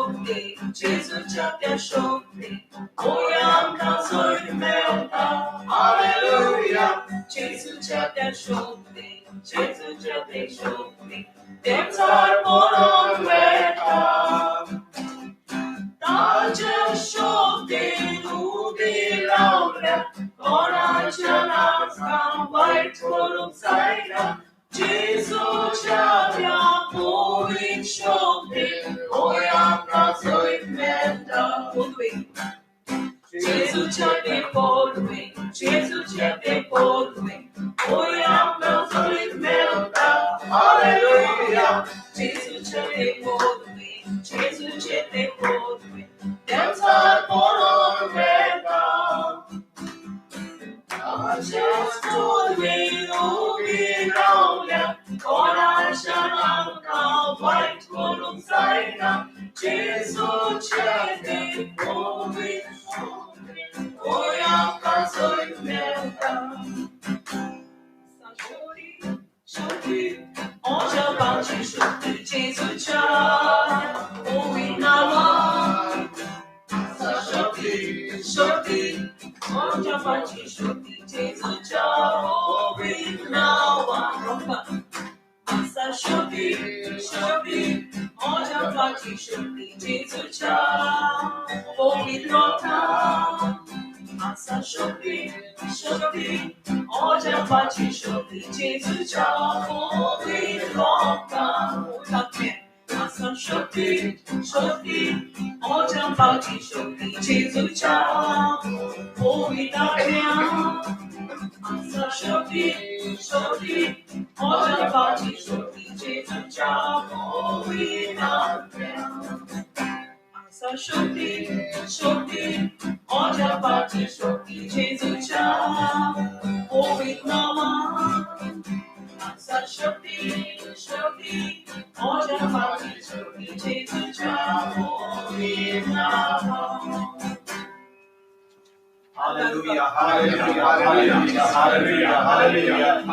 shokti, Gesù ci abbia shokti, vogliamo canzoni melta, alleluia, Gesù ci abbia shokti, Gesù ci abbia shokti, devchar borim melta, Taja shokti ubarlo, vaittakarank vaittakarank, Gesù ci abbia borim shokti, vogliamo canzoni melta, Gesù ci abbia borim, Gesù ci abbia borim, vogliamo canzoni melta, alleluia, Gesù ci abbia borim, Gesù ci abbia borim, devchar borim melta, amche ubarlo, vaittakarank, Gesù ci abbia borim, vogliamo canzoni melta. Shokti, oja banchi shokti, Gesù ci abbia borim. Shokti, oja banchi shokti, Gesù ci abbia borim. Shokti, oja banchi shokti, Gesù ci abbia borim. Shokti, oja banchi shokti, Gesù ci abbia borim. Shokti, oja banchi shokti, Gesù ci abbia borim. Shokti, oja banchi shokti, Gesù ci abbia borim. Shokti, oja banchi shokti, Gesù ci abbia borim. Shokti, oja banchi shokti, Gesù ci abbia borim. Hallelujah, hallelujah, hallelujah, hallelujah, hallelujah,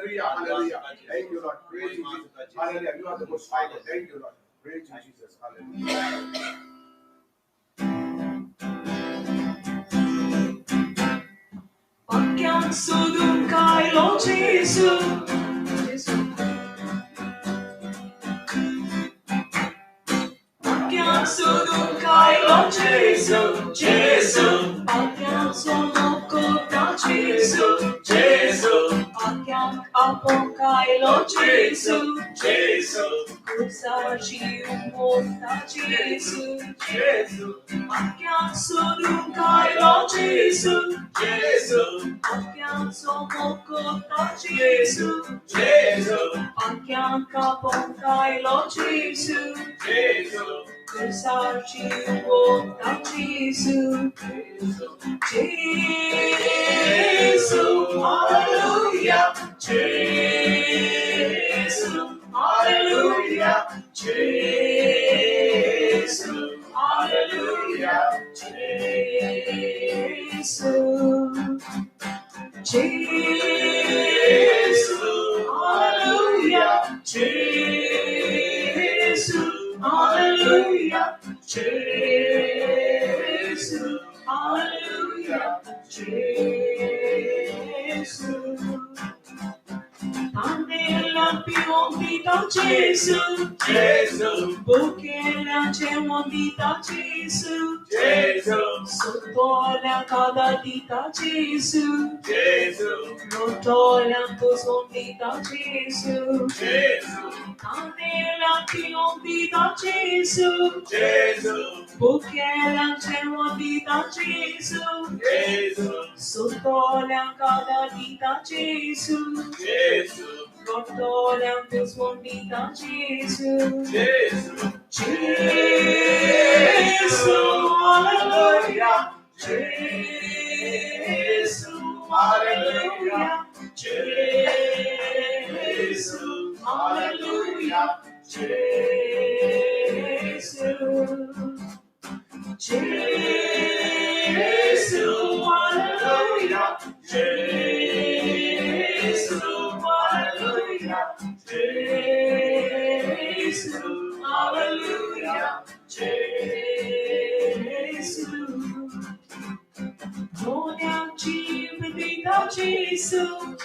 Hallelujah, hallelujah. Thank you, Lord. Praise you, Jesus. Hallelujah. You are the most high. Thank you, Lord. Praise you, Jesus. Hallelujah. Pagyan sudung kailo Gesù, pagyan sudung kailo Gesù, Gesù, pagyan somoko da Gesù, Gesù, pagyan kapong kailo Gesù, Gesù, kusaji umota Gesù, Gesù, pagyan sudung kailo Gesù, Gesù, pagyan somoko da Gesù, Gesù, pagyan kapong kailo Gesù, Gesù, kusaji umota Gesù, Gesù, hallelujah, Gesù, hallelujah, Gesù, hallelujah, Gesù, Gesù, hallelujah, Gesù, hallelujah, Gesù, hallelujah, Gesù. Tannem più vita Gesù, Gesù, perché la c'è una vita Gesù, Gesù, sotto la cadita Gesù, rotto la posondita Gesù, candela che ondita Gesù, perché la c'è ondita Gesù, sotto la cadita Gesù, rotto la posondita Gesù, Gesù, alleluia, Gesù, alleluia, Gesù, alleluia, Gesù, Gesù, alleluia, Gesù, alleluia, Gesù, alleluia, Gesù. Vogliamoci vedita Gesù,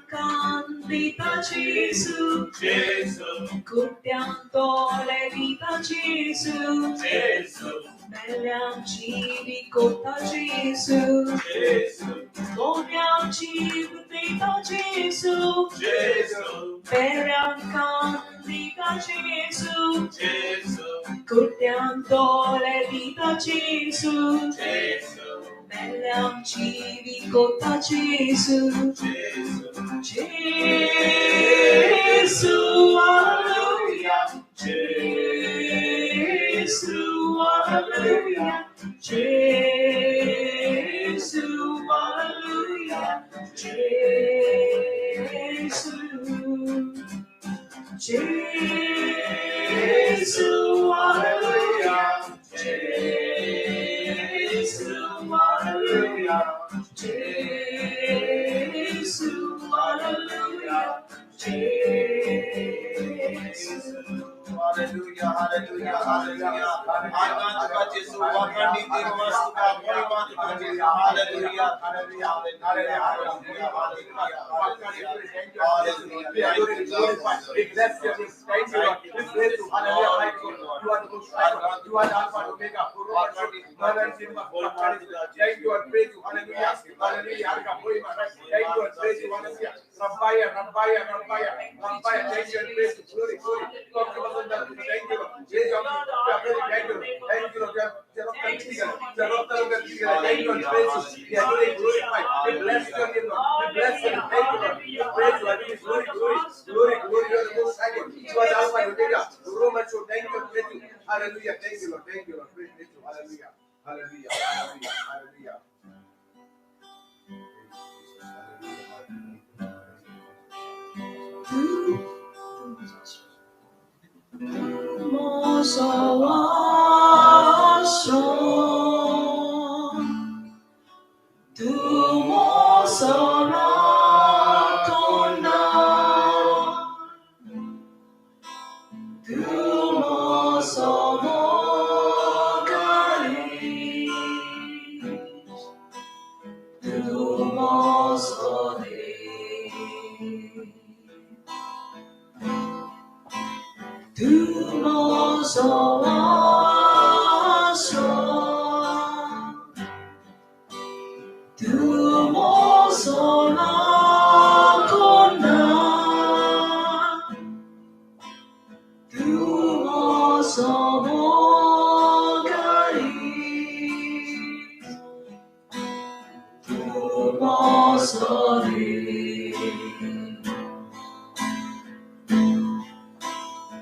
candida Gesù, curtiando le vita Gesù, vogliamoci ricotta Gesù, vogliamoci vedita Gesù, candida Gesù, curtiando le vita Gesù, vogliamoci ricotta Gesù, Gesù, alleluia, Gesù, alleluia, Gesù, alleluia, Gesù, Gesù, alleluia, Gesù, alleluia, Gesù, alleluia, Gesù. Hallelujah, hallelujah, hallelujah. Hallelujah, Jesu, wakandi di masuka, hallelujah, hallelujah, hallelujah, we are going to glorify. We bless your name. Thank you, Lord. We praise you. Hallelujah. You are the most high. You are the Alpha and Omega. Thank you and praise you. Hallelujah. Hallelujah. Thank you and praise you. Hallelujah. Rabbaya. Thank you and praise you. Glory. Thank you, Lord. Thank you, Lord. Thank you, Lord. Thank you, Lord. Thank you and praise you. We are going to glorify. We bless your name, Lord. We bless your name. Thank you, Lord. We praise you. Glory. You are the most high God. You are the Alpha and Omega. Roman show. Thank you and praise you. Hallelujah. Thank you, Lord. Praise you. Hallelujah.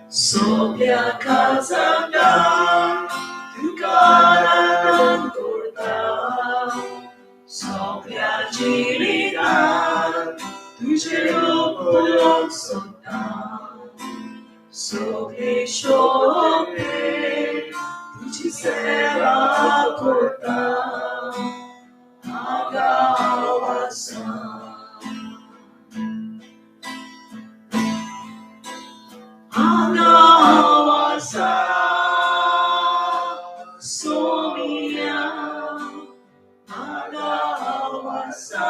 Sopra casa tu caranan corta, sopra girita, tu gelo polon sota, sopra chope, tu ci sera corta, agawasa. Agawasa, Somia, Agawasa,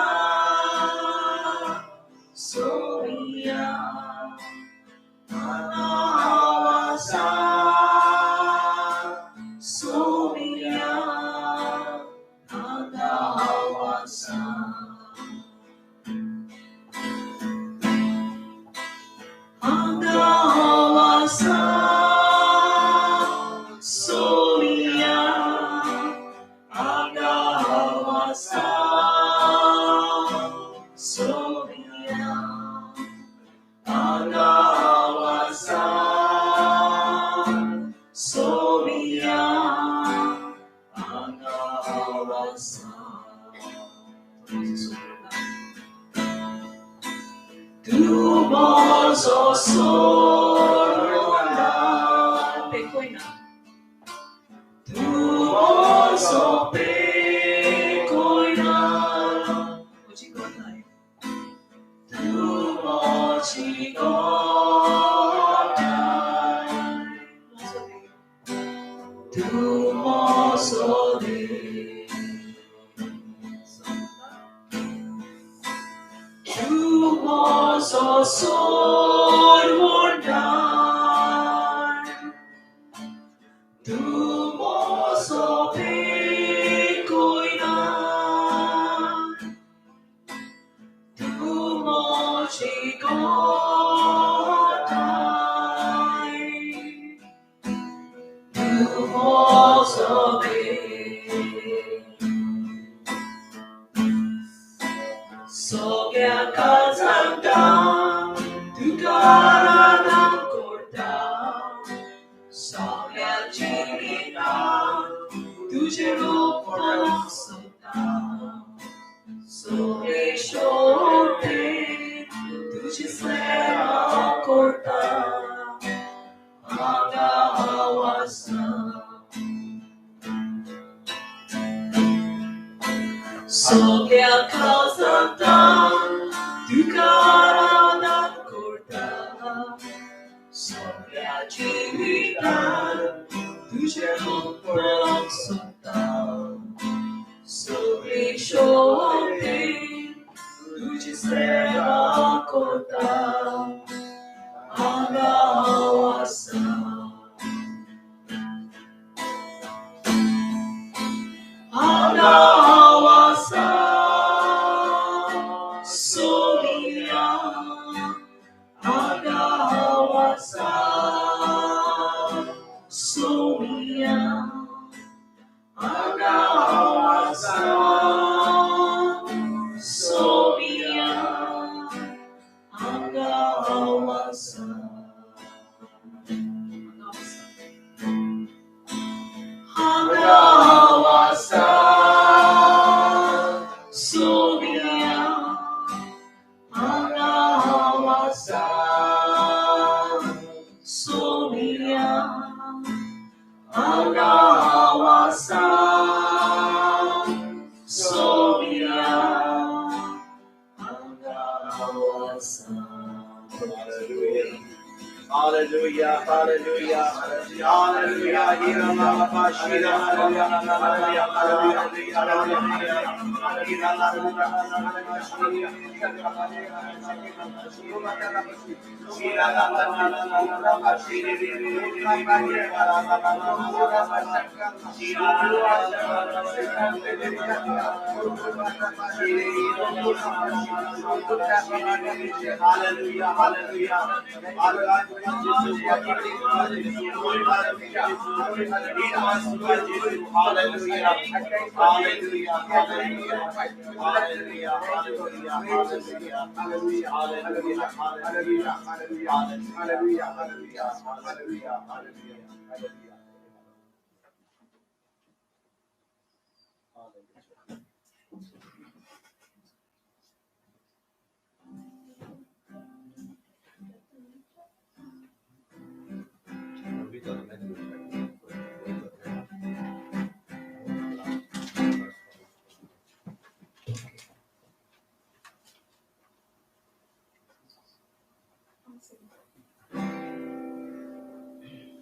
Somia, Agawasa, Somia.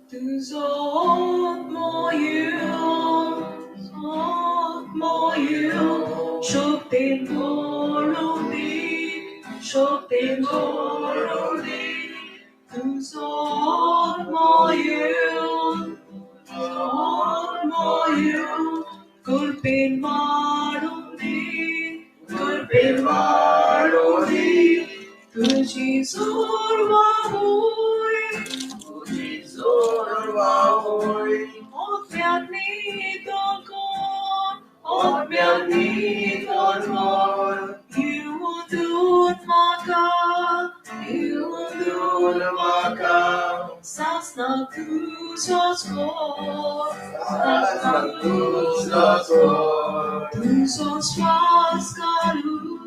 Du såg må you, shook din moroni, du såg må you, Kulpin maroni, tuji zorwa hoy, Otmiani dokon, Iudun maka, Sasna kusoskor, Tusos maskalun,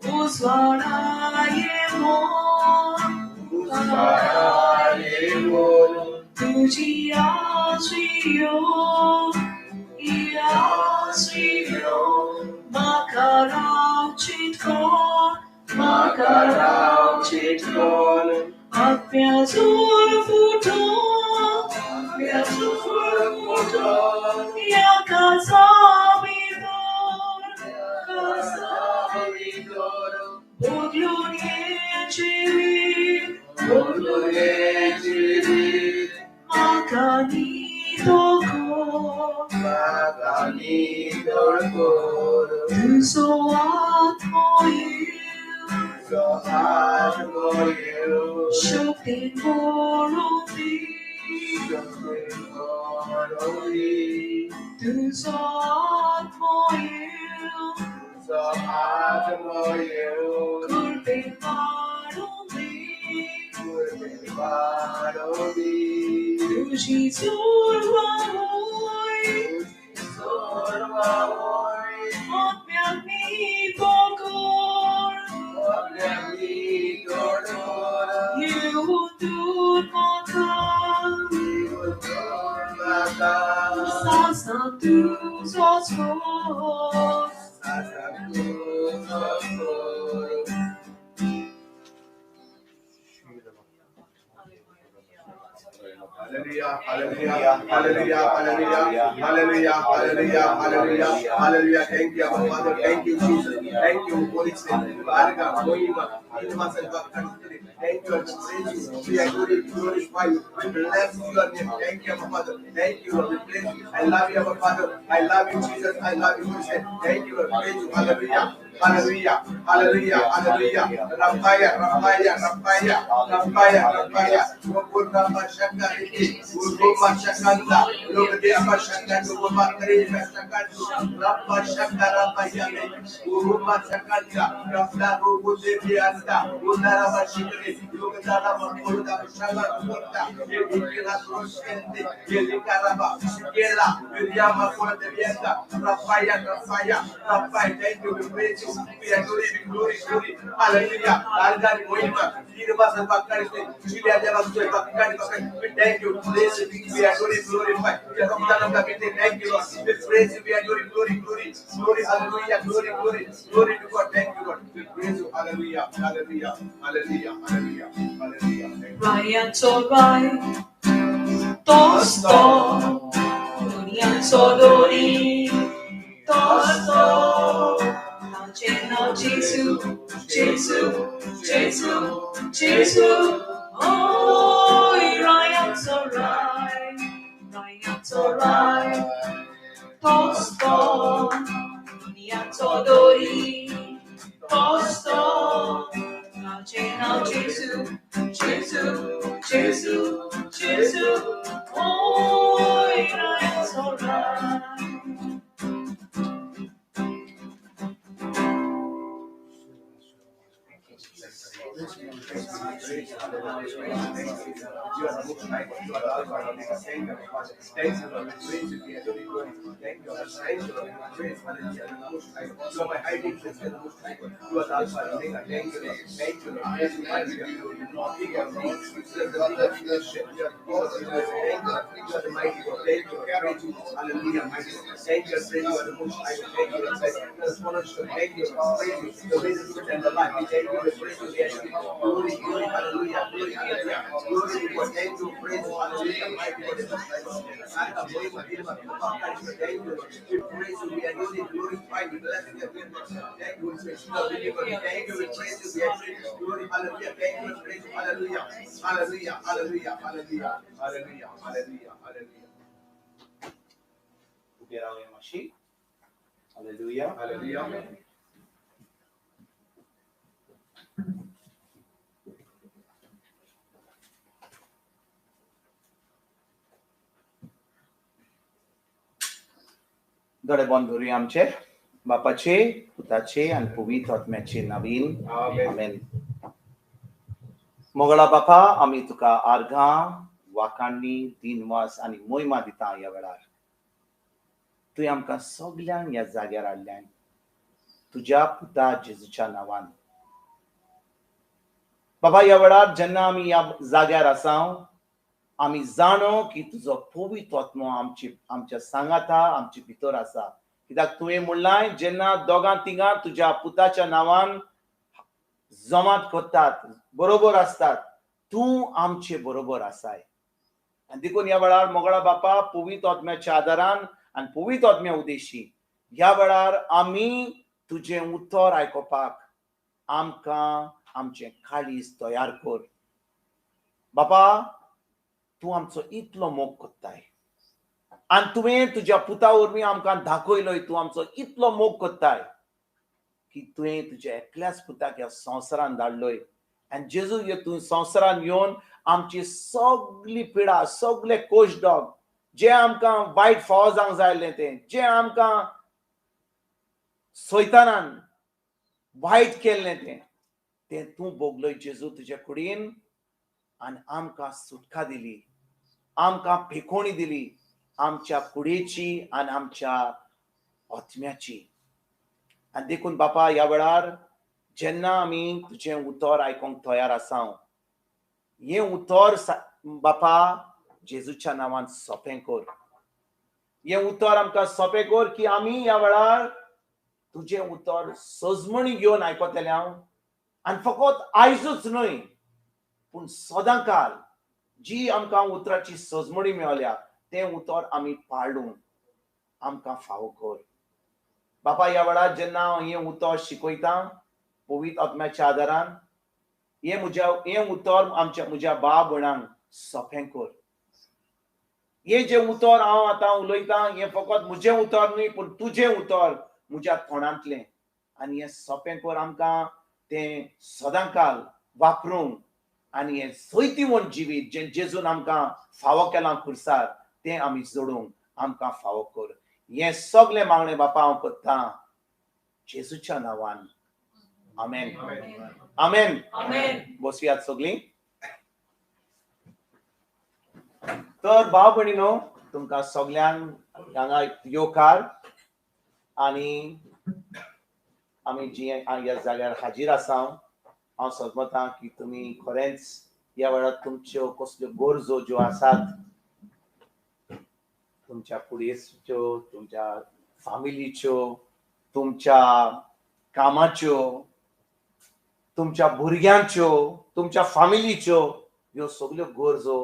Uswara yemon, Tuji asriyo, Makarau chitkon, Apnnacher futon, Yakasabidor, boll'llikô, Makani dokon, so at moyu, Shopin borumi, so at moyu, Kulpin marumi, Tuji zorwa hoy, Otmiani dokon, Iudun maka, Sasna kusoskor. Hallelujah, hallelujah, hallelujah, hallelujah, hallelujah, hallelujah, hallelujah, hallelujah. Thank you, our Father. Thank you, Jesus. Thank you, Holy Spirit. Thank you, and praise you. We are going to glorify you. We bless your name. Thank you, our Father. Thank you, Lord. We praise you. I love you, our Father. I love you, Jesus. I love you, Holy Spirit. Thank you, Lord. Praise you. Hallelujah. Hallelujah, hallelujah, hallelujah. Rampaya. Uruma Shakari, Uruma Shakanda, Logdia Shakanda, Umakari Shakanda, Rapa Shakara Bayame, Uruma Shakanda, Rafla Rubuziasta, Unara Shikri, Lugana Makurda, Shala Kurda, Yelika Roshende, Yelikaraba, Yela, Yama Kurda, Rapaya, thank you, we praise you, we are glory, hallelujah, Algari Moima, Universe and Bakari, Julia Devastate, Bakari, we thank you, praise you, we are glorified, we are from Tannem, thank you, Lord, we praise you, we are glory, hallelujah, glory to God, thank you, Lord, we praise you, hallelujah, Ryan Sobai, Tosto, Dunian Sodori, Tosto, Now Jesus, oh, Ryan's alright, Tosto, Dunian Sodori, Tosto, now Jesus, oh, Ryan's alright. You are the most high, you are the Alpha and Omega. Thank you, Father. Thank you, Lord. Praise you, we adore you, Lord. Thank you, Lord. Thank you, Lord. Praise, hallelujah, the most high. You are my hiding place, the most high. You are the Alpha and Omega. Thank you, Lord. Thank you, Lord. Praise you, hallelujah. You are big and big. You are the big leadership. You are the God of universe. Thank you, Lord. You are the mighty God. Thank you, Lord. Praise you, hallelujah, mighty God. Thank you, Lord. Praise you are the most high. Thank you, Lord. Thank you, Lord. Thank you, Lord. Praise you, the way, the truth, and the life. We thank you, Lord. Praise you, yes. Glory, hallelujah. Glory to God. Thank you, praise you, hallelujah. We praise you, we adore you, glorify you, bless you. Thank you, thank you, we praise you, we adore you, glory, hallelujah. Thank you, we praise you, hallelujah, hallelujah, hallelujah, hallelujah, hallelujah, hallelujah, hallelujah. Hallelujah. Hallelujah. दोळे बंद करूया आमचे. बापाचे, पुताचे आणि पवित्र आत्म्याचे नावीन. आमेन. मोगळा बापा, आम्ही तुका आर्गां, वाकांनी, दिनवास आणि मोहिमा दिता ह्या वेळार. तुवें आमकां सगल्यांक ह्या जाग्यार हाडल्यान तुज्या पुता जेजूच्या नांवान. बाबा, ह्या वेळार जेन्ना आमी ह्या जाग्यार आसा, आमी जाणो की तुजो पवित्र आत्मो आमच्या सांगाता, आमचे भितर आसा. कित्याक तुवें म्हणलां, जेन्ना दोगां तिगां तुज्या पुताच्या नांवान जमात करतात, बरोबर असतात, तूं आमचे बरोबर आसाय. आनी देखून ह्या वेळार मोगळा बापा, पवित्र आत्म्याच्या आदारान आनी पवित्र आत्म्या उद्देशी ह्या वेळार आमी तुजें उतर आयकोपाक आमकां आमचें काळीज तयार कर. बापा, तूं आमचो इतलो मोग करताय आनी तुवें तुज्या पुता वरवीं आमकां दाखयलोय, तूं आमचो इतलो मोग करताय की तुवें तुज्या एकल्याच पुताक ह्या संवसारान धाडलोय. आनी जेजू तूं संवसारान येवन आमची सगळी पिडा, सगळे कोशडॉग, जे आमकां वायट फाव जावंक जायलें तें, जे आमकां सैतानान वायट केल्लें तें तूं भोगलोय जेजू तुजे कुडीन. आनी आमकां सुटका दिली, आमकां फेकोणी दिली, आमच्या कुडीची आनी आमच्या आत्म्याची. आनी देखून बापा, ह्या वेळार जेन्ना आमी तुजें उतर आयकोंक तयार आसा, हें उतर बापा जेजूच्या नांवान सोंपें कर. हें उतर आमकां सोंपें कर की आमी ह्या वेळार तुजें उतर सजमणी घेवन आयकतले हांव. आनी फकत आयजूच न्हय, पूण सदां काल जी आमकां उतराची सजमणी मेळल्या, तें उतर आमी पाळूंक आमकां फावो कर. बापा, ह्या वेळार जेन्ना हांव हें उतर शिकयतां पवित्र आत्म्याच्या आदारान, हें उतर म्हज्या भाव भयणांक सोंपें कर. हें जें उतर हांव आतां उलयतां, हें फकत म्हजें उतर न्हय, पूण तुजें उतर म्हज्या तोंडांतलें. आनी हें सोंपें कर आमकां तें सदां काल वापरूंक. आनी हें सैतीवंत जिवीत जें जेजून आमकां फावो केलां खुर्सार, तें आमी जोडूंक आमकां फावो कर. हें सगळें मागणें बापा हांव करतां जेजूच्या नांवान. आमेन. आमेन. बसुयात सगळीं. तर भाव भयणीनो, तुमकां सगल्यांक हांगा येवकार. आनी आमी जी ह्या जाग्यार हाजीर आसा, हांव समजतां की तुमी खरेंच ह्या वेळार तुमच्यो कसल्यो गरजो ज्यो आसात, तुमच्या कुडयेच्यो, तुमच्या फामिलीच्यो, तुमच्या कामाच्यो, तुमच्या भुरग्यांच्यो, तुमच्या फामिलीच्यो, ह्यो सगल्यो गरजो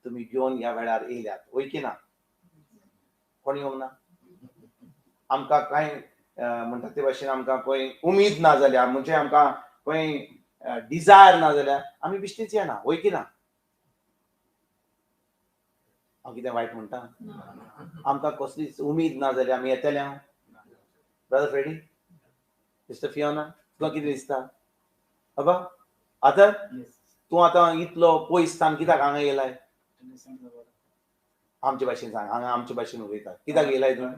तुमी घेवन ह्या वेळार येयल्यात, वय की ना? कोण येवंक ना? आमकां कांय म्हणटा ते भाशेन आमकां खंय उमीद ना जाल्यार, म्हणजे आमकां खंय डिजायर ना जाल्यार आमी बिश्टीच येना, वय की ना? हांव कितें वायट म्हणटा? आमकां कसलीच उमीद ना जाल्यार आमी येतले? हांव ब्रदर फ्रेडी, मिस्टर फियोना, तुका कितें दिसता? बाबा, आतां तूं आतां इतलो पयससान कित्याक हांगा येयलाय? आमचे भाशेन सांग, हांगा आमचे भाशेन उलयता. कित्याक येयलाय तूं?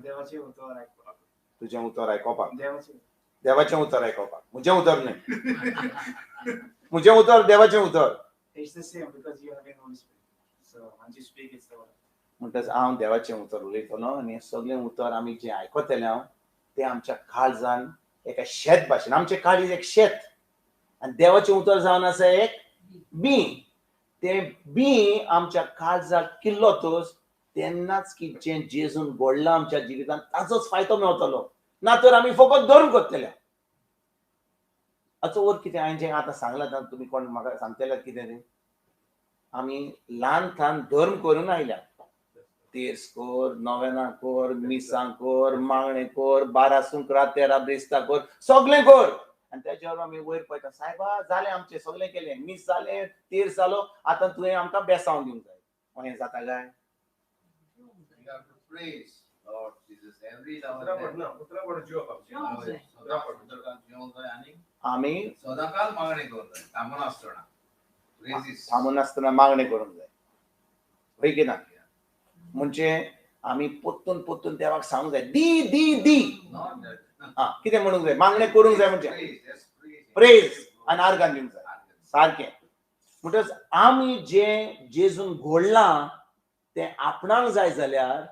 तुजें उतर आयकोपाक. देवाचें उतर आयकोपाक. म्हजें उतर न्हय. म्हजें उतर देवाचें उतर. म्हणटच हांव देवाचें उतर उलयतलो. आनी हें सगळें उतर आमी जें आयकतले हांव, तें आमच्या काळजान एका शेत भाशेन, आमचें काळीज एक शेत, आनी देवाचें उतर जावन आसा एक बी. तें बी आमच्या काळजाक किल्लो तोच तेन्नाच की जें जेजून घडलां आमच्या जिवितांत, ताचोच फायदो मेळटलो. ना तर आमी फकत धरून करतले. हाचो अर्थ कितें? हांवें जें आतां सांगलां तुमी कोण म्हाका सांगतले कितें तें? आमी ल्हान थान धर्म करून आयल्या. तेर्स कोर, नोवेना कोर, मिसां कोर, मागणे कोर, 12 सुंकरा 13 ब्रेस्तां कोर, सगळें कोर. आनी तेच्या आमी वयर पळयता, सायबा जालें आमचें सगळें केलें, मीस जालें, तेर्स जालो, आतां तुवें आमकां बेसांव दिवंक जाय. हें जाता काय? आमी सदांकाळ मागणी करूंक जाय, थांबून आसतना मागणी करूंक जाय, होय की ना? म्हणजे आमी पोत्तून पोत्तून देवाक सांगूंक जाय, दी दी दी. कितें म्हणूंक जाय? मागणी करूंक जाय म्हणजे प्रेज आनी आर्गां दिवंक जाय. सारकें. म्हणटच आमी जें जेजून घडलां तें आपणाक जाय जाल्यार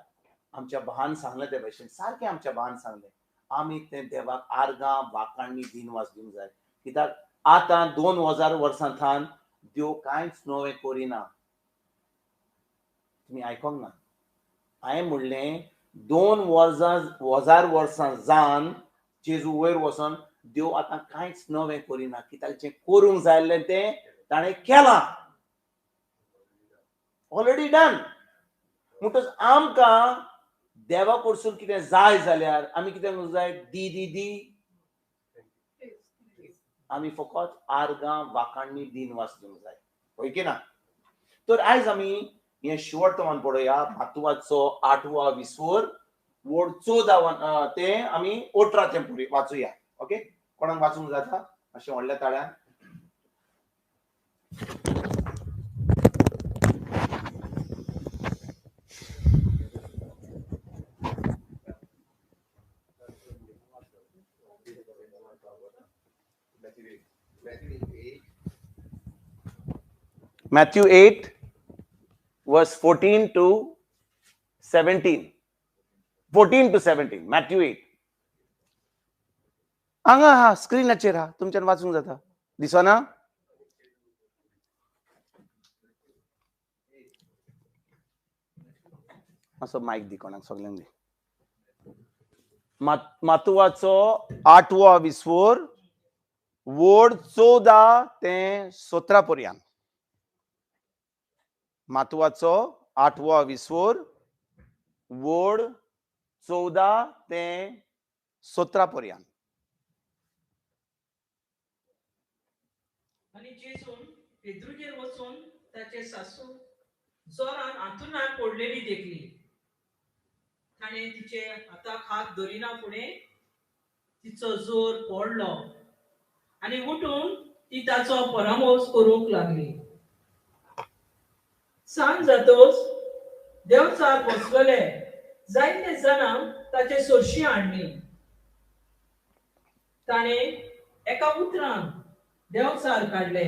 आमच्या भावान सांगलें ते भशेन, सारकें आमच्या भावान सांगलें, आमी तें देवाक आर्गां वाखाणणी दिनवास दिवंक जाय. कित्याक आतां 2000 वर्सां थान देव कांयच नवें करिना. तुमी आयकोंक ना? हांवें म्हणलें 2000 वर्सां जावन जेजू वयर वचोन देव आतां कांयच नवें करिना. कित्याक जें करूंक जाय आसलें तें ताणें केलां, ऑलरेडी डन. म्हणटच आमकां देवा कडसून कितें जाय जाल्यार आमी कितें म्हणूंक जाय? दी दी दी. आमी फकत आर्गां वाखाणणी दिनवास दिवंक जाय, होय की ना? तर आयज आमी हें शेवटवान पळोवया, माथुवाचो 8वो विसवोर वोड 14 ते आमी 18 वाचुया. ओके, कोणाक वाचूंक जाता? अशें व्हडल्या ताळ्यान. Matthew 8 verse 14 to 17. 14 to 17. Matthew 8. हांगा हा स्क्रीनाचेर हा, तुमच्यान वाचूंक जाता. दिसना? असो मायक दी कोणाक, सगळ्यांक दी. माथुवाचो 8वो विसवोर वोड 14 ते 17 पर्यंत. माथुवाचो 8वो विसवोर वोड 14 ते 17 पर्यंत. आनी जेजून पेद्रूगेर वचून ताचे सासू जोरान अंथरुणार पडलेली देखली. ताणें तिचे हाताक हात धरिना फुडें तिचो जोर पडलो आनी उठून ती ताचो परामोस करूंक लागली. सांज जातोच devchar बसलेले जायते जाणांक ताचे सोरशी हाडली. ताणें एका utran devchar काडले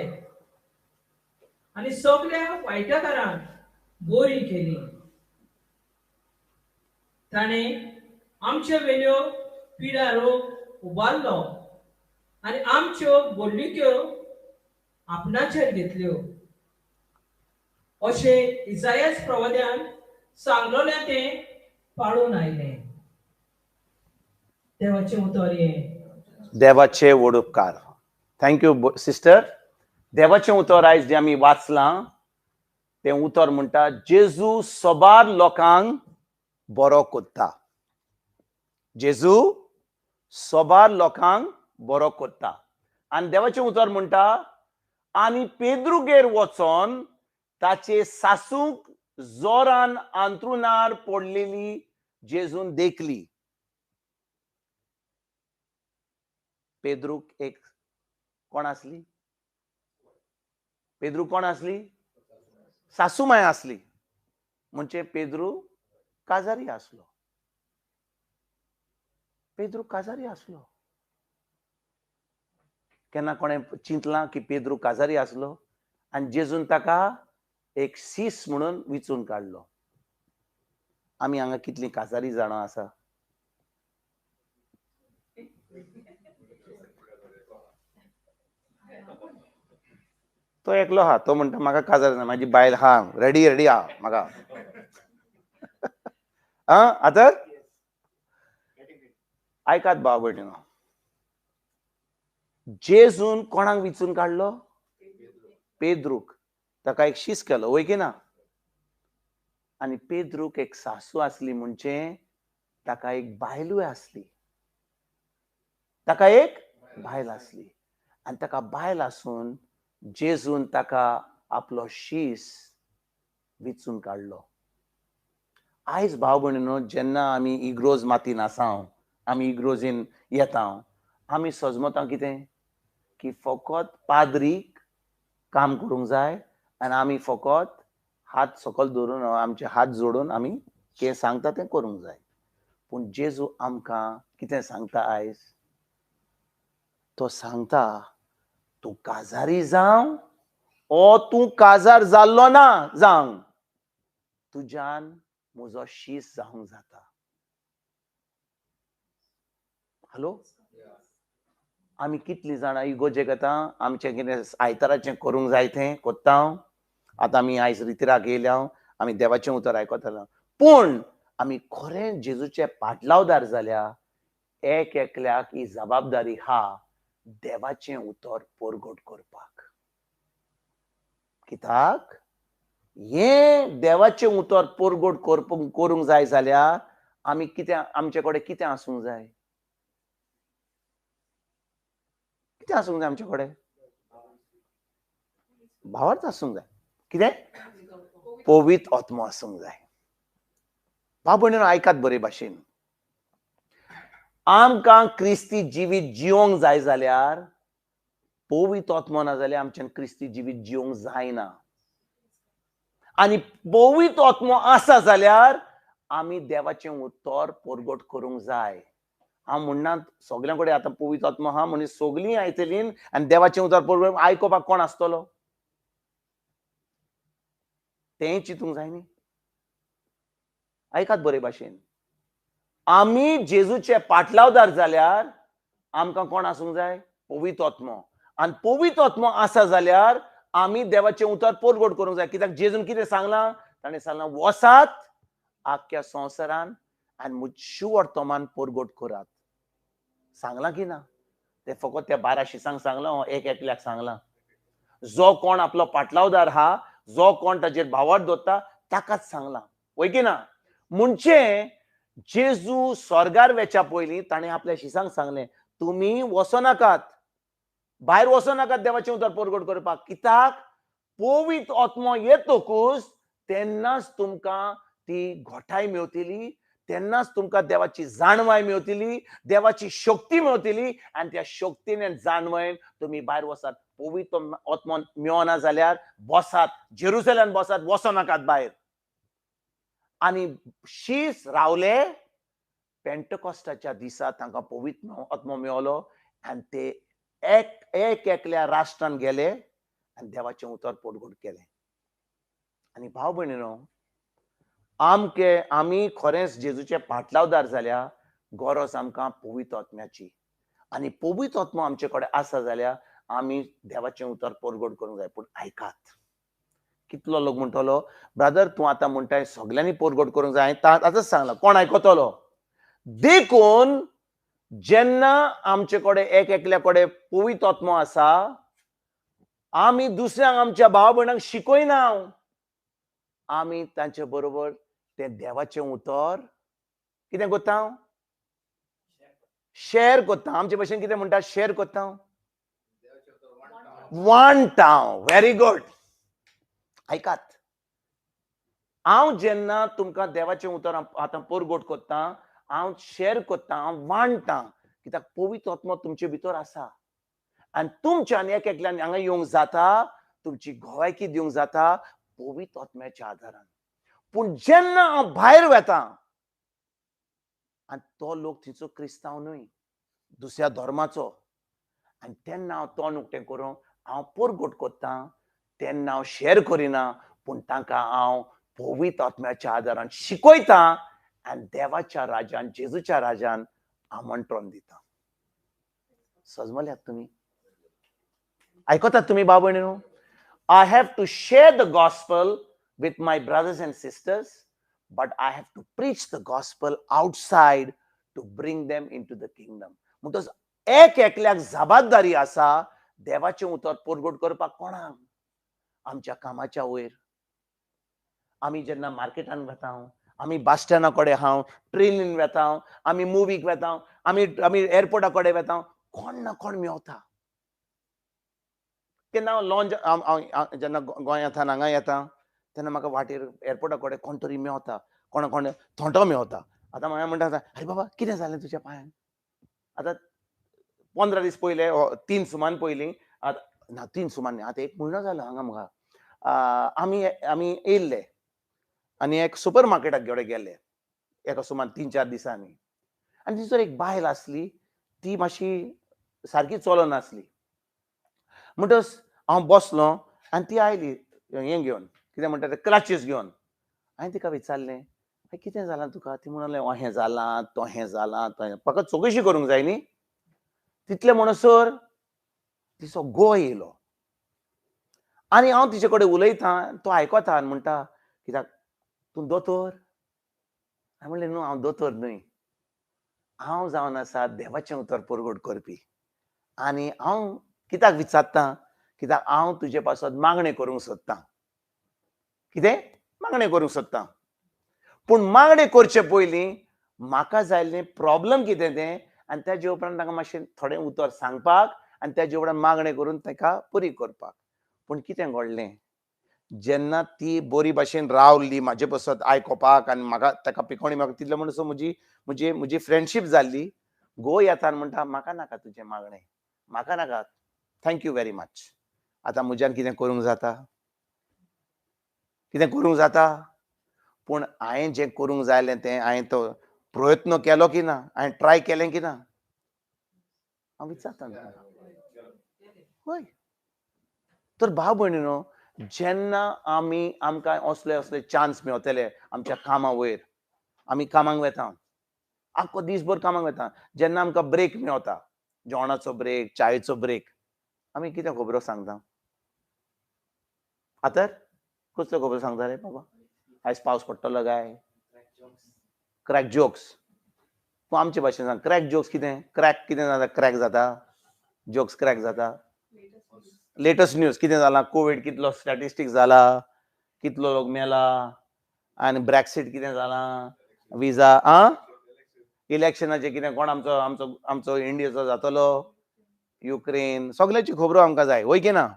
आनी सगळ्या vaittakarank बोरी केली. ताणें आमचे वेलो pidda-rôg उबारलो आनी amcheô boll'llikô apnnacher ghetleô. अशें इजायास provadean सांगलेलें तें पाळून आयलें. देवाचें उतर हें. देवाचे व्हड उपकार. Thank you sister. देवाचें उतर आयज जें आमी वाचलां तें उतर म्हणटा, जेजू सोबार लोकांक बरो कोत्ता. जेजू सोबार लोकांक बरो कोत्ता. आनी देवाचें उतर म्हणटा, आनी पेद्रूगेर वचोन ताचे सासूक जोरान अंथरुणार पडलेली जेजून देखली. पेद्रूक एक कोण आसली? पेद्रू कोण आसली? सासू माय आसली. म्हणजे पेद्रू काजारी आसलो. पेद्रू काजारी आसलो. केन्ना कोणें चिंतलां की पेद्रू काजारी आसलो आनी जेजून ताका एक सीस म्हणून विचून काडलो. आमी हांगा कितलीं काजारी जाणां आसा? तो एकलो आहा, तो म्हणटा म्हाका काजार ना, म्हाजी बायल हा रेडी रेडी आहा म्हाका. आतां आयकात भाव भयणीनो, जेजून कोणाक विचून काडलो? पेद्रूक. ताका एक शीस केलो वय की ना. आनी पेद्रूक एक सासू आसली म्हणजे ताका एक बायलूय आसली. ताका एक बायल आसली आनी ताका बायल आसून जेजून ताका आपलो शीस विचून काडलो. आयज भाव भयणीनो, जेन्ना आमी इग्रोज मातीन आसाव, आमी इग्रोजीन येता, आमी सजमता कितें की फकत पाद्रीक काम करूंक जाय आनी आमी फकत हात सकयल दवरून आमचे हात जोडून आमी कितें सांगता तें करूंक जाय. पूण जेजू आमकां कितें सांगता आयज? तो सांगता, तूं काजारी जावं ओ तूं काजार जाल्लो ना जावं, तुज्यान म्हजो शीस जावंक जाता. हॅलो, आमी कितलीं जाणां इगोजे घेता, आमचें कितें आयताराचें करूंक जाय तें कोत्ता. आतां आमी आयज रितीराक येयल्या, आमी देवाचें उतर आयकतले, पूण आमी खरें जेजूचे पाटलावदार जाल्यार एक एकल्याक ही जबाबदारी हा देवाचें उतर परगट करपाक. कित्याक हें देवाचें उतर परगट करूंक जाय जाल्यार आमी कितें, आमचे कडेन कितें आसूंक जाय? कितें आसूंक जाय आमचे कडेन? भावार्थ आसूंक जाय. कितें? पवित्र आत्मो आसूंक जाय. भाव भयणीनो, आयकात बरे भाशेन. आमकां क्रिस्ती जिवीत जिवंक जाय जाल्यार पवित्र आत्मो ना जाल्यार आमच्यान क्रिस्ती जिवीत जिवंक जायना. आनी पवित्र आत्मो आसा जाल्यार आमी देवाचें उतर परगट करूंक जाय. हांव म्हणना सगळ्यां कडेन आतां पवित्र आत्मो आहा म्हणजे सगळीं आयतलीं आनी देवाचें उतर परगट आयकोपाक कोण आसतलो? तेंय चिंतूंक जाय न्ही. आयकात बरे भाशेन. आमी जेजूचे पाटलावदार जाल्यार आमकां कोण आसूंक जाय? पवित्र आत्मो. आनी पवित्र आत्मो आसा जाल्यार आमी देवाचें उतर परगट करूंक जाय. कित्याक जेजून कितें सांगलां? ताणें सांगलां, वसात आख्ख्या संवसारान आनी म्हजें शुवर्तमान परगट करात. सांगलां की ना? ते फकत त्या 12 शिसांक सांगलां, एक एकल्याक सांगलां. जो कोण आपलो पाटलावदार हा, जो कोण ताचेर भावार्थ दवरता, ताकाच सांगलां. वय की ना? म्हणजे जेजू स्वर्गार वेच्या पयलीं ताणें आपल्या शिसांक सांगलें, तुमी वचो नाकात, भायर वचो नाकात देवाचें उतर परगट करपाक. कित्याक पवित्र आत्मो येतकूच तेन्नाच तुमकां ती घोटाय मेवतली, तेन्नाच तुमकां देवाची जाणवाय मेवतली, देवाची शक्ती मेवतली आनी त्या शक्तीन आनी जाणवायेन तुमी भायर वसात. पवित्र आत्मो मेळना जाल्यार बसात, जेरुसलेमान बसात, वचो नाकात भायर. आनी शीस रावले, पेंटकॉस्टाच्या दिसा तांकां पवित्र आत्मो मेळलो आनी ते एक एकल्या राष्ट्रान गेले आनी देवाचें उतर परगट केलें. आनी भाव भयणीनो, आमी खरेंच जेजूचे पाटलावदार जाल्यार गरज आमकां पवित्र आत्म्याची. आनी पवित्र आत्मो आमचे कडेन आसा जाल्यार आमी देवाचें उतर परगट करूंक जाय. पूण आयकात, कितलो लोक म्हणटलो, ब्रदर तूं आतां म्हणटाय सगळ्यांनी परगट करूंक जाय, आतांच सांगलां, कोण आयकतलो? देखून जेन्ना आमचे कडेन एक एकल्या कडेन पवित्र आत्मो आसा, आमी दुसऱ्यांक आमच्या भाव भयणांक शिकयना, आमी तांचे बरोबर तें देवाचें उतर कितें करता? शेअर करता. आमचे भाशेन कितें म्हणटा? शेअर करता, वांटा. Very good. आयकात, हांव जेन्ना तुमकां देवाचें उतर आतां परगट करता, हांव शेअर करता, हांव वांटा. कित्याक पवित्र आत्मो तुमचे भितर आसा आनी तुमच्यान एक एकल्यान हांगा येवंक जाता, तुमची घोवायकी दिवंक जाता पवित्र आत्म्याच्या आदारान. पूण जेन्ना हांव भायर वेता आनी तो लोक थंयचो क्रिस्तांव न्हय, दुसऱ्या धर्माचो, आनी तेन्ना हांव तोंड उक्तें करून हांव परगट करता, तेन्ना हांव शेअर करिना, पूण तांकां हांव पवित्र आत्म्याच्या आदारान शिकयता आनी देवाच्या राज्यान, जेजूच्या राज्यान आमंत्रण दिता. समजल्यात तुमी? आयकतात तुमी भाव भयणीनो? I have to share the gospel with my brothers and sisters, but I have to preach the gospel outside to bring them into the kingdom. म्हणटच एक एकल्याक जबाबदारी आसा देवाचें उतर परगट करपाक. कोणाक? आमच्या कामाच्या वयर आमी जेन्ना मार्केटान वता आमी बस स्टँडा कडेन हांव ट्रेनीन वता आमी मुवीक वता आमी आमी एअरपोर्टा कडेन वता कोण ना कोण मेवता केन्ना हांव लॉन्च जेन्ना गोंयांत हांगा येता तेन्ना म्हाका वाटेर एअरपोर्टा कडेन कोण तरी मेवता कोण थोंटो मेवता आतां हांवें म्हणटा अरे बाबा कितें जालें तुज्या पांयान आतां 15 दीस पयले 3 सुमान पयलीं आतां ना 3 सुमान न्ही आतां 1 म्हयनो जालो हांगा म्हाका आमी येयल्ले आनी एक सुपर मार्केटाक गेले एका सुमार 3-4 दिसांनी आनी थंयसर एक बायल आसली ती मातशी सारकी चलनासली म्हणटच हांव बसलो आनी ती आयली हें घेवन कितें म्हणटा तें क्रचीस घेवन हांवें तिका विचारलें कितें जालां तुका ती म्हणलें हें जालां तो हें जालां फकत चवकशी करूंक जाय न्ही तितले म्हणसर तिचो घो येयलो आनी हांव तिचे कडेन उलयतां तो आयकता आनी म्हणटा कित्याक तूं दोतोर हांवें म्हणलें न्हू हांव दोतोर न्हय हांव जावन आसा देवाचें उतर परगट करपी आनी हांव कित्याक विचारतां कित्याक हांव तुजे पासत मागणें करूंक सोदतां कितें मागणें करूंक सोदतां पूण मागणें करचे पयलीं म्हाका जाल्लें प्रॉब्लम कितें तें आनी तेजे उपरांत ताका मातशें थोडें उतर सांगपाक आनी तेजे उपरांत मागणें करून ताका बरी करपाक पूण कितें घडलें जेन्ना ती बरी भाशेन रावली म्हाजे बसत आयकोपाक आनी म्हाका ताका पिकोवणी म्हाका तितले म्हणसर म्हजी फ्रेंडशीप जाल्ली घो येता आनी म्हणटा म्हाका नाका तुजें मागणें म्हाका नाका थँक्यू व्हेरी मच आतां म्हज्यान कितें करूंक जाता पूण हांवें जें करूंक जायलें तें हांवें तो प्रयत्न केलो की ना हांवें ट्राय केलें की ना हांव विचारता हय तर भाव भयणीनो जेन्ना आमकां असले चान्स मेवतले आमच्या कामा वयर आमी कामाक वेता आख्खो दीसभर कामाक वेता जेन्ना आमकां ब्रेक मेवता जेवणाचो ब्रेक चायेचो ब्रेक आमी कितें खबरो सांगता आतां कसल्यो खबरो सांगता रे बाबा आयज पावस पडटलो काय क्रॅक जोक्स तूं आमचे भाशेन सांग क्रॅक जोक्स कितें क्रॅक कितें जाता क्रॅक जाता जोक्स क्रॅक जाता लेटस्ट न्यूज कितें जालां कोवीड कितलो स्टॅटिस्टिक्स जाला कितलो लोक मेला आनी ब्रॅक्सीट कितें जालां विजा इलेक्शनाचें कितें कोण आमचो इंडियेचो जातलो युक्रेन सगळ्याची खबरो आमकां जाय वय की ना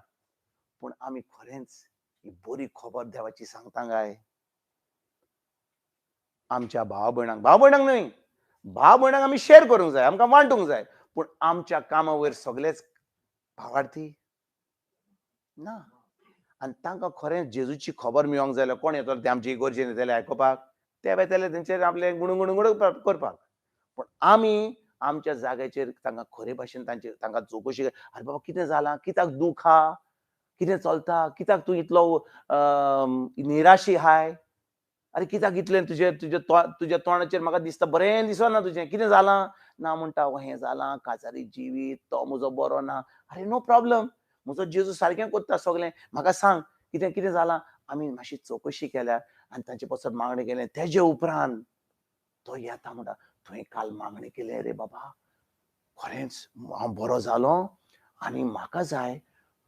पूण आमी खरेंच ही बरी खबर देवाची सांगता काय आमच्या भाव भयणांक न्हय भाव भयणांक आमी शेअर करूंक जाय आमकां वांटूंक जाय पूण आमच्या कामा वयर सगळेच भावार्थी ना आनी तांकां खरेंच जेजूची खबर मेळोंक जाय कोण येतलो ते आमची इगोर्जेन येतले आयकोपाक ते येतले तेंचेर आपले गुणगुण करपाक पूण आमी आमच्या जाग्याचेर तांकां खरे भाशेन तांकां चवकशी अरे बाबा कितें जालां कित्याक दूख आहा कितें चलता कित्याक तूं इतलो निराशी हाय अरे कित्याक इतलें तुज्या तोंडाचेर म्हाका दिसता बरें दिसना तुजें कितें जालां ना म्हणटा हें जालां काजारी जिवीत तो म्हजो बरो ना अरे नो प्रॉब्लम म्हजो जेजू सारकें करता सगळें म्हाका सांग कितें जालां आमी मातशी चवकशी केल्या आनी तांचे पासत मागणें केलें तेजे उपरांत तो येता म्हणटा तुवें काल मागणें केलें रे बाबा खरेंच हांव बरो जालो आनी म्हाका जाय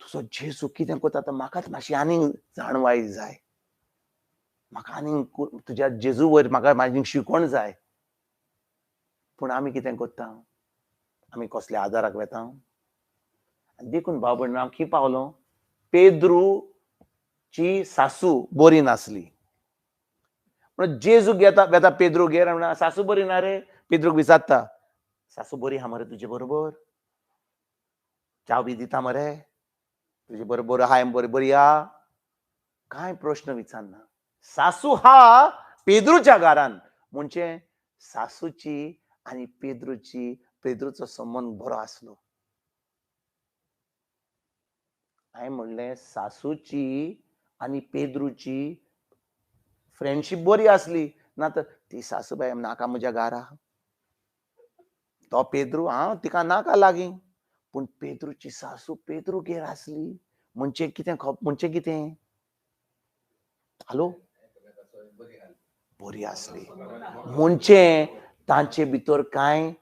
तुजो जेजू कितें करता तो म्हाकाच मातशी आनीक जाणवाय जाय म्हाका आनीक तुज्या जेजू वयर म्हाका आनीक शिकवण जाय पूण आमी कितें करता आमी कसल्या आदाराक वेता देखून भाव भयण हांव खंय पावलो पेद्रूची सासू बरी नासली म्हणून जेजू वेता पेद्रूगेर सासू बरी ना रे पेद्रूक विचारता सासू बरी हा मरे तुजे बरोबर चाव बी दिता मरे तुजे बरोबर हाय बरी हा कांय प्रश्न विचारना सासू हा पेद्रूच्या घरान म्हणजे सासूची आनी पेद्रूचो संबंद बरो आसलो हांवें म्हणलें सासूची आनी पेद्रूची फ्रेंडशीप बरी आसली ना तर ती सासूबाई नाका म्हज्या घरा तो पेद्रू हांव तिका नाका लागीं पूण पेद्रूची सासू पेद्रूगेर आसली म्हणजे कितें हालो बरी आसली म्हणजे तांचे भितर कांय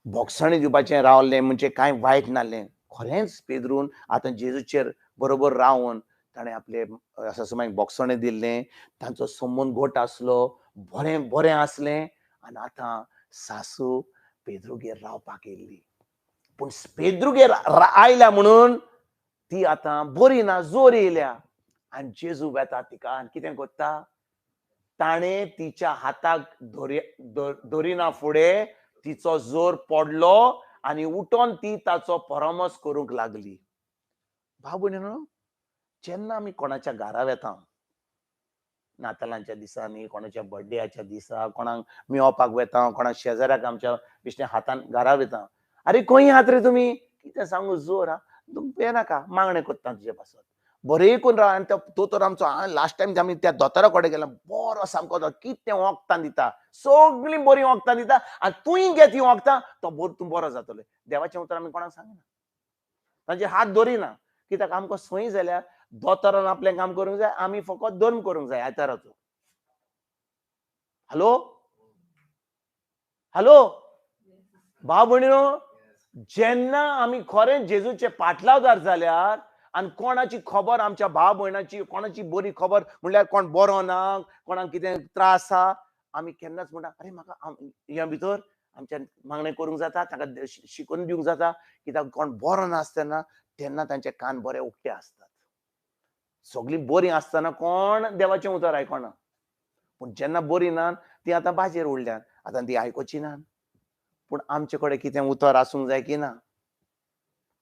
भोगसणे दिवपाचें रावलें म्हणजे कांय वायट नासलें खरेंच पेद्रून आतां जेजूचेर बरोबर रावन ताणें आपले सासूमांक बोक्सोणें दिल्लें, तांचो समून घोट आसलो, बरें बरें आसलें. आनी आतां सासू पेद्रूगेर रावपाक येयल्ली. पूण पेद्रूगेर आयल्या म्हणून ती आतां बरी ना, जोर येयल्या. आनी जेजू वेता तिका आनी कितें कोत्ता, ताणें तिच्या हाताक धरिना फुडें तिचो जोर पडलो आनी उठोन ती ताचो परामस करूंक लागली. भाव भयणीनो, जेन्ना आमी कोणाच्या घरा वेता, नातालांच्या दिसांनी, कोणाच्या बर्थडेच्या दिसा, कोणाक मेळोवपाक वेता, कोणाक शेजाऱ्याक आमच्या बेश्टें हातान घरा वेता, अरे खंय आहात रे तुमी, कितें सांगू जोर हा, येनाका, मागणें कोत्ता तुजे पासून, बरे करून राव. आनी तो तर आमचो लास्ट टायम आमी त्या दोतोरा कडेन गेला, बरो सामको कितें वखदां दिता, सगळीं बरीं वखदां दिता, आनी तुंय घे ती वखदां, तूं बरो जातलो. देवाचें उतर आमी कोणाक सांगना, तांचे हात धरिना. कित्याक आमकां संय जाल्यार दोतोरान आपलें काम करूंक जाय, आमी फकत धर्म करूंक जाय आयताराचो. हॅलो हॅलो भाव भयणीनो, जेन्ना आमी खरें जेजूचे पाटलावदार जाल्यार आनी कोणाची खबर आमच्या भाव भयणाची, कोणाची बरी खबर म्हणल्यार कोण बरो ना, कोणाक कितें त्रास आसा, आमी केन्नाच म्हणटा अरे म्हाका ह्या भितर आमच्यान मागणें करूंक जाता, ताका शिकून दिवंक जाता. कित्याक कोण बरो नासतना तेन्ना तांचे कान बरे उक्ते आसतात. सगळीं बरीं आसतना कोण देवाचें उतर आयकना. पूण जेन्ना बरीं ना ती आतां बाजेर उरल्यात, आतां ती आयकोची ना. पूण आमचे कडेन कितें उतर आसूंक जाय की ना,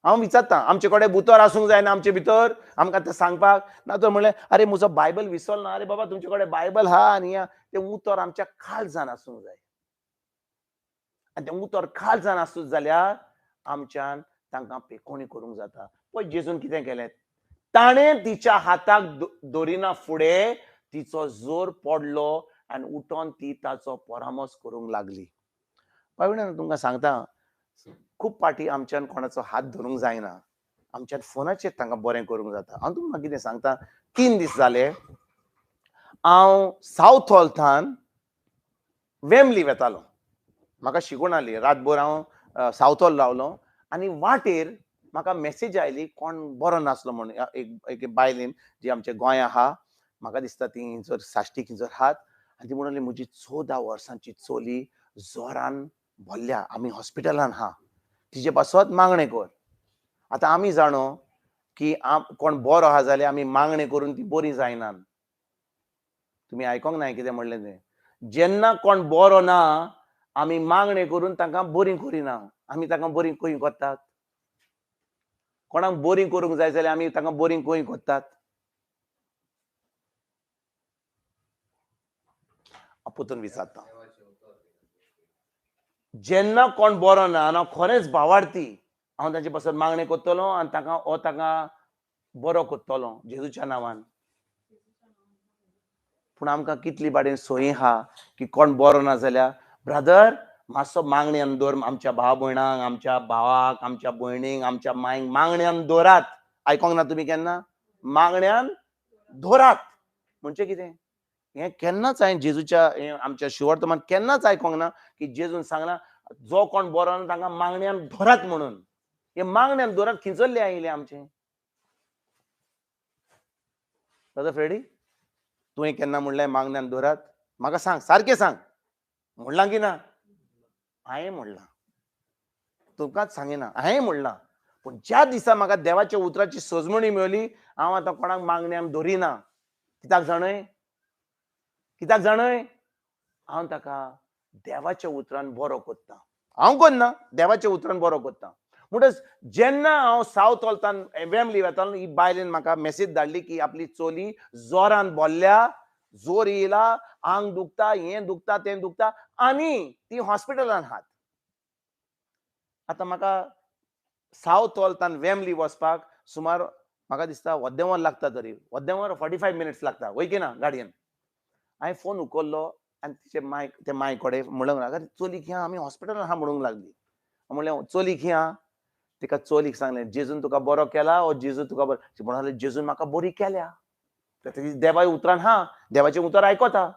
हांव विचारता, आमचे कडेन उतर आसूंक जाय ना आमचे भितर, आमकां तें सांगपाक. ना तर म्हणलें अरे म्हजो बायबल विसरलो ना, अरे बाबा तुमचे कडेन बायबल आहा आनी तें उतर आमच्या काळजान आसूंक जाय. आनी तें उतर काळजान आसूंक जाल्यार आमच्यान तांकां पेखोणी करूंक जाता. पळय जेजून कितें केलें, ताणें तिच्या हाताक धरिना फुडें तिचो जोर पडलो आनी उठोन ती ताचो परामस करूंक लागली. पाविण्यान तुमकां सांगता, खूब पाटी आमच्यान कोणाचो हात धरूंक जायना, आमच्यान फोनाचेर तांकां बरें करूंक जाता. हांव तुमकां कितें सांगता, 3 दीस जाले हांव सावथ हॉलथान वेमली वेतालो. म्हाका शिकूण आली, रातभर हांव सावथ हॉल रावलो आनी वाटेर म्हाका मेसेज आयली, कोण बरो नासलो म्हणून, एक बायलेन जी आमच्या गोंया आहा, म्हाका दिसता ती जर साश्टीक जर आहात, आनी ती म्हणली म्हजी 14 वर्सांची चली जोरान भरल्या, आमी हॉस्पिटलान आहा, तिचे पासत मागणें कर. आतां आमी जाणो की कोण बरो आहा जाल्यार आमी मागणें करून ती बरी जायनात. तुमी आयकोंक ना कितें म्हणलें तें, जेन्ना कोण बरो ना आमी मागणें करून तांकां बरी करिना, आमी तांकां बरी खंय कोत्तात. कोणाक बरी करूंक जाय जाल्यार आमी तांकां बरी खंय कोत्तात. आपुतून विचारता, जेन्ना कोण बरो ना हांव खरेंच भावार्थी, हांव तांचे पासत मागणें कोत्तलो आनी तांकां बरो कोत्तलो जेजूच्या नांवान. पूण आमकां कितली बाडेन सोयी आहा की कोण बरो ना जाल्यार ब्रदर मातसो मागण्यांत दवर, आमच्या भाव भयणांक, आमच्या भावाक, आमच्या भयणीक, आमच्या मांयक मागण्यांत दवरात. आयकोंक ना तुमी केन्ना, मागण्यांत दवरात म्हणजे कितें, हें केन्नाच हांवें जेजूच्या आमच्या शिवर्तमान केन्नाच आयकोंक ना की जेजून सांगला जो कोण बरो ना तांकां मागण्यांत दवरात म्हणून. हे मागण्यांत दवरात खिंचल्ले आयले आमचे. दादा फ्रेडी, तुवें केन्ना म्हणलें मागण्यांत दवरात, म्हाका सांग, सारकें सांग, म्हणलां की ना. हांवें म्हणलां, तुमकांच सांगिना, हांवें म्हणलां. पूण ज्या दिसा म्हाका देवाच्या उतराची सजमणी मेळ्ळी, हांव आतां कोणाक मागण्यांत धरिना. कित्याक जाणय, हांव ताका देवाच्या उतरान बरो कोत्ता. हांव कोन्ना, देवाच्या उतरान बरो कोत्ता. म्हणटच जेन्ना हांव सावथ हॉलतान वेमली वेतालो, ही बायलेन म्हाका मेसेज धाडली की आपली चली जोरान भरल्या, जोर येयला, आंग दुखता, हें दुखता, तें दुखता आनी ती हॉस्पिटलान आहात. आतां म्हाका सावथ हॉलतान वेमली वचपाक सुमार म्हाका दिसता अर्दें वर लागता, तरी अर्दें वर 45 मिनिट्स लागता, वय की ना गाडयेन. हांवें फोन उखल्लो आनी ते माय कडेन म्हणूंक लागलो चली खिया, आमी हॉस्पिटलान आहा म्हणूंक लागली. म्हणलें चली खिया, तिका चलीक सांगलें जेजून तुका बरो केला, ओ जेजू तुका बरो म्हणून जेजून म्हाका बरी केल्या. देवा उतरान हा, देवाचें उतर आयकोता.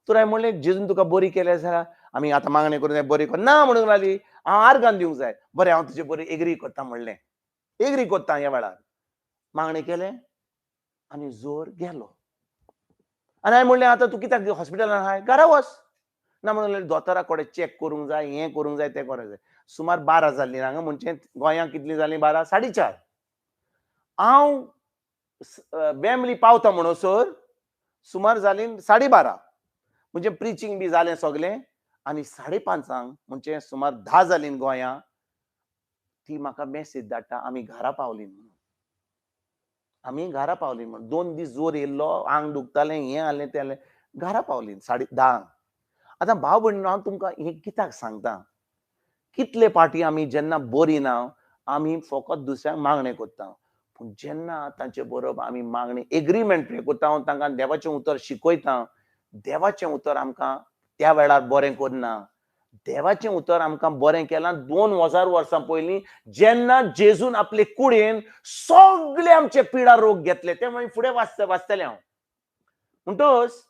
तर हांवें म्हणलें जेजून तुका बरी केल्या जाल्यार आमी आतां मागणें करून बरी कर ना म्हणूंक लागली. हांव आर्गान दिवंक जाय, बरें हांव तुजें बरी एग्री कोत्ता म्हणलें. एग्री कोत्ता ह्या वेळार मागणें केलें आणि जोर गेलो. आणि हांवें म्हणलें आतां तूं कित्याक हॉस्पिटलान आहाय, घरा वच. ना म्हणलें दोतोरा कडेन चॅक करूंक जाय, हें करूंक जाय, तें करूंक जाय. सुमार 12 जाल्लीं हांगा म्हणजे गोंयांक कितलीं जालीं 12, 4:30. हांव बेंबली पावता म्हणसर सुमार जालीं 12:30. म्हणजे प्रिचींग बी जालें सगळें. आनी 5:30 म्हणजे सुमार 10 जालीं गोंयां. ती म्हाका मॅसेज धाडटा आमी घरा पावलीं म्हणून. आमी घरा पावलीं म्हणून. 2 दीस जोर येयल्लो, आंग दुखतालें, हें जालें तें जालें. घरा पावलीं 10:30. आतां भाव भयणीनो, हांव तुमकां हें कित्याक सांगता, कितले फावटी आमी जेन्ना बरीं ना आमी फकत दुसऱ्यांक मागणें करता. पूण जेन्ना तांचे बरोबर आमी मागणी एग्रीमेंट करता, हांव तांकां देवाचें उतर शिकयता, देवाचें उतर आमकां त्या वेळार बरें करना. देवाचें उतर आमकां बरें केलां 2000 वर्सां पयलीं, जेन्ना जेजून आपले कुडीन सगळे आमचे पिडा-रोग घेतले. ते मागीर फुडें वाचतलें हांव. म्हणटच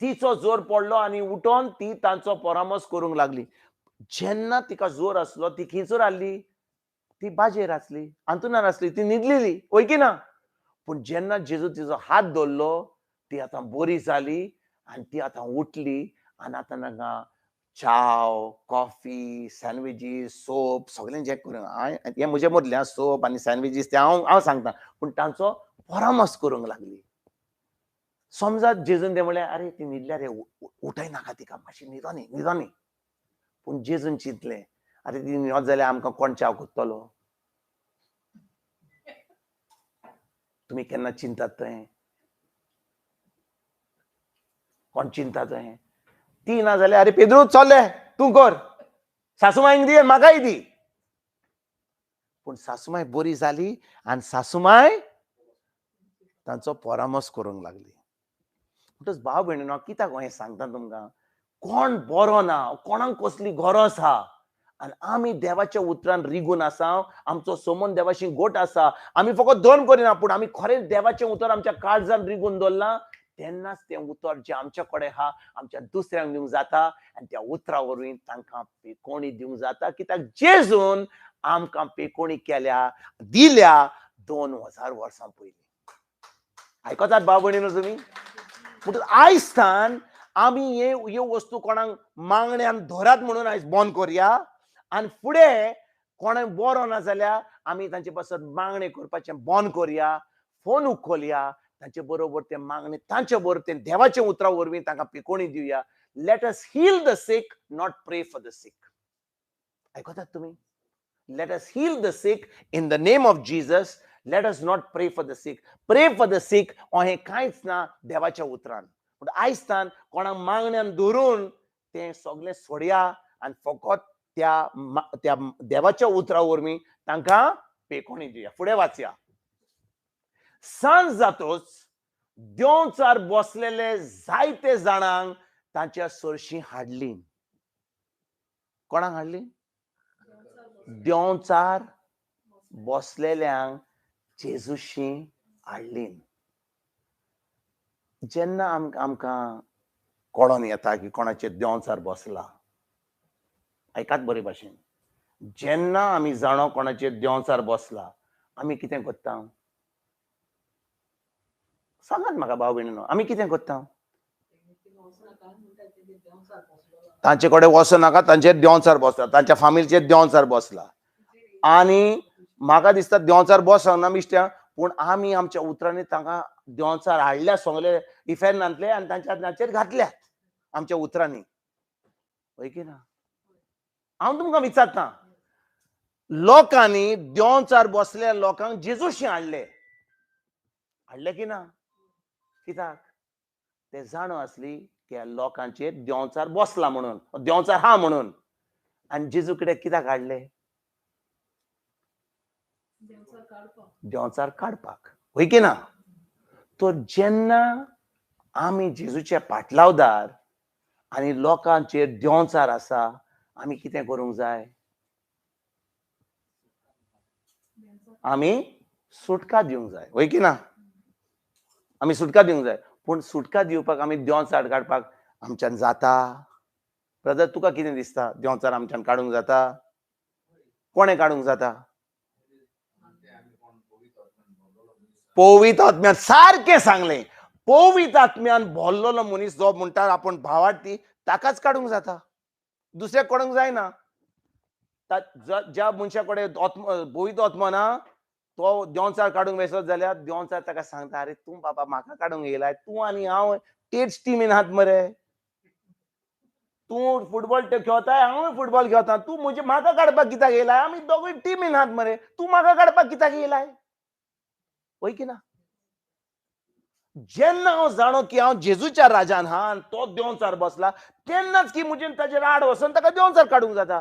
तिचो जोर पडलो आनी उठोन ती तांचो परामर्श करूंक लागली. जेन्ना तिका जोर आसलो ती खंयसर आसली, ती बाजेर आसली, अंथरुणार आसली, ती न्हिदलेली, वय की ना. पूण जेन्ना जेजू तिचो हात धरलो, ती आतां बरी जाली आनी ती आतां उठली. आनी आतां तांकां चाव, कॉफी, सँडविचीस, सोप सगळें जें करूंक हें म्हजें मदलें सोप आनी सँडविचीस तें हांव सांगता. पूण तांचो परामर्श करूंक लागली. समजा जेजून तें म्हणलें, अरे ती न्हिदल्या रे, उठय नाका तिका, मातशी न्हिदोनी. पूण जेजून चिंतलें, अरे ती न्हिदत जाल्यार आमकां कोण चाव कोत्तलो. तुमी केन्ना चिंतात तें? कोण चिंता तें? ती ना जाल्यार, अरे पेद्रू चल तूं कर, सासूमांयक दी, म्हाकाय दी. पूण सासूमांय बरी जाली आनी सासूमांय तांचो परामर्श करूंक लागली. म्हणटच भाव भयणीनो, हांव कित्याक हें सांगता तुमकां, कोण बरो ना, कोणाक कसली गरज आहा आनी आमी देवाच्या उतरान रिगून आसा, आमचो संबंद देवाशी गोट आसा, आमी फकत धर्म करिना, पूण आमी खरेंच देवाचें उतर आमच्या काळजान रिगून दवरलां, तेन्नाच तें उतर जें आमचे कडेन आहा आमच्या दुसऱ्यांक दिवंक जाता. आनी त्या उतरा वरवीं तांकां पेकोवणी दिवंक जाता. कित्याक जेजून आमकां पेकोवणी केल्या, दिल्या 2000 वर्सां पयलीं. आयकतात भाव भयणीनो तुमी? म्हणटच आयजसान आमी ह्यो वस्तू कोणाक मागण्यान धरात म्हणून आयज बंद करया. आनी फुडें कोणें बरो ना जाल्यार आमी तांचे पासत मागणें करपाचें बंद करया. फोन उखलया, तांचे बरोबर ते मागणी तांचे बरोबर ते देवाच्या उतरा वरवीं तांकां पिकोवणी दिवया. Let us heal the sick, not pray for the sick. आयकतात तुमी? Let us heal the sick in the name of Jesus. Let us not pray for the sick. Pray for the सिक हें कांयच ना देवाच्या उतरान. पूण आयजसान कोणाक मागण्यान धरून तें सगळें सोडया आनी फकत त्या देवाच्या उतरा वरवीं तांकां पेकोवणी दिवया. फुडें वाचया. सांज जातोच देंवचार बसलेले जायते जाणांक तांच्या सरशीं हाडली. कोणाक हाडली? देंवचार बसलेल्यांक जेजूशी हाडली. जेन्ना आमकां कळोन येता की कोणाचेर देंवचार बसला, आयकात बरे भाशेन, जेन्ना आमी जाणो कोणाचेर देंवचार बसला, आमी कितें करता? सांगात म्हाका भाव भयणीनो, आमी कितें करता? तांचे कडेन वचनाका, तांचेर देंवचार बसला, तांच्या फामिलीचेर देंवचार बसला. आनी म्हाका दिसता देंवचार बसना बिश्ट्या, पूण आमी आमच्या उतरांनी तांकां देंवचार हाडल्या, सगळे इफेर्नांतले आनी तांच्या हाताचेर घातल्यात आमच्या उतरांनी. वय की ना? हांव तुमकां विचारता, लोकांनी देंवचार बसलेल्या लोकांक जेजूशी हाडले की ना? कित्याक? ते जाणो आसली की लोकांचेर देंवचार बसला म्हणून, देंवचार हा म्हणून. आनी जेजू कडेन कित्याक हाडले? देंवचार काडपाक. वय की ना? तर जेन्ना आमी जेजूचे पाटलावदार आनी लोकांचेर देंवचार आसा, आमी कितें करूंक जाय? आमी सुटका दिवंक जाय. वय की ना? आमी सुटका दिवंक जाय. पूण सुटका दिवपाक आमी देंवचार काडपाक आमच्यान जाता? ब्रदर, तुका कितें दिसता? देंवचार आमच्यान काडूंक जाता? कोणें काडूंक जाता? पवित्र आत्म्यान सारखे सांगले पवित्र आत्म्यान भरलेलो मनीस जो म्हणटा आपण भावार्थी ताकाच काडूंक जाता दुसऱ्या कोणाक जायना ज्या मनशा कडेन पवित्र आत्मा ना तो देंवचार काडूंक वचत जाल्यार देंवचार ताका सांगता अरे तूं बाबा म्हाका काडूंक येयलाय तूं आनी हांव तेच टिमीन आहात मरे तूं फुटबॉल खेळताय हांवूय फुटबॉल खेळता तूं म्हणजे म्हाका काडपाक कित्याक येयलाय आमी दोगूय टिमीन आहात मरे तूं म्हाका काडपाक कित्याक येयलाय वय की ना जेन्ना हांव जाणो की हांव जेजूच्या राज्यान हा आनी तो देंवचार बसला तेन्नाच की म्हजे ताचेर आड वचून ताका देंवचार काडूंक जाता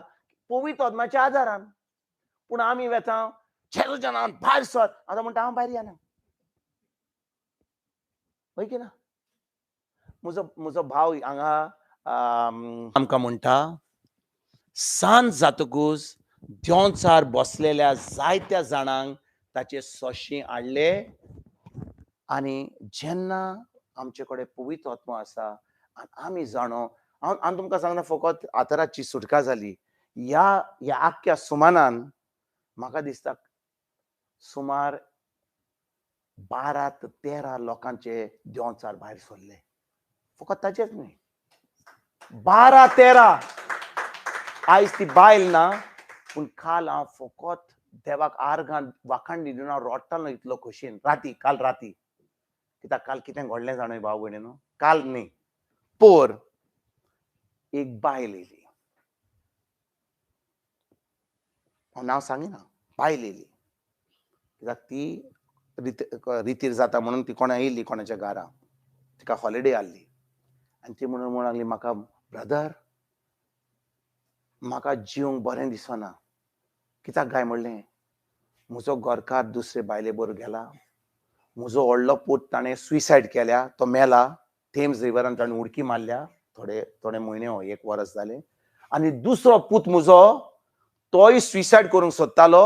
पवित्र आत्म्याच्या आदारान पूण आमी वेता जेजूच्या नांवान भायर सर आतां म्हणटा हांव भायर येना वय की ना म्हजो भाव हांगा आमकां म्हणटा सांज जातकूच देंवचार बसलेल्या जायत्या जाणांक ताचे सोंशी हाडले आनी जेन्ना आमचे कडेन पवित्र आत्मा आसा आनी आमी जाणो हांव तुमकां सांगना फकत आताराची सुटका जाली ह्या आख्ख्या सुमानान म्हाका दिसता सुमार 12 ते 13 लोकांचे देंवचार भायर सरले फकत ताचेच न्ही 12-13 आयज ती बायल ना पूण काल हांव फकत देवाक आर्गान वाखाणली दिवन हांव रडटालो इतलो खोशयेन काल राती कित्याक काल कितें घडलें जाणा भाव भयणीनो काल न्ही पोर एक बायल येयली हांव नांव सांगिना बायल येयली कित्याक ती रितीर जाता म्हणून ती कोणा येयली कोणाच्या घरा तिका हॉलिडे आहली आनी ती म्हणून लागली म्हाका ब्रदर म्हाका जिवंक बरें दिसना कित्याक काय म्हणलें म्हजो घरकार दुसरे बायले बरोबर गेला म्हजो व्हडलो पूत ताणें सुसायड केल्या तो मेला थेम्स रिवरान ताणें उडकी मारल्या थोडे म्हयने 1 वर्स जालें आनी दुसरो पूत म्हजो तोय सुसायड करूंक सोदतालो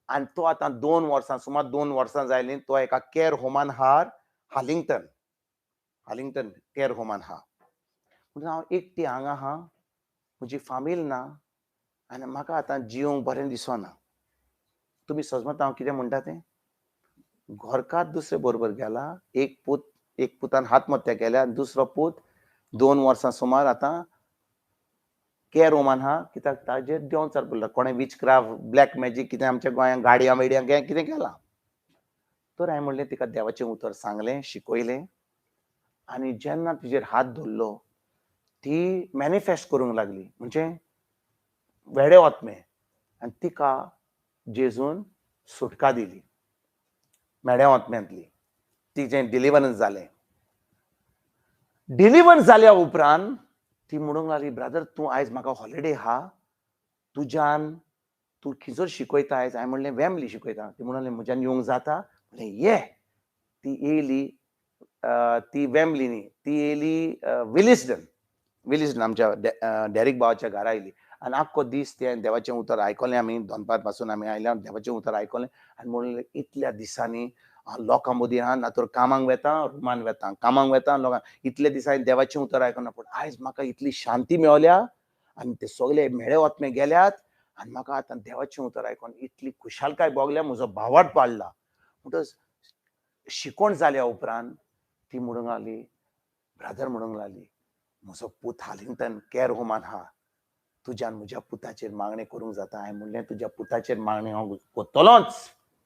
आनी तो आतां 2 वर्सां सुमार 2 वर्सां जालीं तो एका केअर होमान आहा हालिंग्टन केअर होमान आहा म्हणून हांव एकटी हांगा आहा म्हजी फामील ना आनी म्हाका आतां जिवंक बरें दिसना तुमी समजता हांव कितें म्हणटा तें घरकार दुसरे बरोबर गेला एक पुतान आत्महत्या केल्या दुसरो पूत 2 वर्सां सुमार आतां केअर होमान आहा कित्याक ताजेर देंवचार पडला कोणें विचक्राफ्ट ब्लॅक मॅजीक कितें आमच्या गोंयांत गाडयां बिडयां कितें केलां तर हांवें म्हणलें तिका देवाचें उतर सांगलें शिकयलें आनी जेन्ना तिजेर हात धरलो ती मॅनिफेस्ट करूंक लागली म्हणजे वेडे आत्मे आनी तिका जेजून सुटका दिली मेड्या आत्म्यांतली तिचें डिलिव्हरन्स जाल्या उपरांत ती म्हणूंक लागली ब्रदर तूं आयज म्हाका हॉलिडे आहा तुज्यान तूं खंयसर शिकयता आयज हांवें म्हणलें वेमली शिकयता ती म्हणून म्हज्यान येवंक जाता म्हणलें ये ती येयली ती वेमली न्ही ती येयली विलिस्डन आमच्या डॅरिक भावाच्या घरा येयली आनी आख्खो दीस तें देवाचें उतर आयकलें आमी दनपार पासून आमी आयल्या देवाचें उतर आयकलें आनी म्हणलें इतल्या दिसांनी लोकां मदीं आहा ना तर कामाक वेता रुमान वेता कामाक वेता लोकांक इतल्या दिसांनी देवाचें उतर आयकना पूण आयज म्हाका इतली शांती मेवल्या आनी ते सगळे मेळे वत्मे गेल्यात आनी म्हाका आतां देवाचें उतर आयकून इतली खुशालकाय भोगल्या म्हजो भावार्थ पाडला म्हणटच शिकोवण जाल्या उपरांत ती म्हणूंक लागली ब्रदर म्हणूंक लागली म्हजो पूत हालिंग्टन केअर होमान आहा तुज्यान म्हज्या पुताचेर मागणें करूंक जाता हांवें म्हणलें तुज्या पुताचेर मागणें हांव कोत्तलोच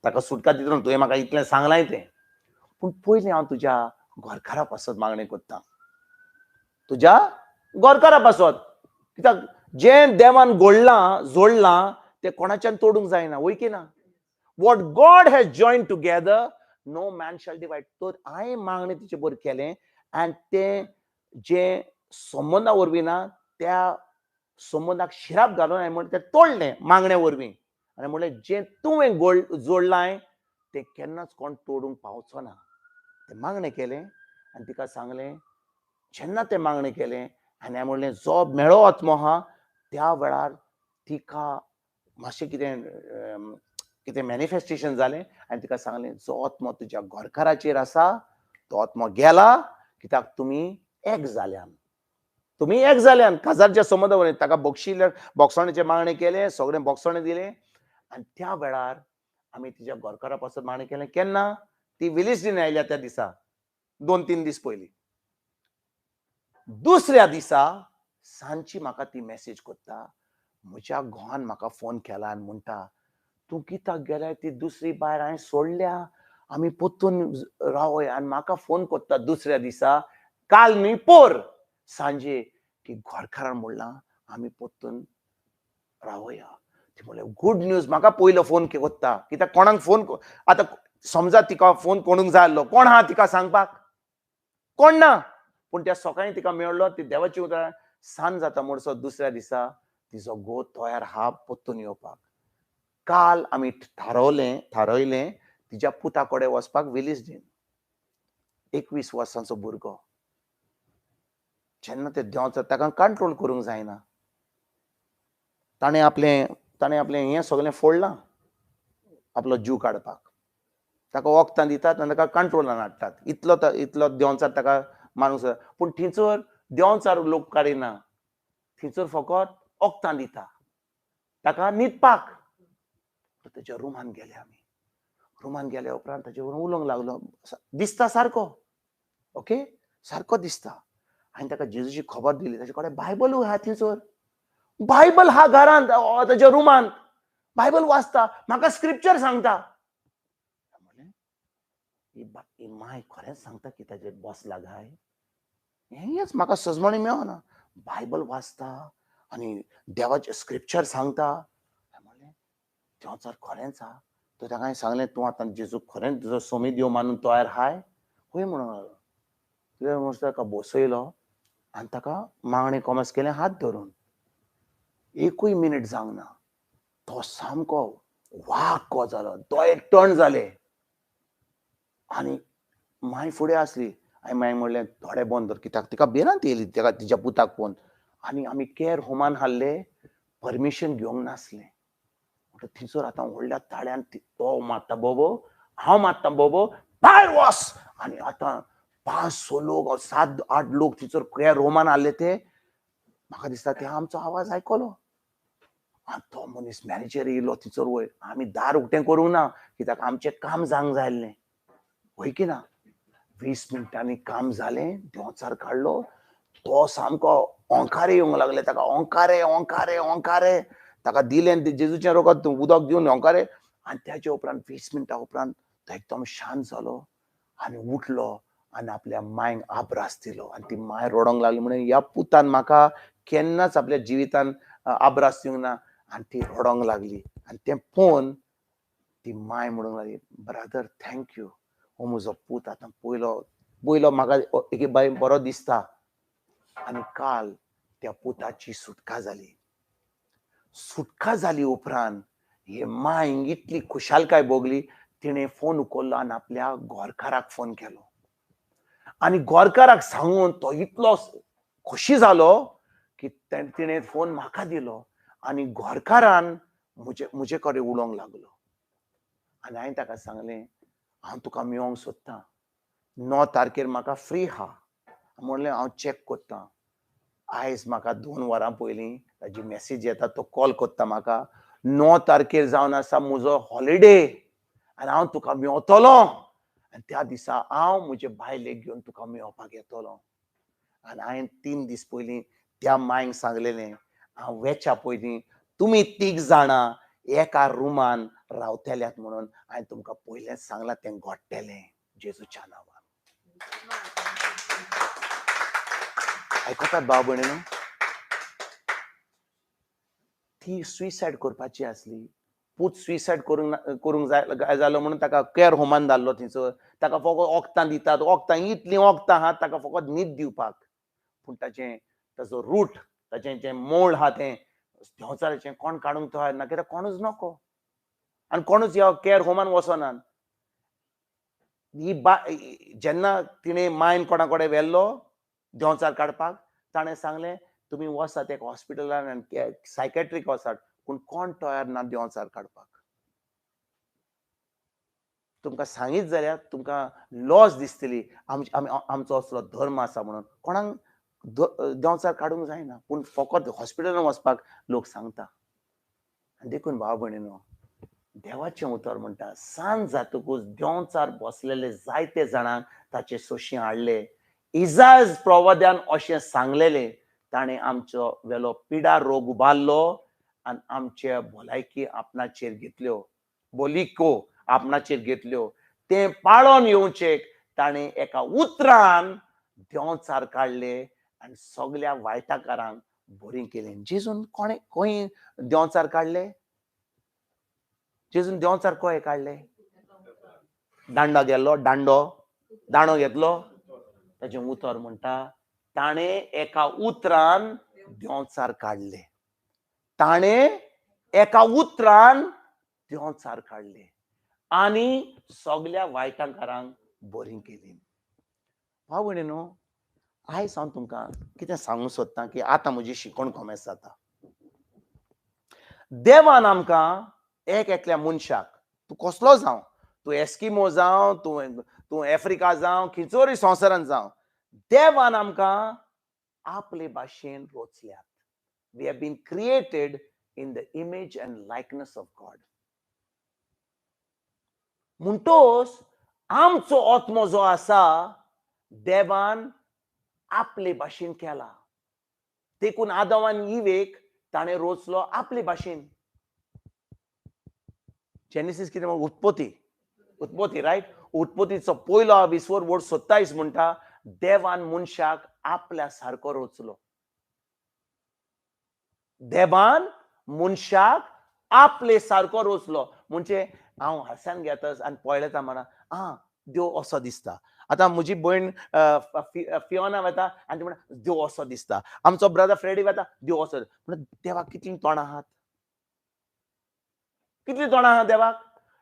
ताका सुटका दितलो तुवें म्हाका इतलें सांगलां तें पूण पयलीं हांव तुज्या घरकारा पासत मागणें कोत्ता तुज्या घरकारा पासत कित्याक जें देवान जोडलां तें कोणाच्यान तोडूंक जायना वय की ना what God has joined together no man shall divide तर हांवें मागणें तिचे बरोबर केलें आनी तें जें संबंदा वरवीं ना त्या संबंदाक शिराप घालून हांवें म्हणलें तें तोडलें मागण्या वरवीं आनी म्हणलें जें तुवें जोडलां तें केन्नाच कोण तोडूंक पावचो ना तें मागणें केलें आनी तिका सांगलें जेन्ना तें मागणें केलें आनी हांवें म्हणलें जो मेळो आत्मो आहा त्या वेळार तिका मातशें कितें मॅनिफेस्टेशन जालें आनी तिका सांगलें जो आत्मो तुज्या घरकाराचेर आसा तो आत्मो गेला कित्याक तुमी एक जाल्यान काजारच्या संबंदा वरवीं ताका बोक्षणाचें मागणें केलें सगळें बोक्षणें दिलें आनी त्या वेळार आमी तिच्या घरकारा पासत मागणें केलें केन्ना ती विलिस्टीन आयल्या त्या दिसा 2-3 दीस पयलीं. दुसऱ्या दिसा सांजची म्हाका ती मेसेज करता. म्हज्या घोवान म्हाका फोन केला आनी म्हणटा, तूं कित्याक गेल्या? ती दुसरी बायर हांवें सोडल्या, आमी पोत्तून रावया. आनी म्हाका फोन करता दुसऱ्या दिसा, काल न्ही पोर सांजे, की घरकारान म्हणलां आमी पोत्तून रावया. ती म्हणलें गुड न्यूज. म्हाका पयलो फोन करता, कित्याक कोणाक फोन आतां समजा तिका फोन कोणूंक जाय आसलो, कोण आहा तिका सांगपाक? कोण ना. पूण त्या सकाळीं तिका मेळ्ळो, ती देवाची उतरां सांज जाता म्हणसर दुसऱ्या दिसा तिचो घोव तयार आहा पोत्तून येवपाक. काल आमी थारयलें तिच्या पुता कडेन वचपाक विलिस्डीन. 21 वर्सांचो भुरगो. जेन्ना ते देंवचार ताका कंट्रोल करूंक जायना. ताणें आपलें हें सगळें फोडलां आपलो जीव काडपाक. ताका वखदां दितात आनी ताका कंट्रोलान हाडटात. इतलो देंवचार ताका मारूंक. पूण थंयसर देंवचार लोक काडिना. थंयसर फकत वखदां दिता ताका न्हिदपाक. ताच्या रुमान गेले आमी. रुमान गेल्या उपरांत ताचे कडेन उलोवंक लागलो. दिसता सारको, ओके, सारको दिसता. हांवें ताका जेजूची खबर दिली. ताचे कडेन बायबलूय आहा थंयसर. बायबल हा घरांत ताच्या रुमान. बायबल वाचता, म्हाका स्क्रिप्चर सांगता. ही माय खरेंच सांगता की ताजेर बसला काय? हेच म्हाका सजमणी मेळना. बायबल वाचता आनी देवाचे स्क्रिप्चर सांगता. म्हणलें देंवचार खरेंच आहा. तर ताका हांवें सांगलें, तूं आतां जेजू खरेंच तुजो सोमी देव मानून तयार हाय? हय म्हणूंक लागलो. कित्याक म्हणून ताका बसयलो आनी ताका मागणें कॉमर्स केलें हात धरून. एकूय मिनीट जावंक ना. तो सामको वाग को जालो. दोळे टर्न जाले. आनी माय फुडें आसली. हांवें मागीर म्हणलें थोडे बंद धर, कित्याक तिका भिरांत येयली ताका तिच्या पुताक पळोवन. आनी आमी कॅर होमान हाडले. परमिशन घेवंक नासलें. थंयसर आतां व्हडल्या ताळ्यान तो मारता बोबो, हांव मारता बोबो, भायर वच. आनी आतां 5-6 लोक 7-8 लोक थंयसर कॅर होमान हाडले. ते म्हाका दिसता ते आमचो आवाज आयकलो. आनी तो मनीस मॅनेजर येयलो थंयसर वयर. आमी दार उक्तें करूंक ना, कित्याक आमचें काम जावंक जाय आसलें. वय की ना. 20 मिनटांनी काम जालें. देंवचार काडलो. तो सामको ओंकारे येवंक लागले ताका. ओंकारे. ताका दिलें जेजूचें रोगत उदक दिवन ओंकारे. आनी त्याच्या उपरांत 20 मिनटां उपरांत तो एकदम शांत जालो आनी उठलो आनी आपल्या मांयक आब्रास दिलो. आनी ती माय रडोंक लागली. म्हणून ह्या पुतान म्हाका केन्नाच आपल्या जिवितान आब्रास दिवंक ना. आनी ती रडोंक लागली. आनी तें पळोवन ती माय म्हणूंक लागली, ब्रदर थँक्यू. हो म्हजो पूत आतां पयलो म्हाका एके बाय बरो दिसता. आनी काल त्या पुताची सुटका जाली. सुटका जाली उपरांत हे मांयक इतली खुशालकाय भोगली. तिणें फोन उखल्लो आनी आपल्या घोरकाराक फोन केलो. आनी घोरकाराक सांगून तो इतलो खोशी जालो की तिणें फोन म्हाका दिलो. आनी घोरकारान म्हजे कडेन उलोवंक लागलो. आनी हांवें ताका सांगलें, हांव तुका मेळोंक सोदतां. 9 तारखेर म्हाका फ्री आहा. म्हणलें हांव चॅक करतां. आयज म्हाका 2 वरां पयलीं ताजी मॅसेज येता. तो कॉल करता म्हाका. 9 तारखेर जावन आसा म्हजो हॉलिडे आनी हांव तुका मेळटलो. आनी त्या दिसा हांव म्हजे बायलेक घेवन तुका मेळपाक येतलो. आनी हांवें 3 दीस पयलीं त्या मांयक सांगलेलें, हांव वेच्या पयलीं तुमी 3 जाणां एका रुमान रावतल्यात म्हणून. हांवें तुमकां पयलेंच सांगलां तें घडटलें जेजूच्या नांवान. आयकतात भाव भयणीनो. ती सुइसायड करपाची आसली. पूत सुइसायड करूंक जाय जालो म्हणून ताका कॅर होमान धाडलो थंयसर. ताका फकत वखदां दितात. इतलीं वखदां आहात ताका फकत न्हीद दिवपाक. पूण ताचो रूट, ताचें जें मूळ आहा तें देंवचाराचें कोण काडूंक तयार ना. कित्याक कोणूच नको. आनी कोणूच ह्या कॅर होमान वचनात. जेन्ना तिणें मायन कोणा कडेन व्हेल्लो देंवचार काडपाक, ताणें सांगलें तुमी वचात एक हॉस्पिटलान आनी सायकॅट्रीक वचात. पूण कोण तयार ना देंवचार काडपाक. तुमकां सांगीत जाल्यार तुमकां लॉस दिसतली. आमचो असलो धर्म आसा म्हणून. कोणाक देंवचार काडूंक जायना. पूण फकत हॉस्पिटलान वचपाक लोक सांगता. आनी देखून भाव भयणीनो, देवाचें उतर म्हणटा सांज जातकूच देंवचार बसलेले जायते जाणांक ताचे सोशी हाडले. इजायस प्रवादेन अशें सांगलेलें ताणें आमचो वेलो pidda-rôg उबारलो आनी आमचे भलायकी आपणाचेर घेतल्यो. boll'llikô आपणाचेर घेतल्यो. तें पाळोन ieuncheak ताणें एका उतरान देंवचार काडले आनी सगल्या vaittakarank बोरीं केलें. जेजून कोणें खंय देंवचार काडले? जेजून देंवचार खंय काडले? दांडो गेल्लो, दांडो घेतलो. ताचें उतर म्हणटा ताणें एका उतरान देंवचार काडले. ताणें एका उतरान देंवचार काडले आनी सगल्या vaittakarank बोरीं केलीं. भाव भयणीनो, आयज हांव तुमकां कितें सांगूंक सोदतां की आतां म्हजी शिकवण कोमेस जाता. देवान आमकां एक एकल्या मनशाक, तूं कसलो जावं, तूं एस्किमो जावं, तूं आफ्रिका जावं, खंयचोय संवसारांत जावं, देवान आमकां आपले भाशेन रचल्यात. We have been created in the image and likeness of God. म्हणटोच आमचो आत्मो जो आसा देवान आपले भाशेन केला. देखून आदामान इवेक ताणें रचलो आपले भाशेन. जेनेसीस कितें उत्पत्ती रायट. उत्पत्तीचो पयलो 20:27 म्हणटा देवान मनशाक आपल्या सारको रचलो. देवान मनशाक आपले सारको रचलो. म्हणजे हांव हांसान घेतां आनी पळयता म्हणा देव असो दिसता. आतां म्हजी भयण फियोना वता आनी ती म्हणटा देव असो दिसता. आमचो ब्रदर फ्रेडी वता देव असो. देवाक कितलीं तोंडां आहात? कितलीं तोंडां आहात देवाक?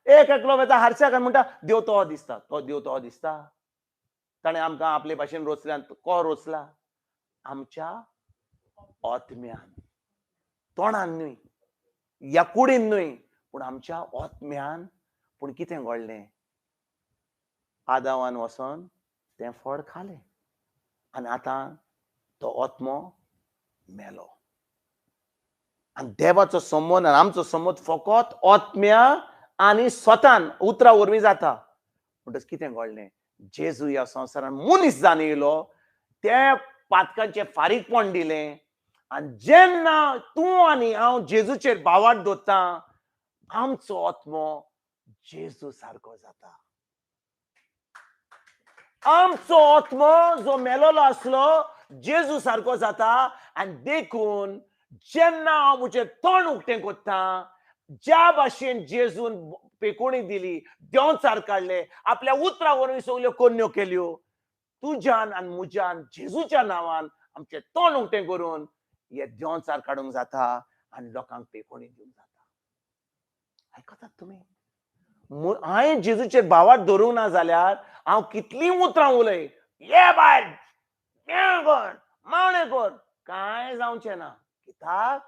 एक एकलो वता हारशाक आनी म्हणटा देव तो दिसता, तो देव तो दिसता. ताणें आमकां आपले भाशेन रचल्यान को रचला? आमच्या आत्म्यान, तोंडान न्हय, ह्या कुडीन न्हय, पूण आमच्या आत्म्यान. पूण कितें घडलें? आदामान वचोन तें फळ खालें आनी आतां तो आत्मो मेलो. आनी देवाचो संबंद आनी आमचो संबंद फकत आत्म्या आनी स्वतान उतरा वरवीं जाता. म्हणटच कितें घडलें? जेजू ह्या संवसारान मनीस जावन येयलो. तें पातकांचें फारीकपण दिलें आनी जेन्ना तूं आनी हांव जेजूचेर भावार्थ दवरता आमचो आत्मो जेजू सारको जाता. आमचो आत्मो जो मेलोलो आसलो जेजू सारको जाता. आनी देखून जेन्ना हांव म्हजें तोंड उक्तें कोत्ता ज्या भाशेन जेजून पेकोणी दिली, देंवचार काडले, आपल्या उतरा वरवीं सगल्यो कोन्यो केल्यो, तुज्यान आनी म्हज्यान जेजूच्या नांवान आमचें तोंड उक्तें करून हे देंवचार काडूंक जाता आनी लोकांक पेकोणी दिवंक जाता. आयकतात तुमी? हांवें जेजूचेर भावार्थ धरूंक ना जाल्यार हांव कितलीं उतरां उलय, ये भायर, हें कर, मावणें कर, कांय जावचें ना. कित्याक?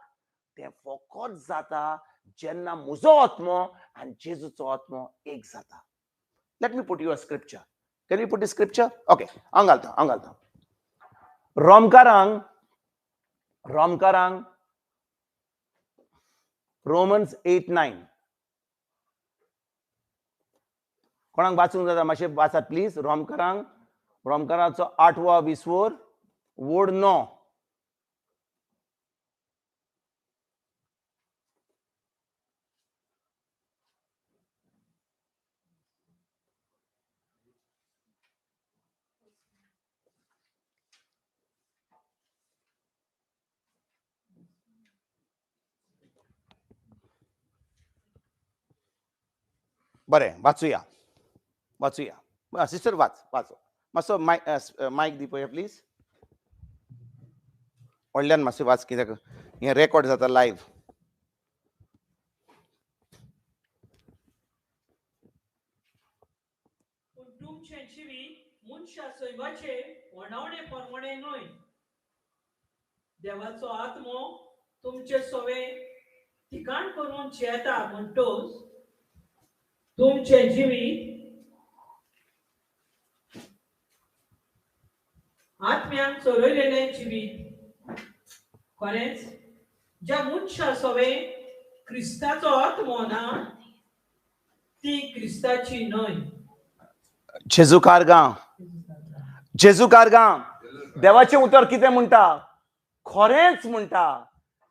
तें फकत जाता जेन्ना म्हजो आत्मो आनी जेजूचो आत्मो एक जाता. Let me put you a scripture. Can you put the scripture? Okay, हांव घालतां. रोमकारांक रोमन्स 8:9. कोणाक वाचूंक जाता मातशें वाचात प्लीज. रोमकारांचो 8वा विसवोर वोड 9. बरें, वाचुया. सिस्टर वाच मातसो मायक दी पळय प्लीज. व्हडल्यान मातशें वाच कित्याक हें रेकॉर्ड जाता लायव्ह. पूण तुमचें जिवीत मनशा सैवाचे वणावणे परमणे न्हय. देवाचो आत्मो तुमचे सवे ठिकाण करून जेता म्हणटोच तुमचें जिवीत आत्म्यान चलयलेलें जिवीत. खरेंच ज्या मनशा सवे क्रिस्ताचो आत्मो ना ती क्रिस्ताची न्हय. जेजू कारगा देवाचे उतर कितें म्हणटा? खरेंच म्हणटा,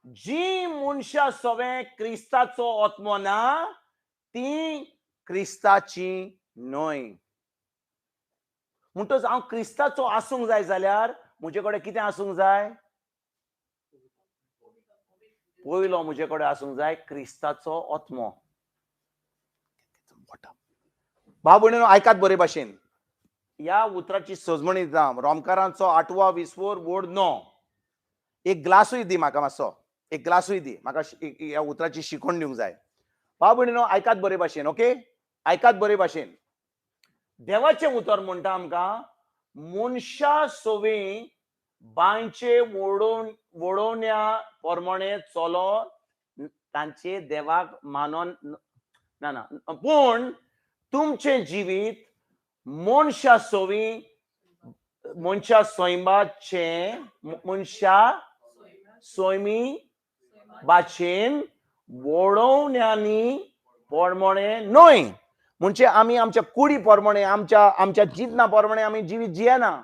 जी मनशां सगळे क्रिस्ताचो आत्मो ना ती क्रिस्ताची न्हय. म्हणटच हांव क्रिस्ताचो आसूंक जाय जाल्यार म्हजे कडेन कितें आसूंक जाय? पयलो म्हजे कडेन आसूंक जाय क्रिस्ताचो आत्मो. भाव भयणीनो, आयकात बरे भाशेन. ह्या उतराची सजमणी जावं रोमकारांचो 8वा विस्वोर वोड 9. एक ग्लासूय दी म्हाका मातसो. एक ग्लासूय दी म्हाका. ह्या उतराची शिकवण दिवंक जाय. भाव भयणीनो, आयकात बरे भाशेन. ओके, आयकात बरे भाशेन. देवाचें उतर म्हणटा आमकां, मनशा सोवी बांयचे वडोवण्या प्रमाणे चलो तांचे देवाक मानोन ना पूण तुमचें जिवीत मनशा सोवी मनशा सोयमी बाचेन वडोवण्यांनी प्रमाणे न्हय. म्हणजे आमी आमच्या कुडी प्रमाणे आमच्या जितना प्रमाणे आमी जिवीत जियेना.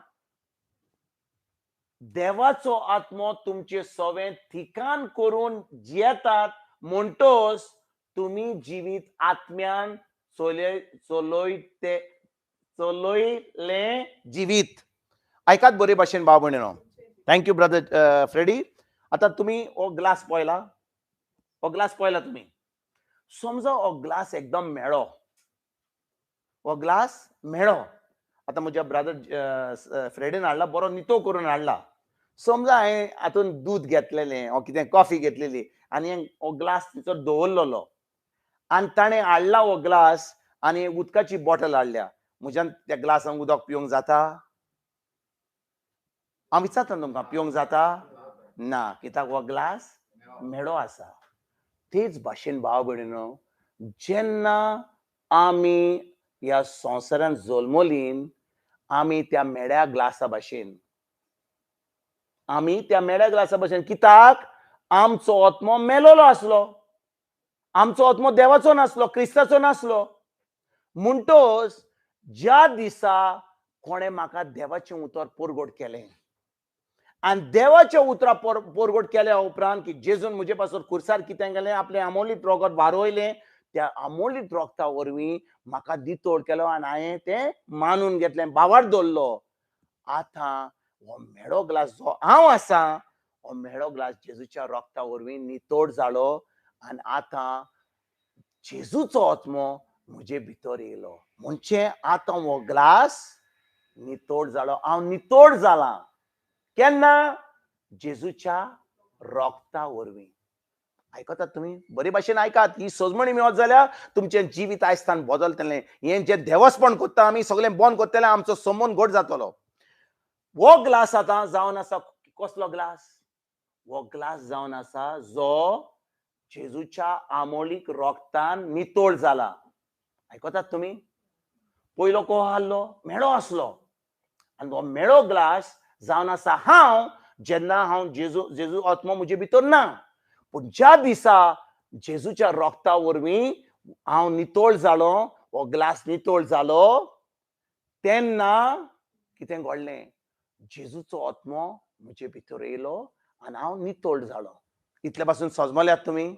देवाचो आत्मो तुमचे सगळे ठिकाण करून जियेतात म्हणटोच तुमी जिवीत आत्म्यान चलयले जिवीत. आयकात बरे भाशेन भाव भयणीनो. Thank you brother Freddy. आता तुम्ही हो ग्लास पळयला? हो ग्लास पळयला तुम्ही? समजा हो ग्लास एकदम मेळो. हो ग्लास मेळो. आता म्हज्या ब्रदर फ्रेडीन हाडला, बरो नितो करून हाडला. समजा हांवें हातून दूध घेतलेलें ओ कितें कॉफी घेतलेली आनी हो ग्लास तिचो दवरलेलो आनी ताणें हाडला हो ग्लास आनी उदकाची बॉटल हाडल्या. म्हज्यान त्या ग्लासान उदक पिवंक जाता? हांव विचारता तुमकां, पिवंक जाता? ना, कित्याक हो ग्लास मेळो आसा. तेच भाशेन भाव भयणीनो, जेन्ना आमी ह्या संवसारांत जल्मलीं आमी त्या मेळ्या ग्लासा भाशेन कित्याक आमचो आत्मो मेलोलो आसलो. आमचो आत्मो देवाचो नासलो, क्रिस्ताचो नासलो. म्हणटोच ज्या दिसा कोणें म्हाका देवाचें उतर परगट केलें आनी देवाचें उतरां परगट केल्या उपरांत की जेजून म्हजे पासून खुर्सार कितें केलें, आपलें अमोलीत रोगत वारोयलें, त्या अमोलीत रोगता वरवीं म्हाका दितोड केलो आनी हांवें तें मानून घेतलें, बावार दवरलो. आतां हो मेळो ग्लास जो हांव आसा, हो मेळो ग्लास जेजूच्या रोगता वरवीं नितोड जालो आनी आतां जेजूचो आत्मो म्हजे भितर येयलो. म्हणजे आतां हो ग्लास नितोड जालो. हांव नितोड जालां. केन्ना? जेजूच्या रोगता वरवीं. आयकतात तुमी? बरे भाशेन आयकात. ही सजमणी मेळत जाल्यार तुमचें जिवीत आयजतान बदलतलें. हें जें देवस्पण कोत्ता आमी सगळें बंद कोत्तलें, आमचो संबंद घट जातलो. हो ग्लास आतां जावन आसा कसलो ग्लास? हो ग्लास जावन आसा जो जेजूच्या आमोलीक रोगतान नितोड जाला. आयकतात तुमी? पयलो को आसलो? मेळो आसलो. आनी हो मेळो ग्लास जावन आसा हांव, जेन्ना हांव जेजू आत्मो म्हजे भितर ना. पूण ज्या दिसा जेजूच्या रोगता वरवीं हांव नितोड जालो, हो ग्लास नितोड जालो, तेन्ना कितें घडलें? जेजूचो आत्मो म्हजे भितर येयलो आनी हांव नितोड जालो. इतले पासून सजमल्यात तुमी?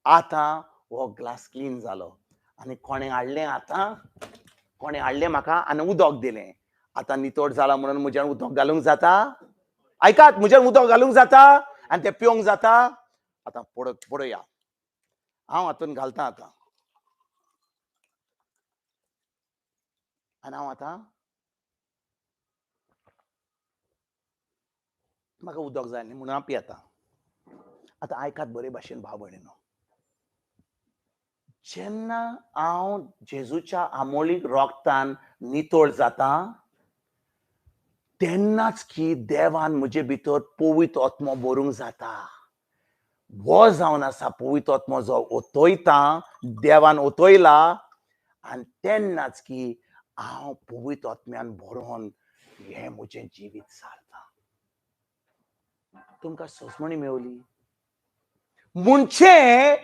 आतां हो ग्लास क्लीन जालो आनी कोणें हाडलें आतां? कोणें हाडलें म्हाका आनी उदक दिलें. आतां नितोड जाला म्हणून म्हज्यान उदक घालूंक जाता? आयकात, म्हज्यान उदक घालूंक जाता आनी तें पिवंक जाता? आतां पळोवया. हांव हातून घालतां आतां आनी हांव आतां म्हाका उदक जाय न्ही म्हणून हांव पियेतां. आतां आयकात बरे भाशेन भाव भयणीनो. जेन्ना हांव जेजूच्या आमोलीक रोगतान नितोड जाता तेन्नाच की देवान म्हजे भितर पवित्र आत्मो भरूंक जाता. हो जावन आसा पवित्र आत्मो जो ओतयता, देवान ओतयला आनी तेन्नाच की हांव पवित्र आत्म्यान भरोन हें म्हजें जिवीत सारता. तुमकां सजमणी मेवली? म्हणजे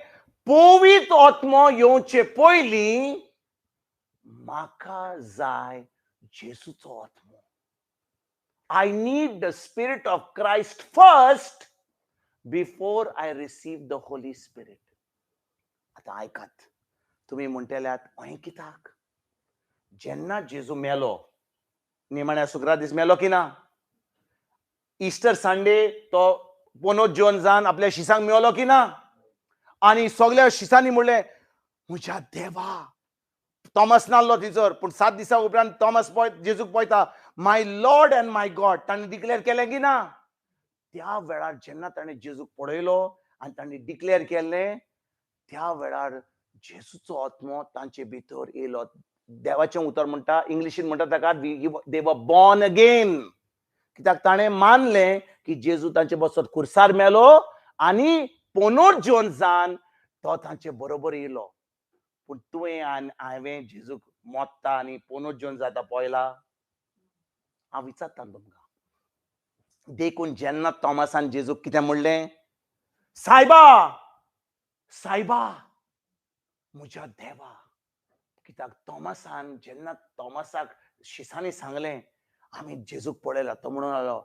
पवित्र आत्मो येवचे पयलीं म्हाका जाय जेजूचो आत्मो. I need the Spirit of Christ first before I receive the Holy Spirit. आता ऐकात, तुम्ही म्हणटल्यात अहें कित्याक? जेन्ना जेजू मेलो, निमाण्या शुक्रा दीस मेलो की ना? इस्टर संडे तो पुनरुज्जीवन जावन आपल्या शिसांक मेवलो की ना? आणि सगळ्या शिसांनी म्हणलें, म्हज्या देवा. थॉमस नासलो थंयसर, पूण 7 दिसां उपरांत थॉमस जेजूक पळयता, माय लॉर्ड अँड माय गॉड. ताणें डिक्लेअर केलें की ना? त्या वेळार जेन्ना ताणें जेजूक पळयलो आनी ताणें डिक्लेअर केलें, त्या वेळार जेजूचो आत्मो तांचे भितर येयलो. देवाचें उतर म्हणटा, इंग्लिशीन म्हणटा ताका दे वर बॉर्न अगेन. कित्याक ताणें मानलें की जेजू तांचे बसत खुर्सार मेलो आनी पुनरुज्जीवन जावन तो तांचे बरोबर येयलो. पूण तुवें आनी हांवें जेजूक मोत्ता आनी पुनरुज्जीवन जाता पळयला? हांव विचारता तुमकां. देखून जेन्ना थॉमसान जेजूक कितें म्हणलें, सायबा सायबा, म्हज्या देवा. कित्याक थॉमसान जेन्ना थॉमसाक शिसांनी सांगलें आमी जेजूक पळयला, तो म्हणून लागलो,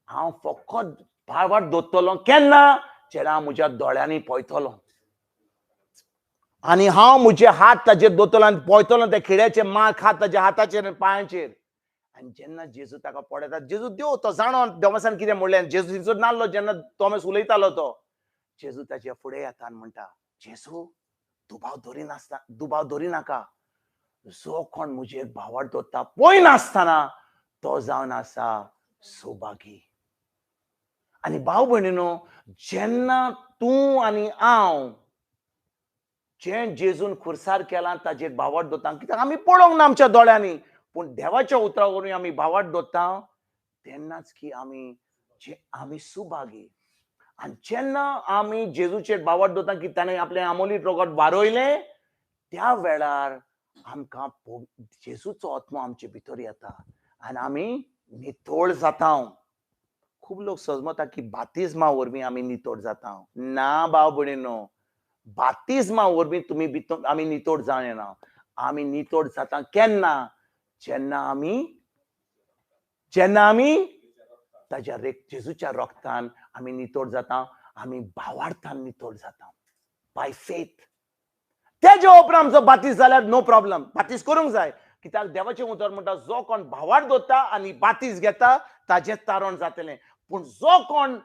हांव फकत भावार्थ दवरतलों केन्ना? जेन्ना हांव म्हज्या दोळ्यांनी पळयतलों आनी हांव म्हजे हात ताचेर दवरतलों आनी पळयतलों ते खिड्याचे मार्क हात ताच्या हाताचेर आनी पांयाचेर. आनी जेन्ना जेजू ताका पळयता, जेजू देव तो जाणो थॉमसान कितें म्हणलें. जेजू थंयसर नासलो जेन्ना थॉमस उलयतालो तो. जेजू ताचे फुडें येता आनी म्हणटा, जेजू दुबाव धरिनाका. जो कोण म्हजेर भावार्थ दवरता पळय नासतना तो जावन आसा सौभागी. आनी भाव भयणीनो, जेन्ना तूं आनी हांव जें जेजून खुर्सार केलां ताचेर भावार्थ दवरता, कित्याक आमी पळोवंक ना आमच्या दोळ्यांनी, पूण देवाच्या उतरा वरवीं आमी भावार्थ दवरता, तेन्नाच की आमी सुभागी. आनी जेन्ना आमी जेजूचेर भावार्थ दवरता की ताणें आपलें अमोलीत रोगोत वारोयलें, त्या वेळार आमकां जेजूचो आत्मो आमचे भितर येता आनी आमी नितोळ जाता. खूब लोक समजता की बातिजमा वरवीं आमी नितोळ जाता. ना भाव भयणीनो, बातिजमा वरवीं आमी नितोळ जावन येना. आमी नितोळ जाता केन्ना? जेन्ना आमी ताच्या जेजूच्या रक्तान आमी नितोळ जाता. आमी भावार्थान नितोळ जाता, बाय फेथ. तेजे उपरांत आमचो बातीस जाल्यार नो प्रॉब्लम, बातीस करूंक जाय. कित्याक देवाचें उतर म्हणटा, जो कोण भावार्थ दवरता आनी बातीस घेता ताचें तारण जातलें. पूण जो कोण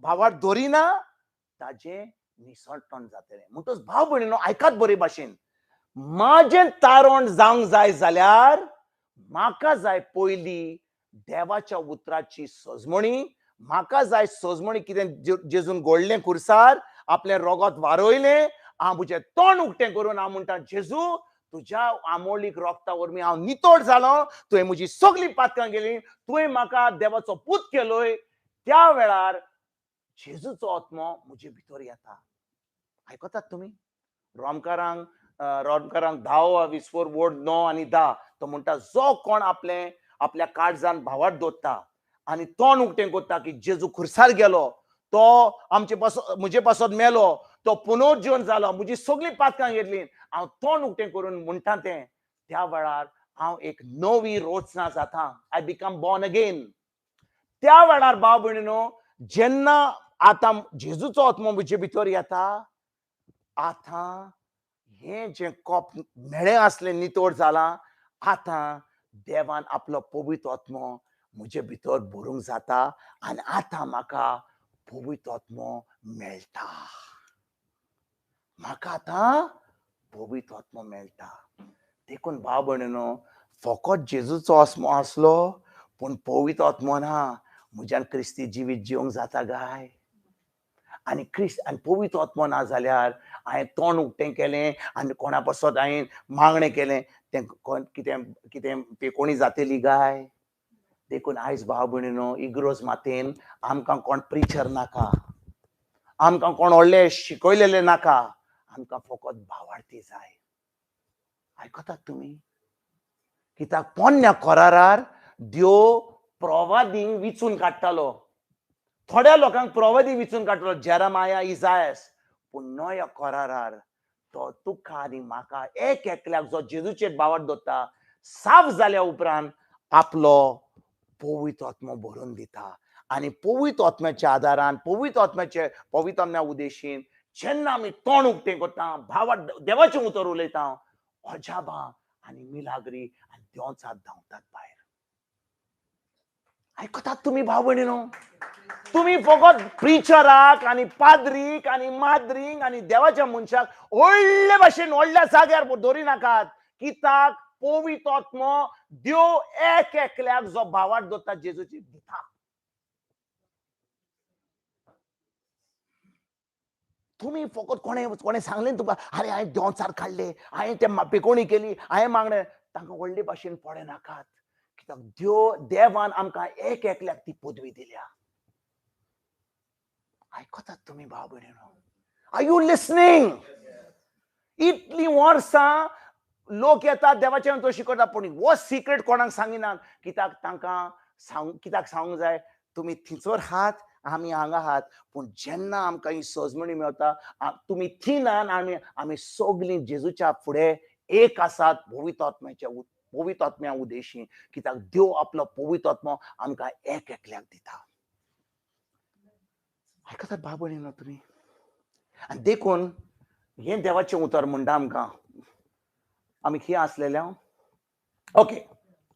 भावार्थ धरिना ताचें निसळटण जातलें. म्हणटच भाव भयणीनो, आयकात बरे भाशेन. म्हाजें तारण जावंक जाय जाल्यार म्हाका जाय पयलीं देवाच्या उतराची सजमणी. म्हाका जाय सजमणी कितें जेजून घोडलें खुर्सार, आपलें रोगोत वारोयलें, हांव म्हजें तोंड उक्तें करून हांव म्हणटा, जेजू तुज्या आमोलीक रक्ता वरवीं हांव नितोळ जालो. तुवें म्हजी सगळीं पातकां गेलीं, तुवें म्हाका देवाचो पूत केलोय. त्या वेळार जेजूचो आत्मो म्हजे भितर येता. आयकतात तुमी? रोमकारांक 10:24 वोट 9 आनी 10 तो म्हणटा, जो कोण आपल्या काळजान भावार्थ दवरता आनी तोंड उक्तें करता की जेजू खुर्सार गेलो, तो म्हजे पासत मेलो, तो पुनरुज्जीवन जालो, म्हजी सगळीं पातकां घेतलीं, हांव तोंड उक्तें करून म्हणटा तें, त्या वेळार हांव एक नवी रचना जाता. I become born again. त्या वेळार भाव भयणीनो, जेन्ना आतां जेजूचो आत्मो म्हजे भितर येता, आतां हें जें कोप मेळ्ळें आसलें नितोळ जालां, आतां देवान आपलो पवित्र आत्मो म्हजे भितर भरूंक जाता आनी आतां म्हाका पवित्र आत्मो मेळटा. म्हाका आतां पवित्र आत्मो मेळटा. देखून भाव भयणीनो, फकत जेजूचो आत्मो आसलो पूण पवित्र आत्मो ना, म्हज्यान क्रिस्ती जिवीत जिवंक जाता काय? आनी पवित्र आत्मो ना जाल्यार हांवें तोंड उक्तें केलें आनी कोणा पासत हांवें मागणें केलें, तें कितें पेकोणी जातली काय? देखून आयज भाव भयणीनो, इग्रोज मातेन आमकां कोण प्रिचर नाका, आमकां कोण व्हडले शिकयलेले नाका, आमकां फकत भावार्थी जाय. आयकतात तुमी? कित्याक पोन्न्या करारार देव प्रवादींक विचून काडटालो. थोड्या लोकांक प्रवादी विचून काडटालो, जेरमाया, इजायास. पूण नव्या करारार तो तुका आनी म्हाका एक एकल्याक जो जेजूचेर बावर दवरता साफ जाल्या उपरांत आपलो पवित्र आत्मो भरून दिता. आनी पवित्र आत्म्याच्या आदारान पवित्र आत्म्या उद्देशीन जेन्ना आमी तोंड उक्तें करता, भावा देवाचें उतर उलयता, अजाबा आनी मिलाग्री आनी देंवचार धांवतात भायर. आयकतात तुमी भाव भयणीनो? तुम्ही फकत प्रिचराक आनी पाद्रीक आनी माद्रीक आनी देवाच्या मनशाक व्हडले भाशेन व्हडल्या जाग्यार दवरिनाकात. कित्याक पवित्र आत्मो देव एक एकल्याक जो भावार्थ दवरता जेजूची दिता. तुम्ही फकत कोणे सांगलें तुका, अरे हांवें देंवचार काडले, हांवें ते पेकोवणी केली, हांवें मागणें, तांकां व्हडले भाशेन पडे नाकात. कित्याक देवान आमकां एक एकल्याक ती पदवी दिल्या. आयकतात तुमी भाव भयणीनो? Are you listening? इतली वर्सां लोक येतात देवाचें तो शिकयता, पूण हो सिक्रेट कोणाक सांगिनात. कित्याक तांकां कित्याक सांगूंक जाय, तुमी थिंचोर आहात, आमी हांगा आहात, पूण जेन्ना आमकां ही सजमणी मेळटा, तुमी थी नात, आमी सगळीं जेजूच्या फुडें एक आसात पवित्र आत्म्या उद्देशी. कित्याक देव आपलो पवित्र आत्मो आमकां एक एकल्याक दिता. आयकतात भाव भयणीनो तुमी? आनी देखून हें देवाचें उतर म्हणटा आमकां. आमी खंय आसलेले? Okay,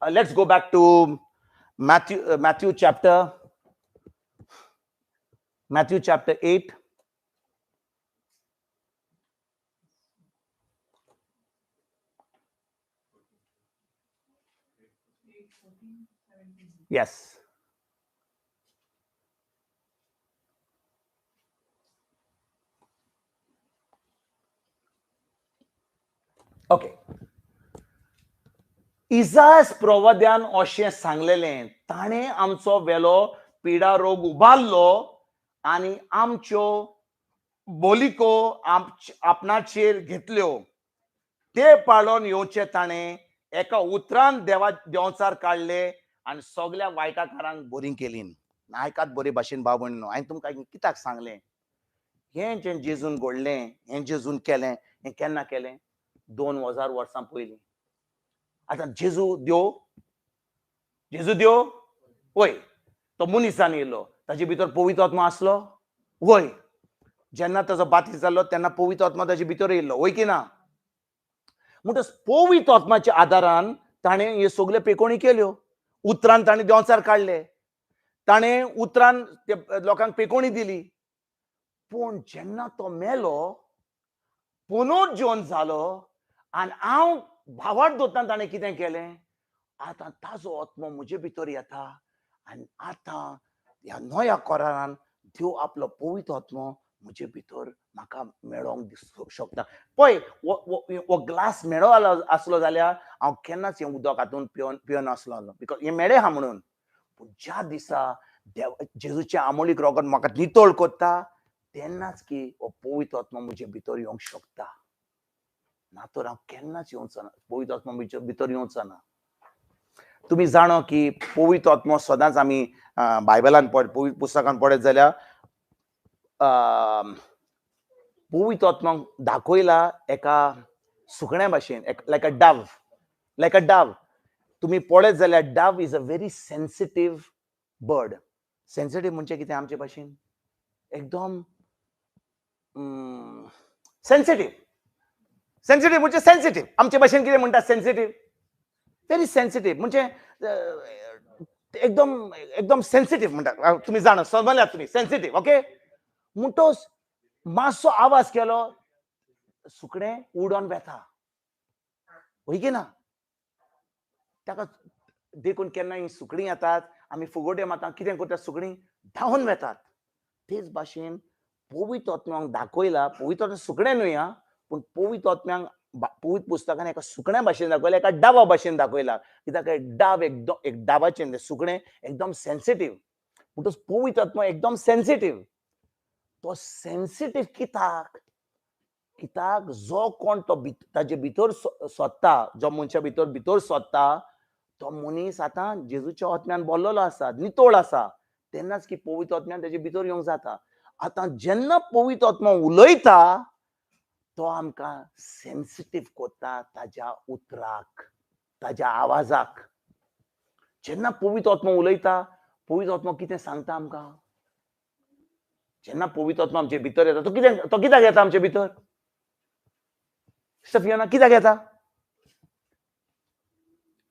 let's go back to Matthew chapter 8. Yes. Okay. इजायास provadean अशें सांगलेलें, ताणें आमचो वेलो pidda-rôg उबारलो आनी amcheô boll'llikô apnnacher ghetleô. ते pallon येवचे ताणें एका utran देंवचार काडले आनी सगळ्या vaittakarank बोरीं केलीं. आयकात बरे भाशेन भाव भयणीनो, हांवें तुमकां कित्याक सांगलें? हें जें जेजून घडलें, हें जेजून केलें, हें केन्ना केलें? 2000 वर्सां पयलीं. आतां जेजू देव वय, तो मनीसान येयलो, ताचे भितर पवित्र आत्मा आसलो वय. जेन्ना ताचो बातीस जाल्लो तेन्ना पवित्र आत्मा ताचे भितर येयल्लो वय की ना? म्हणटच पवित्र आत्म्याच्या आदारान ताणें हे सगळे पेकोवणी केल्यो. उतरान ताणें देंवचार काडले, ताणें उतरान लोकांक पेकोवणी दिली. पूण जेन्ना तो मेलो, पुनरुज्जीवन जालो आनी हांव भावार्थ दवरतना ताणें कितें केलें? आतां ताजो आत्मो म्हजे भितर येता आनी आतां ह्या नव्या करारान देव आपलो पवित्र आत्मो म्हजे भितर म्हाका मेळोंक दिसूंक शकता. पळय, हो ग्लास मेळो आसलो जाल्यार हांव केन्नाच हें उदक हातून पियनासलो, बिकॉज हें मेळ्ळें आहा म्हणून. पूण ज्या दिसा जेजूचें आमोलीक रोगत म्हाका नितळ करता, तेन्नाच की हो पवित्र आत्मा म्हजे भितर येवंक शकता. ना तर हांव केन्नाच येवचो ना, पवित्र आत्मा म्हजे भितर येवचो ना. तुमी जाणो की पवित्र आत्मो सदांच आमी बायबलान पवित्र पुस्तकान पळयत जाल्यार पवित्र आत्माक दाखयला एका सुकण्या भाशेन, लायक अ डव. तुमी पळयत जाल्यार Dove is a very sensitive bird. Sensitive म्हणजे कितें आमचे भाशेन? एकदम सेन्सिटीव म्हणजे सेन्सिटीव. आमचे भाशेन कितें म्हणटा? सेन्सिटीव, व्हेरी सेन्सिटीव म्हणजे एकदम सेन्सिटीव म्हणटा. तुमी जाणा, समजल्यात तुमी, सेन्सिटीव. ओके, म्हणटोच मातसो आवाज केलो, सुकणें उडोन वेता, वय की ना? ताका देखून केन्ना ही सुकणीं येतात, आमी फुगोट्यो मारतात, कितें करतात? सुकणीं धांवन वेतात. तेच भाशेन पवित्र आत्म्याक दाखयला, पवित्र आत्मा सुकणें न्हय हा, पूण पवित्र आत्म्याक पवित्र पुस्तकान एका सुकण्या भाशेन दाखयला, एका डावा भाशेन दाखयला. कित्याक डाव एक डावाचें सुकणें एकदम सेन्सिटीव. म्हणटच पवित्र आत्मा एकदम सेन्सिटीव. तो सेन्सिटीव कित्याक जो कोण तो ताचे भितर सोदता, जो मनशा भितर सोदता, तो मनीस आतां जेजूच्या आत्म्यान बोल्लेलो आसा, नितळ आसा. तेन्नाच की पवित्र आत्म्यान ताचे भितर येवंक जाता. आतां जेन्ना पवित्र आत्मा उलयता, तो आमकां सेन्सिटीव कोत्ता ताज्या उतराक, ताज्या आवाजाक. जेन्ना पवित्र आत्मा उलयता, पवित्र आत्मा कितें सांगता आमकां? जेन्ना पवित्र आत्मा आमचे भितर येता, तो कित्याक येता आमचे भितर? फियोना, कित्याक येता?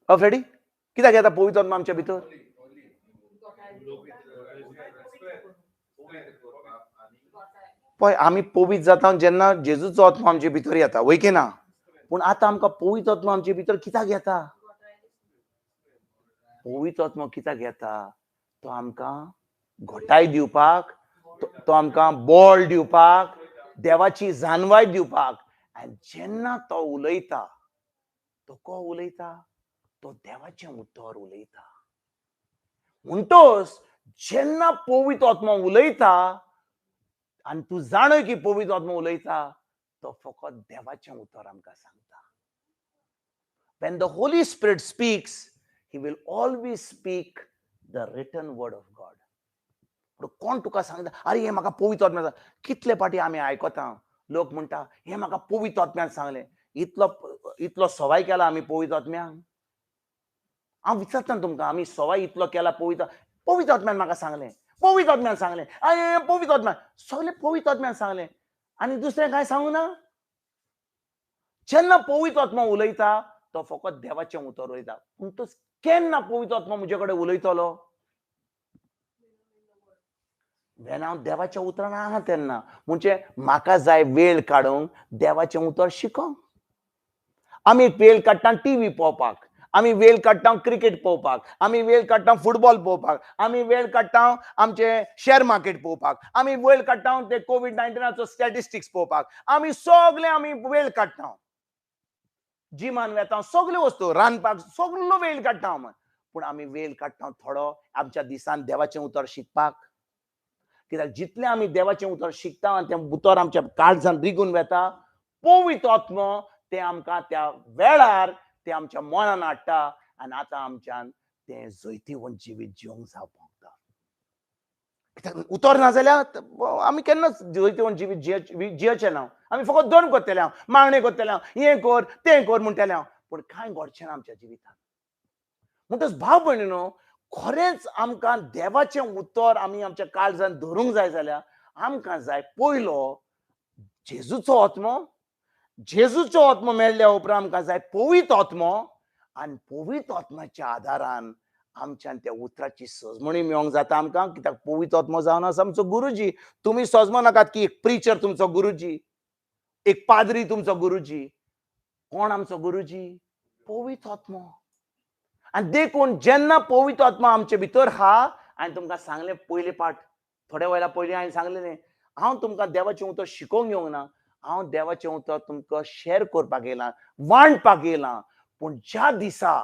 फ्रेडी, कित्याक येता पवित्र आत्मा आमच्या भितर? पळय, आमी पवित्र जाता जेन्ना जेजूचो आत्मा आमचे भितर येता, वय की ना? पूण आतां आमकां पवित्र आत्मा आमचे भितर कित्याक येता? पवित्र आत्मा कित्याक येता? तो आमकां घोटाय दिवपाक, तो आमकां बळ दिवपाक, देवाची जाणवाय दिवपाक. आनी जेन्ना तो उलयता, तो को उलयता? तो देवाचें उतर उलयता. म्हणटोच जेन्ना पवित्र आत्मा उलयता आनी तूं जाणय की पवित्र आत्मा उलयता, तो फकत देवाचें उतर आमकां सांगता. When the Holy Spirit speaks, he will always speak the written word of God. कोण तुका सांगता, अरे हे म्हाका पवित्र आत्म्यान, कितले पाटी आमी आयकता लोक म्हणटा हे म्हाका पवित्र आत्म्यान सांगलें. इतलो सवाय केला आमी पवित्र आत्म्याक. हांव विचारता तुमकां, आमी सवाय इतलो केला पवित्र आत्म्यान म्हाका सांगलें, पवित्र आत्म्यान सांगलें, अरे पवित्र आत्म्यान, सगळें पवित्र आत्म्यान सांगलें आनी दुसरें कांय सांगूं ना? जेन्ना पवित्र आत्मा उलयता, तो फकत देवाचें उतर उलयता. पूण तो केन्ना पवित्र आत्मा म्हजे कडेन उलयतलो? वेन हांव देवाच्या उतरान आहा तेन्ना. म्हणजे म्हाका जाय वेळ काडूंक देवाचें उतर शिकोवंक. आमी वेळ काडटा टीव्ही पळोवपाक, आमी वेळ काडटा क्रिकेट पळोवपाक, आमी वेळ काडटा फुटबॉल पळोवपाक, आमी वेळ काडटा आमचे शेअर मार्केट पळोवपाक, आमी वेळ काडटा ते कोविड-19 स्टॅटिस्टिक्स पळोवपाक. आमी सगळे वेळ काडटा. जिमान वेता, सगल्यो वस्तू रांदपाक, सगळो वेळ काडटा हांव. पूण आमी वेळ काडटा थोडो आमच्या दिसान देवाचें उतर शिकपाक. कित्याक जितलें आमी देवाचें उतर शिकता आनी तें उतर आमच्या काळजांत रिगून वेता, पवित्र आत्मा तें आमकां त्या वेळार तें आमच्या मनान हाडटा आनी आतां आमच्यान तें जैतिवंत जिवीत जिवंक जावपाक जाता. कित्याक उतर ना जाल्यार आमी केन्नाच जैतिवंत जिवीत जियेचें ना. आमी फकत दोन करतले, मागणें करतले, हें कर तें कर म्हणटले, पूण कांय घडचें ना आमच्या जिवितांत. म्हणटच भाव भयणीनो, खरेंच आमकां देवाचें उतर आमी आमच्या काळजांत धरूंक जाय जाल्यार आमकां जाय पयलो जेजूचो आत्मो. जेजूचो आत्मो मेळ्ळ्या उपरांत आमकां जाय पवित्र आत्मो. आनी पवित्र आत्म्याच्या आदारान आमच्यान त्या उतराची सजमणी मेळोंक जाता आमकां. कित्याक पवित्र आत्मो जावन आसा आमचो गुरुजी. तुमी सजमो नाकात की एक प्रिचर तुमचो गुरुजी, एक पाद्री तुमचो गुरुजी. कोण आमचो गुरुजी? पवित्र आत्मो. आनी देखून जेन्ना पवित्र आत्मा आमचे भितर आहा, हांवें तुमकां सांगलें पयले पाठ, थोड्या वेळा पयलीं हांवें सांगलेलें, हांव तुमकां देवाचें उतर शिकोवंक येवंक ना, हांव देवाचें उतर तुमकां शेअर करपाक येयलां, वांटपाक येयलां. पूण ज्या दिसा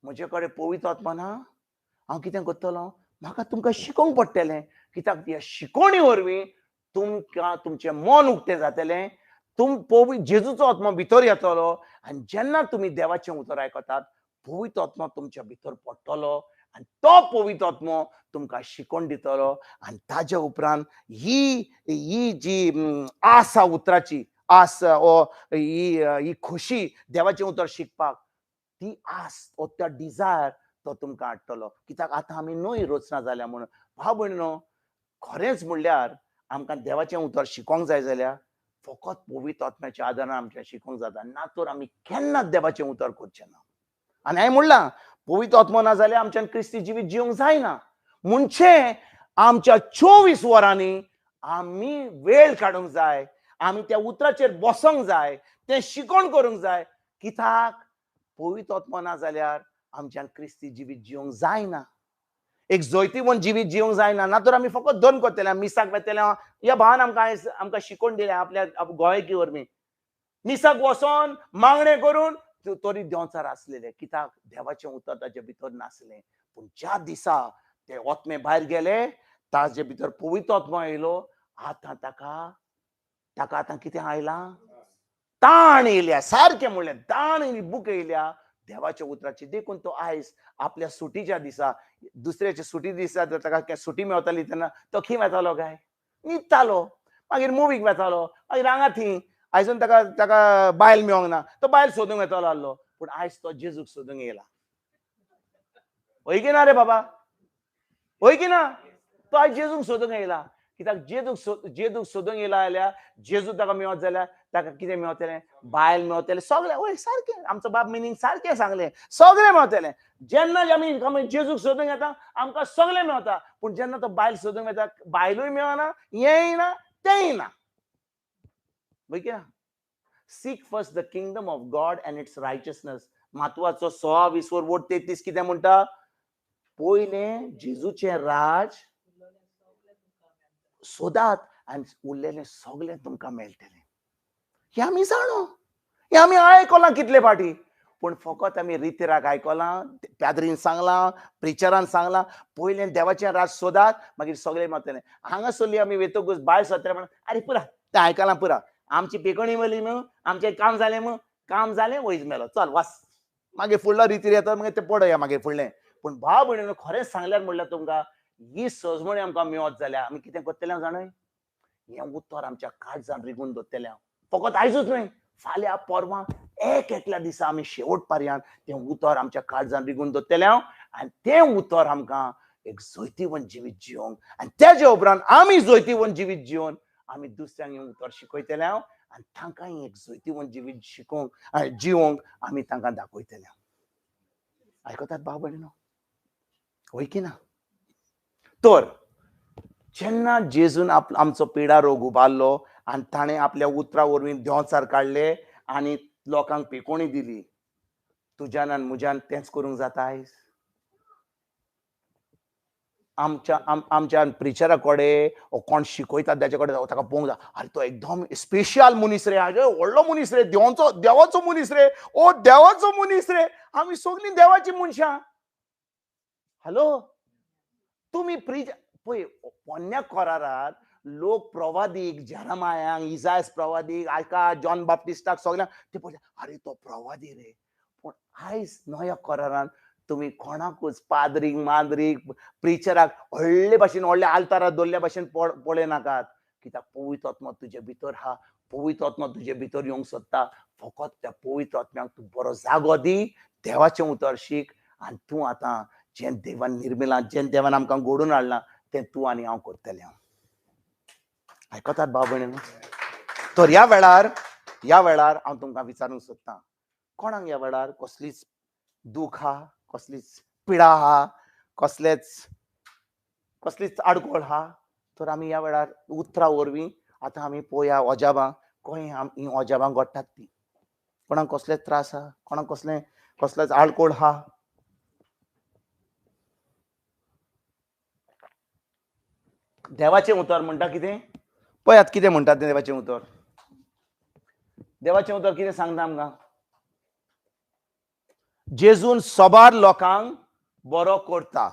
म्हजे कडेन पवित्र आत्मा ना, हांव कितें करतलों? म्हाका तुमकां शिकोवंक पडटलें. कित्याक ह्या शिकोवणी वरवीं तुमकां तुमचें मन उक्तें जातलें. जेजूचो आत्मा भितर येतलो आनी जेन्ना तुमी देवाचें उतर आयकतात, पवित्र आत्मा तुमच्या भितर पडटलो आनी तो पवित्र आत्मा तुमकां शिकोवन दितलो. आनी ताजे उपरांत ही जी आस आसा उतराची, आस ही खोशी देवाचें उतर शिकपाक, ती आस ओ तो डिझायर तो तुमकां हाडटलो. कित्याक आतां आमी न्हय रचना जाल्या म्हणून. भाव भयणीनो, खरेंच म्हणल्यार आमकां देवाचें उतर शिकोवंक जाय जाल्यार फकत पवित्र आत्म्याच्या आदारान आमकां शिकोवंक जाता. ना तर आमी केन्नाच देवाचें उतर करचें ना. आनी हांवें म्हणलां पवित्र आत्मा ना जाल्यार आमच्यान क्रिस्ती जिवीत जिवंक जायना. म्हणचे आमच्या 24 वरांनी आमी वेळ काडूंक जाय, आमी त्या उतराचेर बसोंक जाय, तें शिकोवन करूंक जाय. कित्याक पवित्र आत्मा ना जाल्यार आमच्यान क्रिस्ती जिवीत जिवंक जायना, एक जैतिवंत जिवीत जिवंक जायना. ना तर आमी फकत दोन करतले, मिसाक वेतले. ह्या भावान आमकां शिकोवन दिलें आपल्या गोंयकी वरवीं. मिसाक वचोन मागणें करून तरी देंवचार आसलेले. कित्याक देवाचें उतर ताचे भितर नासलें. पूण ज्या दिसा ते आत्मे भायर गेले, ताजे भितर पवित्र आत्मा येयलो. आतां ताका आतां कितें आयलां? ताण येयल्या. सारकें म्हणलें, ताण बूक येयल्या देवाच्या उतराची. देखून तो आयज आपल्या सुटीच्या दिसा, दुसऱ्याच्या सुटी दिसा ताका सुटी मेळटाली तेन्ना तो खंय वेतालो काय? न्हिदतालो, मागीर मुवीक वेतालो, मागीर हांगा थंय आयसून ताका ताका बायल मेळोंक ना, तो बायल सोदूंक येतलो आहलो, पूण आयज तो जेजूक सोदूंक येयला. होय की ना रे बाबा? होय की ना? तो आयज जेजूक सोदूंक येयला. कित्याक जेजूक सोदूंक येयला जाल्यार जेजू ताका मेळत जाल्यार ताका कितें मेळटलें? बायल मेळटलें, सगळें. वय सारकें, आमचो बाब मिनींग सारकें सांगलें, सगळें मेळटलें. जेन्ना आमी जेजूक सोदूंक येता आमकां सगळें मेळटा, पूण जेन्ना तो बायल सोदूंक येता बायलूय मेळना, हेंय ना तेंय ना. वय की ना? Seek first the kingdom of God and its righteousness. मातवाचो 6:20 कितें म्हणटा? पयलें जेजूचें राज सोदात आनी उरलेलें सगळें तुमकां मेळटलें. हें आमी जाणो, हें आमी आयकलां कितले फाटी, पूण फकत आमी रितीराक आयकलां, प्याद्रीन सांगलां, प्रिचरान सांगलां, पयलें देवाचें राज सोदात मागीर सगळें मेळटलें. हांगासरली आमी वेतकूच बायल सोदतले म्हणून अरे पुरा तें आयकलां पुरा, आमची पेकोणी मेली न्हू, आमचें काम जालें मू, काम जालें वयज मेलो, चल वास. मागीर फुडलो रितीर येता मागीर तें पळया मागीर फुडलें. पूण भाव भयणीनो, खरेंच सांगल्यार म्हणल्यार तुमकां ही सजमणी आमकां मेळत जाल्यार आमी कितें करतलें जाणाय? हें उतर आमच्या काळजान रिगून दवरतलें हांव. फकत आयजूच न्हय, फाल्यां परवां एकल्या दिसा आमी शेवट पर्यंत तें उतर आमच्या काळजान रिगून दवरतलें हांव. आनी तें उतर आमकां एक जैतिवंत जिवीत जिवंक, आनी तेजे उपरांत आमी जैतिवंत जिवीत जिवन आमी दुसऱ्यांक हें उतर शिकयतलें हांव, आनी तांकांय एक जैतिवंत जिवीत जिवंक आमी तांकां दाखयतलें हांव. आयकतात भाव भयणीनो? होय की ना? तर जेन्ना जेजून आमचो पिडा-रôग उबारलो आनी ताणें आपल्या उतरा वरवीं devchar काडले आनी लोकांक पेकोणी दिली, तुज्यान आनी म्हज्यान तेंच करूंक जाता आयज? आमच्या प्रिचरा कडेन कोण शिकयता ताचे कडेन ताका पळोवंक जाय, अरे तो एकदम स्पेशल मनीस रे, अरे व्हडलो मनीस रे, देवाचो मनीस रे, ओ देवाचो मनीस रे, आमी सगळीं देवाची मनशां. हॅलो, तुमी पळय, पोन्न्या कोरारांत लोक प्रवादीक जेरमायांक, इजायास प्रवादीक, आयका जॉन बाप्टिस्टाक सगळ्यांक ते पळयता, अरे तो प्रवादी रे. पूण आयज नव्या कोरारांत तुमी कोणाकूच पाद्रीक माद्रीक प्रिचराक व्हडले भाशेन व्हडल्या आल्तारार दवरल्या भाशेन पळयनाकात. कित्याक पवित्र आत्मा तुजे भितर आहा, पवित्र आत्मा तुजे भितर येवंक सोदता. फकत त्या पवित्र आत्म्याक तूं बरो जागो दी, देवाचें उतर शीक, आनी तूं आतां जें देवान निर्मिलां, जें देवान आमकां घडोवन हाडलां तें तूं आनी हांव करतलें. आयकतात भाव भयणीनो? तर ह्या वेळार हांव तुमकां विचारूंक सोदतां, कोणाक ह्या वेळार कसलीच दूख आहा, कसलीच पिडा आहा, कसलीच आडखळ आहा, तर आमी ह्या वेळार उतरा वरवीं आतां आमी पळोवया अजापां, खंय हीं अजापां घडटात तीं. कोणाक कसलेच त्रास आहा, कोणाक कसलेच आडखळ आहा, देवाचें उतर म्हणटा कितें पळयात, कितें म्हणटा तें देवाचें उतर. देवाचें उतर कितें सांगता आमकां? जेजून सोबार लोकांक बरो करता.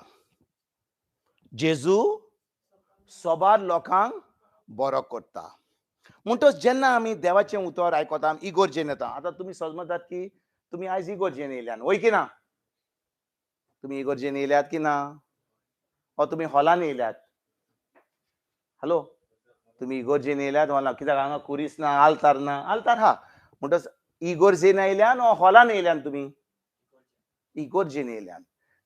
जेजू सोबार लोकांक बरो करता. म्हणटच जेन्ना आमी देवाचें उतर आयकता, इगोर्जेन येता. आतां तुमी समजतात की तुमी आयज इगोर्जेन येयल्यात, वय की ना? तुमी इगोर्जेन येयल्यात की ना? वा तुमी हॉलान येयल्यात? हॅलो, तुमी इगोर्जेन येयल्यात हॉलान, कित्याक हांगा कुरीस ना, आल्तार ना? आल्तार आहा. म्हणटच इगोर्जेन येयल्यान वा हॉलान येयल्यान तुमी? इगोर्जेन येयल्यान.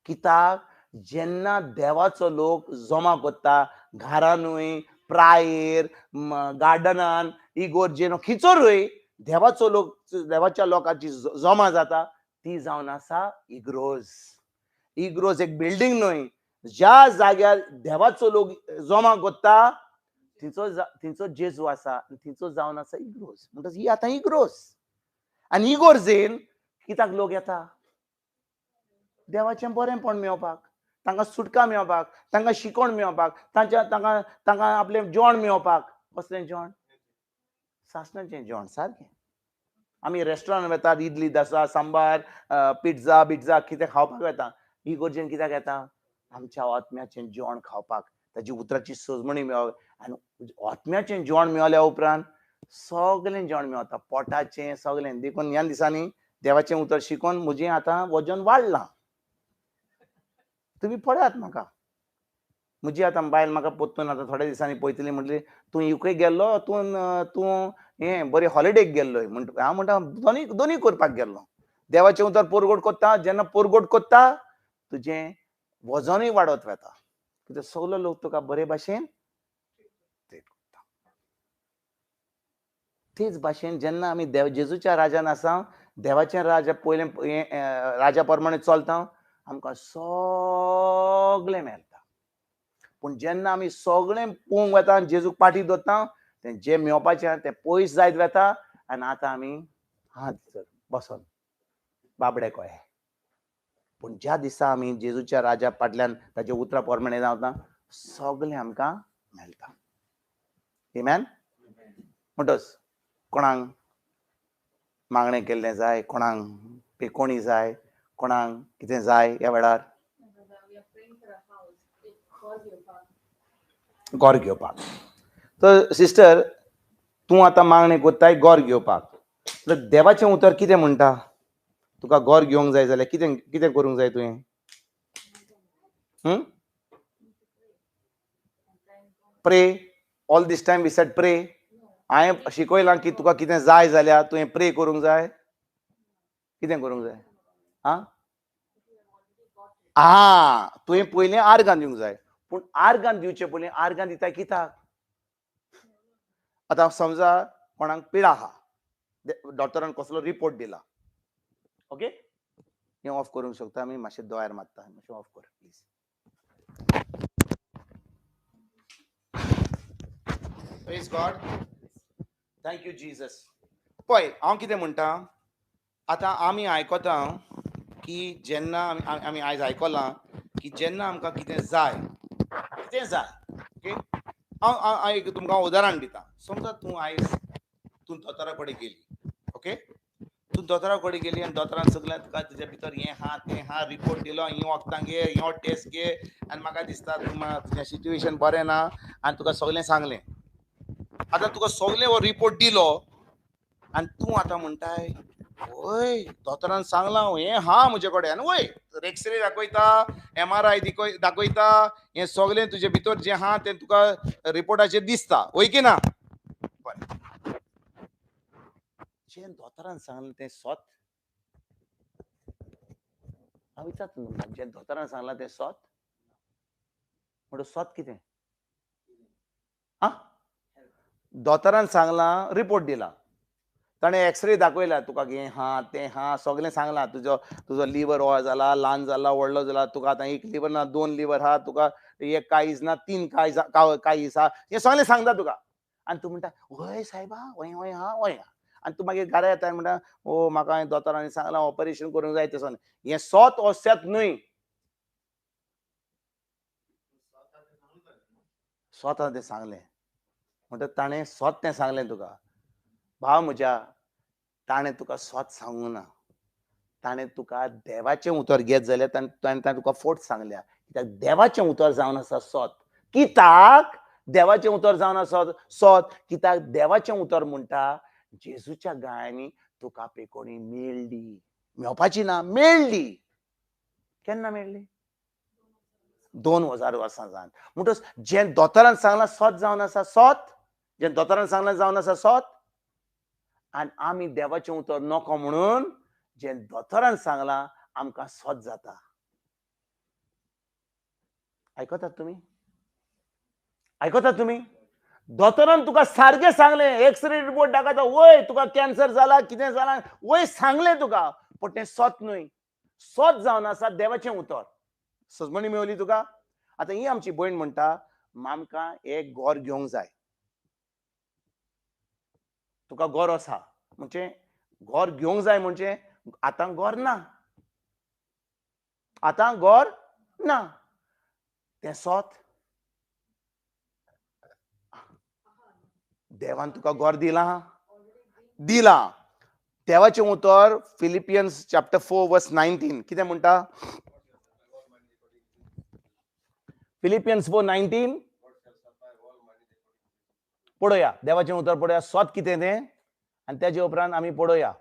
कित्याक जेन्ना देवाचो लोक जमा करता, घरानूय, प्रायेर, गार्डनान, इगोर्जेन, खिचोरूय देवाचो लोक, देवाच्या लोकांची जमा जाता, ती जावन आसा इग्रोज. इग्रोज एक बिल्डींग न्हय, ज्या जाग्यार देवाचो लोक जमा करता थिंचो जेजू आसा, थिंचो जावन आसा इग्रोज. म्हणटच ही आतां इग्रोज. आनी इगोर्जेन कित्याक लोक येता? देवाचें बरेंपण मेळोवपाक, तांकां सुटका मेळोवपाक, तांकां शिकवण मेळोवपाक, तांकां आपलें जेवण मेळोवपाक. कसलें जेवण? सासणाचें जेवण, सारकें. आमी रेस्टॉरंटांत वेतात, इडली, डोसा, सांबार, पिझ्झा कितें खावपाक वेता. इगोर्जेन कित्याक येता? आमच्या आत्म्याचें जेवण खावपाक, ताची उतराची सजमणी मेळोवंक. आनी आत्म्याचें जेवण मेळल्या उपरांत सगळें जेवण मेळटा, पोटाचें सगळें. देखून ह्या दिसांनी देवाचें उतर शिकोवन म्हजें आतां वजन वाडलां. तुमी पळयात म्हाका, म्हजी आतां बायल म्हाका पोत्तून आतां थोड्या दिसांनी पळयतली, म्हणटली तूं UK गेल्लो, तूं हे बरी हॉलिडेक गेल्लोय हांव म्हणटा दोनी करपाक गेल्लो. देवाचें उतर पोरगोट कोत्ता, जेन्ना पोरगोट कोत्ता तुजें वजनूय वाडत वता, कित्याक सगलो लोक तुका बरे भाशेन ट्रीट करता. तेच भाशेन जेन्ना आमी जेजूच्या राजान आसा, देवाचें राजा पयलें राजा प्रमाणे चलता, आमकां सगळें मेळटा. पूण जेन्ना आमी सगळें पळोवंक वता आनी जेजूक पाटी दवरता, तें जें मेळपाचें तें पयस जायत वता. आनी आतां आमी हात बसोन बाबडे कहे. पूण ज्या दिसा आमी जेजूच्या राजा फाटल्यान ताच्या उतरा प्रमाणे रावता, सगळें आमकां मेळटा. आमेन. म्हणटच कोणाक मागणें केल्लें जाय, कोणाक पेकोणी जाय, कोणाक कितें जाय ह्या वेळार घर घेवपाक. तर सिस्टर, तूं आतां मागणें कोत्ताय घर घेवपाक. देवाचें उतर कितें म्हणटा? तुका घर घेवंक जाय जाल्यार कितें कितें करूंक जाय तुवें? Pray. All this time we said pray. हांवें शिकयलां की तुका कितें जाय जाल्यार तुवें प्रे करूंक जाय. कितें करूंक जाय? तुवें पयलीं आर्गां दिवंक जाय. पूण आर्गां दिवचे पयलीं आर्गां दिताय कित्याक? आतां समजा कोणाक पिडा आहा, डॉक्टरान कसलो रिपोर्ट दिला, ओके, हें ऑफ करूंक शकता आमी. मातशें दोळ्यार मारता, मातशें ऑफ कर please. Praise God. Thank you Jesus. पळय हांव कितें म्हणटा, आतां आमी आयकता की जेन्ना आमी आयज आयकलां की जेन्ना आमकां कितें जाय, ओके, हांव एक तुमकां उदाहरण दिता. समजा तूं आयज तूं दोतोरा कडेन गेली, ओके, तूं दोतोरा कडेन गेली आनी दोतोरान सगळें तुका तुज्या भितर हें आहा तें आहा रिपोर्ट दिलो, ही वखदां घे, हो टेस्ट घे, आनी म्हाका दिसता तुजें सिच्युएशन बरें ना, आनी तुका सगळें सांगलें. आतां तुका सगळें हो रिपोर्ट दिलो आनी तूं आतां म्हणटाय, वय दोतोरान सांगलां हें आहा म्हजे कडेन, आनी वय एक्सरे दाखयता, MRI दाखयता, हें सगळें तुजे भितर जें आहा तें तुका रिपोर्टाचेर दिसता, वय की ना? जें दोतोरान सांगलें तें सोत? हांव विचारता तुमकां, जें दोतोरान सांगलां तें सोत? म्हणटच सोत कितें? दोतोरान सांगलां, रिपोर्ट दिला, ताणें एक्सरे दाखयला, तुका हें आहा तें आहा सगळें सांगलां, तुजो लिवर हो जाला, ल्हान जाला, व्हडलो जाला, तुका आतां एक लिवर ना 2 लिवर आहा, तुका एक काळीज ना 3 काळीज आहा, हें सगळें सांगता तुका. आनी तूं म्हणटा वय सायबा वय वय आहा वय आहा. आनी तूं मागीर घरा येता म्हणटा ओ म्हाका दोतोरांनी सांगलां ऑपरेशन करूंक जाय तें सगळें. हें सोत हो शेत न्हय. स्वता तें सांगलें म्हणटा ताणें सोत तें सांगलें तुका. भाव म्हज्या, ताणें तुका सोत सांगूंक ना. ताणें तुका देवाचें उतर घेत जाल्यार ताणें तुका फोट सांगल्या. कित्याक देवाचें उतर जावन आसा सोत. कित्याक देवाचें उतर जावन आसा सोत? कित्याक देवाचें उतर म्हणटा जेजूच्या गायांनी तुका पेकोणी मेळ्ळी. मेळपाची ना, मेळ्ळी. केन्ना मेळ्ळी? 2000 वर्सां जावन. म्हणटच जें दोतोरान सांगलां सोत जावन आसा सोत, जें दोतोरान सांगलां जावन आसा सोत. आनी आमी देवाचें उतर नको म्हणून जें दोतोरान सांगलां आमकां सोत जाता. आयकतात तुमी? आयकतात तुमी? दोतोरान तुका सारकें सांगलें, एक्सरे रिपोर्ट दाखयता, वय तुका कॅन्सर जाला, कितें जालां, वय सांगलें तुका, पूण तें सोत न्हय. सोत जावन आसा देवाचें उतर. सजमणी मेवली तुका? आतां ही आमची भयण म्हणटा आमकां एक घर घेवंक जाय. तुका घर आसा म्हणजे घर घेवंक जाय म्हणजे आतां घर ना. आतां घर ना. तें सोत? देवान तुका घर दिलां? दिलां. देवाचें उतर फिलिपियन्स चॅप्टर 4 वर्स 19 कितें म्हणटा? फिलिपियन्स 4:19 पळोवया. देवाचें उतर पळोवया सोत कितें तें आनी तेजे उपरांत आमी पळोवया.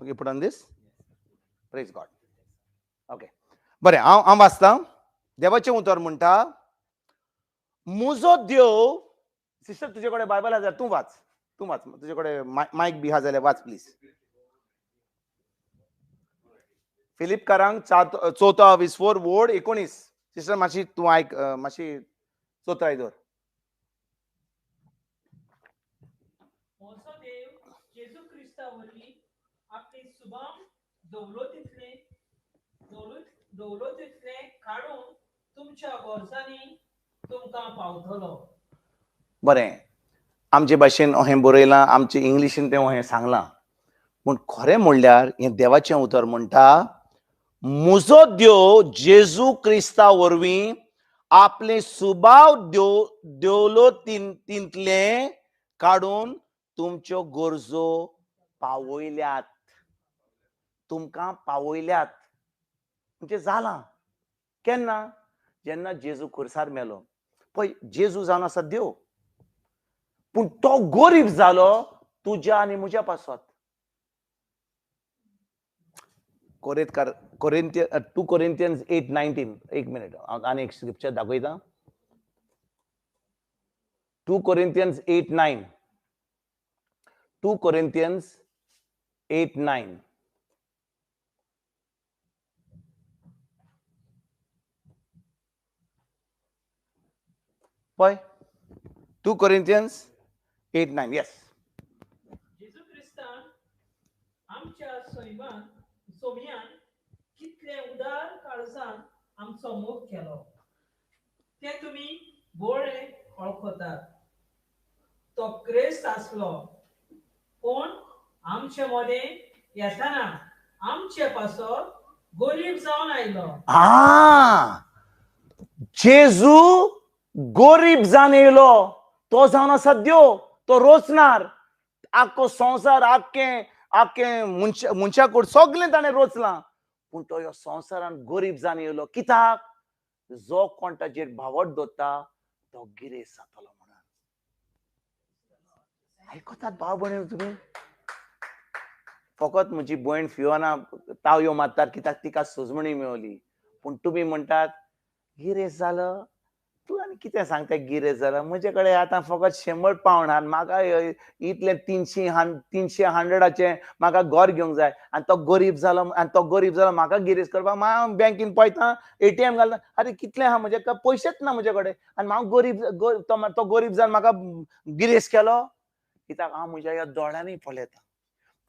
Okay, put on this. Praise God. Okay, बरें, हांव वाचतां. देवाचें उतर म्हणटा, म्हजो देव. सिस्टर, तुजे कडेन बायबल आसा, तूं वाच. तुजे कडेन मायक बी आहा जाल्यार वाच प्लीज. फिलिपकारांक 4:24 वोड 19. सिस्टर, मातशी तूं आयक, मातशी चोत्राय दवर. म्हजो देव जेजू क्रिस्ता वरवीं आपली सुभाव दौलतींतले काडून तुमच्या गरजांनी तुमकां पावतलो. बरें, आमचे भाशेन हें बरयलां, आमचे इंग्लिशीन तें हें सांगलां. पूण खरें म्हणल्यार हें देवाचें उतर म्हणटा, म्हजो देव जेजू क्रिस्ता वरवीं आपले सुभाव दौलतींतले काडून तुमच्यो गरजो पावयल्यात. तुमकां पावयल्यात म्हणजे जालां. केन्ना? जेन्ना जेजू खुर्सार मेलो पळय. जेजू जावन आसा देव, पूण तो गरीब जालो तुज्या आनी म्हज्या पासत. 2 Corinthians 8:19. एक मिनिट, हांव आनी एक स्क्रिप्चर दाखयतां. 2 Corinthians 8:9. 2 Corinthians 8:9. पळय, 2 Corinthians 8:9. येस. जेजू क्रिस्तान आमच्या सोम्यान कितले उदार काळजान आमचो मोग केलो ते तुमी बोळे वळखतात. तो क्रेस्त आसलो, पूण आमचे मदें येताना आमचे पासत गरीब जावन आयलो. जेजू गरीब जावन येयलो. तो जावन आसा देव. तो रोचणार. आख्खो संवसार, आख्खे मनशाकूड सगळें ताणें रोचलां. पूण तो ह्या संवसारान गरीब जावन येयलो. कित्याक? जो कोण ताचेर भावट दवरता तो गिरेस्त जातलो म्हणून. आयकतात भाव भयणीनो तुमी? फकत म्हजी भयण फियोना तावयो मारतात कित्याक तिका सोजमणी मेळ्ळी. पूण तुमी म्हणटात गिरेस्त जालो. तूं आनी कितें सांगता गिरेस्त जालो? म्हजे कडेन आतां फकत 100 पावंड आहा. म्हाका इतले 300 म्हाका घर घेवंक जाय. आनी तो गरीब जालो म्हाका गिरेस्त करपाक. हांव बँकेन पळयतां, ATM घालता. अरे कितले आहा म्हजे कडेन? पयशेच ना म्हजे कडेन. आनी हांव तो गरीब जावन म्हाका गिरेस्त केलो. कित्याक हांव म्हज्या ह्या दोळ्यांनी पळयता.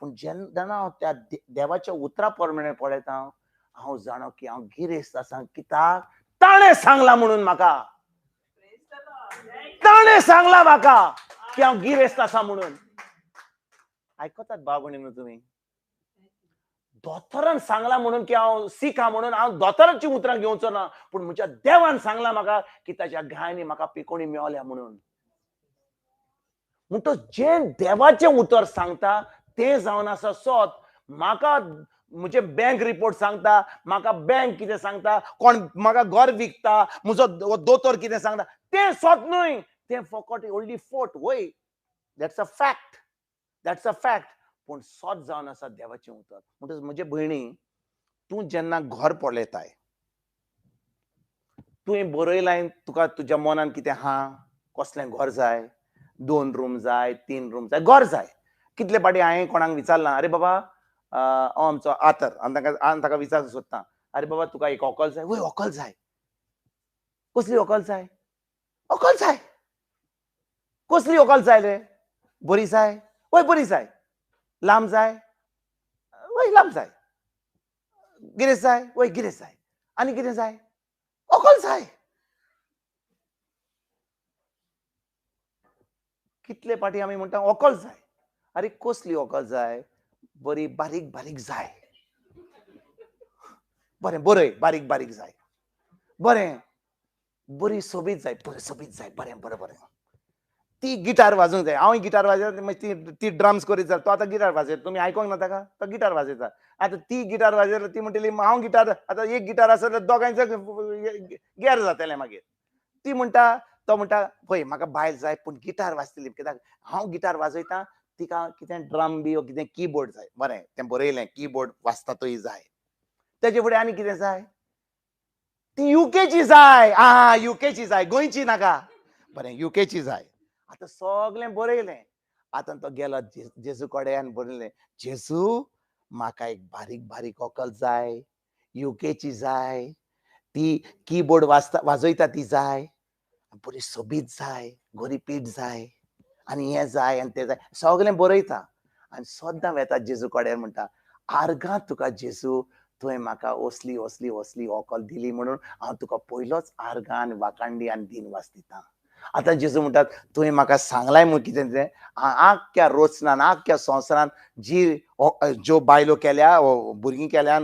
पूण जेन्ना हांव त्या देवाच्या उतरा प्रमाणे पळयता, हांव जाणो की हांव गिरेस्त आसा. कित्याक? ताणें सांगलां म्हणून म्हाका. ताणें सांगलां म्हाका की हांव गिरेस्त आसा म्हणून. आयकतात भाव भयणीनो तुमी? दोतोरान सांगलां म्हणून की हांव सीख आहा म्हणून हांव दोतोराची उतरां घेवचो ना. पूण म्हज्या देवान सांगलां म्हाका की ताच्या गायांनी म्हाका पिकोवणी मेळल्या म्हणून. म्हणटच जें देवाचें उतर सांगता तें जावन आसा सत. म्हाका म्हजे बँक रिपोर्ट सांगता, म्हाका बँक कितें सांगता, कोण म्हाका घर विकता, म्हजो दोतोर कितें सांगता तें सत न्हय. तें फकत व्हडली फोट. वय, दॅट्स अ फॅक्ट. पूण सत जावन आसा देवाचें उतर. म्हणटच म्हजे भयणी, तूं जेन्ना घर पळयताय, तुवें बरयलां तुका तुज्या मनान कितें आहा, कसलें घर जाय, 2 रूम जाय, 3 रूम जाय, घर जाय. कितले पाटी हांवें कोणाक विचारलां, अरे बाबा आमचो आतर, हांव ताका विचारपाक सोदतां, अरे बाबा तुका एक व्हंकल जाय? वय व्हंकल जाय. कसली व्हंकल जाय? व्हंकल जाय. कसली व्हंकल जाय रे? बरी जाय? वय बरी जाय. लांब जाय? वय लांब जाय. गिरेस्त जाय? वय गिरेस्त जाय. आनी कितें जाय? व्हंकल जाय. कितले पाटी आमी म्हणटा व्हंकल जाय. अरे कसली व्हंकल जाय? बरी बारीक बारीक जाय. बरें, बरय, बारीक बारीक जाय. बरें, बरी सोबीत जाय. सोबीत जाय. बरें बरें बरें. ती गिटार वाजोवंक जाय. हांव गिटार वाजयता, ती ड्रम्स करीत जाता. तो आतां गिटार वाजयता. तुमी आयकोंक ना ताका? तो गिटार वाजयता. आतां ती गिटार वाजयता, ती म्हणटली हांव गिटार. आतां एक गिटार आसत जाल्यार दोगांयचो गॅर जातलें मागीर. ती म्हणटा, तो म्हणटा पळय म्हाका बायल जाय पूण गिटार वाजतली. कित्याक हांव गिटार वाजयतां, तिका कितें ड्रम बी कितें कीबोर्ड जाय. बरें, तें बरयलें, कीबोर्ड वाजता तोय जाय. तेजे फुडें आनी कितें जाय? ती युकेची जाय. युकेची जाय, गोंयची नाका. बरें, युकेची जाय. आतां सगळें बरयलें. आतां तो गेलो जेजू कडेन, बरयलें, जेजू म्हाका एक बारीक बारीक व्हंकल जाय, युकेची जाय, ती कीबोर्ड वाजयता ती जाय, बरी सोबीत जाय, बरी पीठ जाय, आनी हें जाय आनी तें जाय, सगळें बरयता. आनी सद्दां वेता जेजू कडेन म्हणटा, आर्गां तुका जेजू, तुवें म्हाका असली असली असली व्हंकल दिली म्हणून हांव तुका पयलोच आर्गां वाखाणली आनी दिनवास दितां. आतां जेजू म्हणटात, तुवें म्हाका सांगलाय म्हूण कितें तें, आख्ख्या रोचनान, आख्ख्या संवसारान ज्यो बायलो केल्या, भुरगीं केल्या,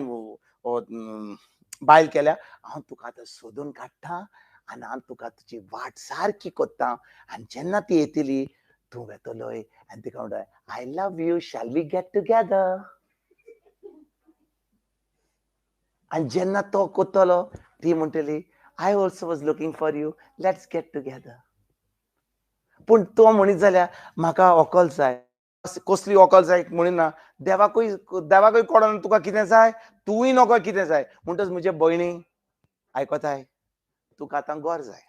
बायल केल्या, हांव तुका आतां सोदून काडटा आनी हांव तुका तुजी वाट सारकी कोत्ता. आनी जेन्ना ती येतली, तूं वेतलोय आनी तिका म्हणटा, I love you, shall we get together. आनी जेन्ना तो कोत्तलो, ती म्हणटली, I also was looking for you, let's get together. पूण तो म्हणीत जाल्यार म्हाका व्हंकल जाय. कसली व्हंकल जाय म्हणिना, देवाकूय कळना तुका कितें जाय, तूंय नकळो कितें जाय. म्हणटच म्हजे भयणी, आयकोताय, तुका आतां घर जाय,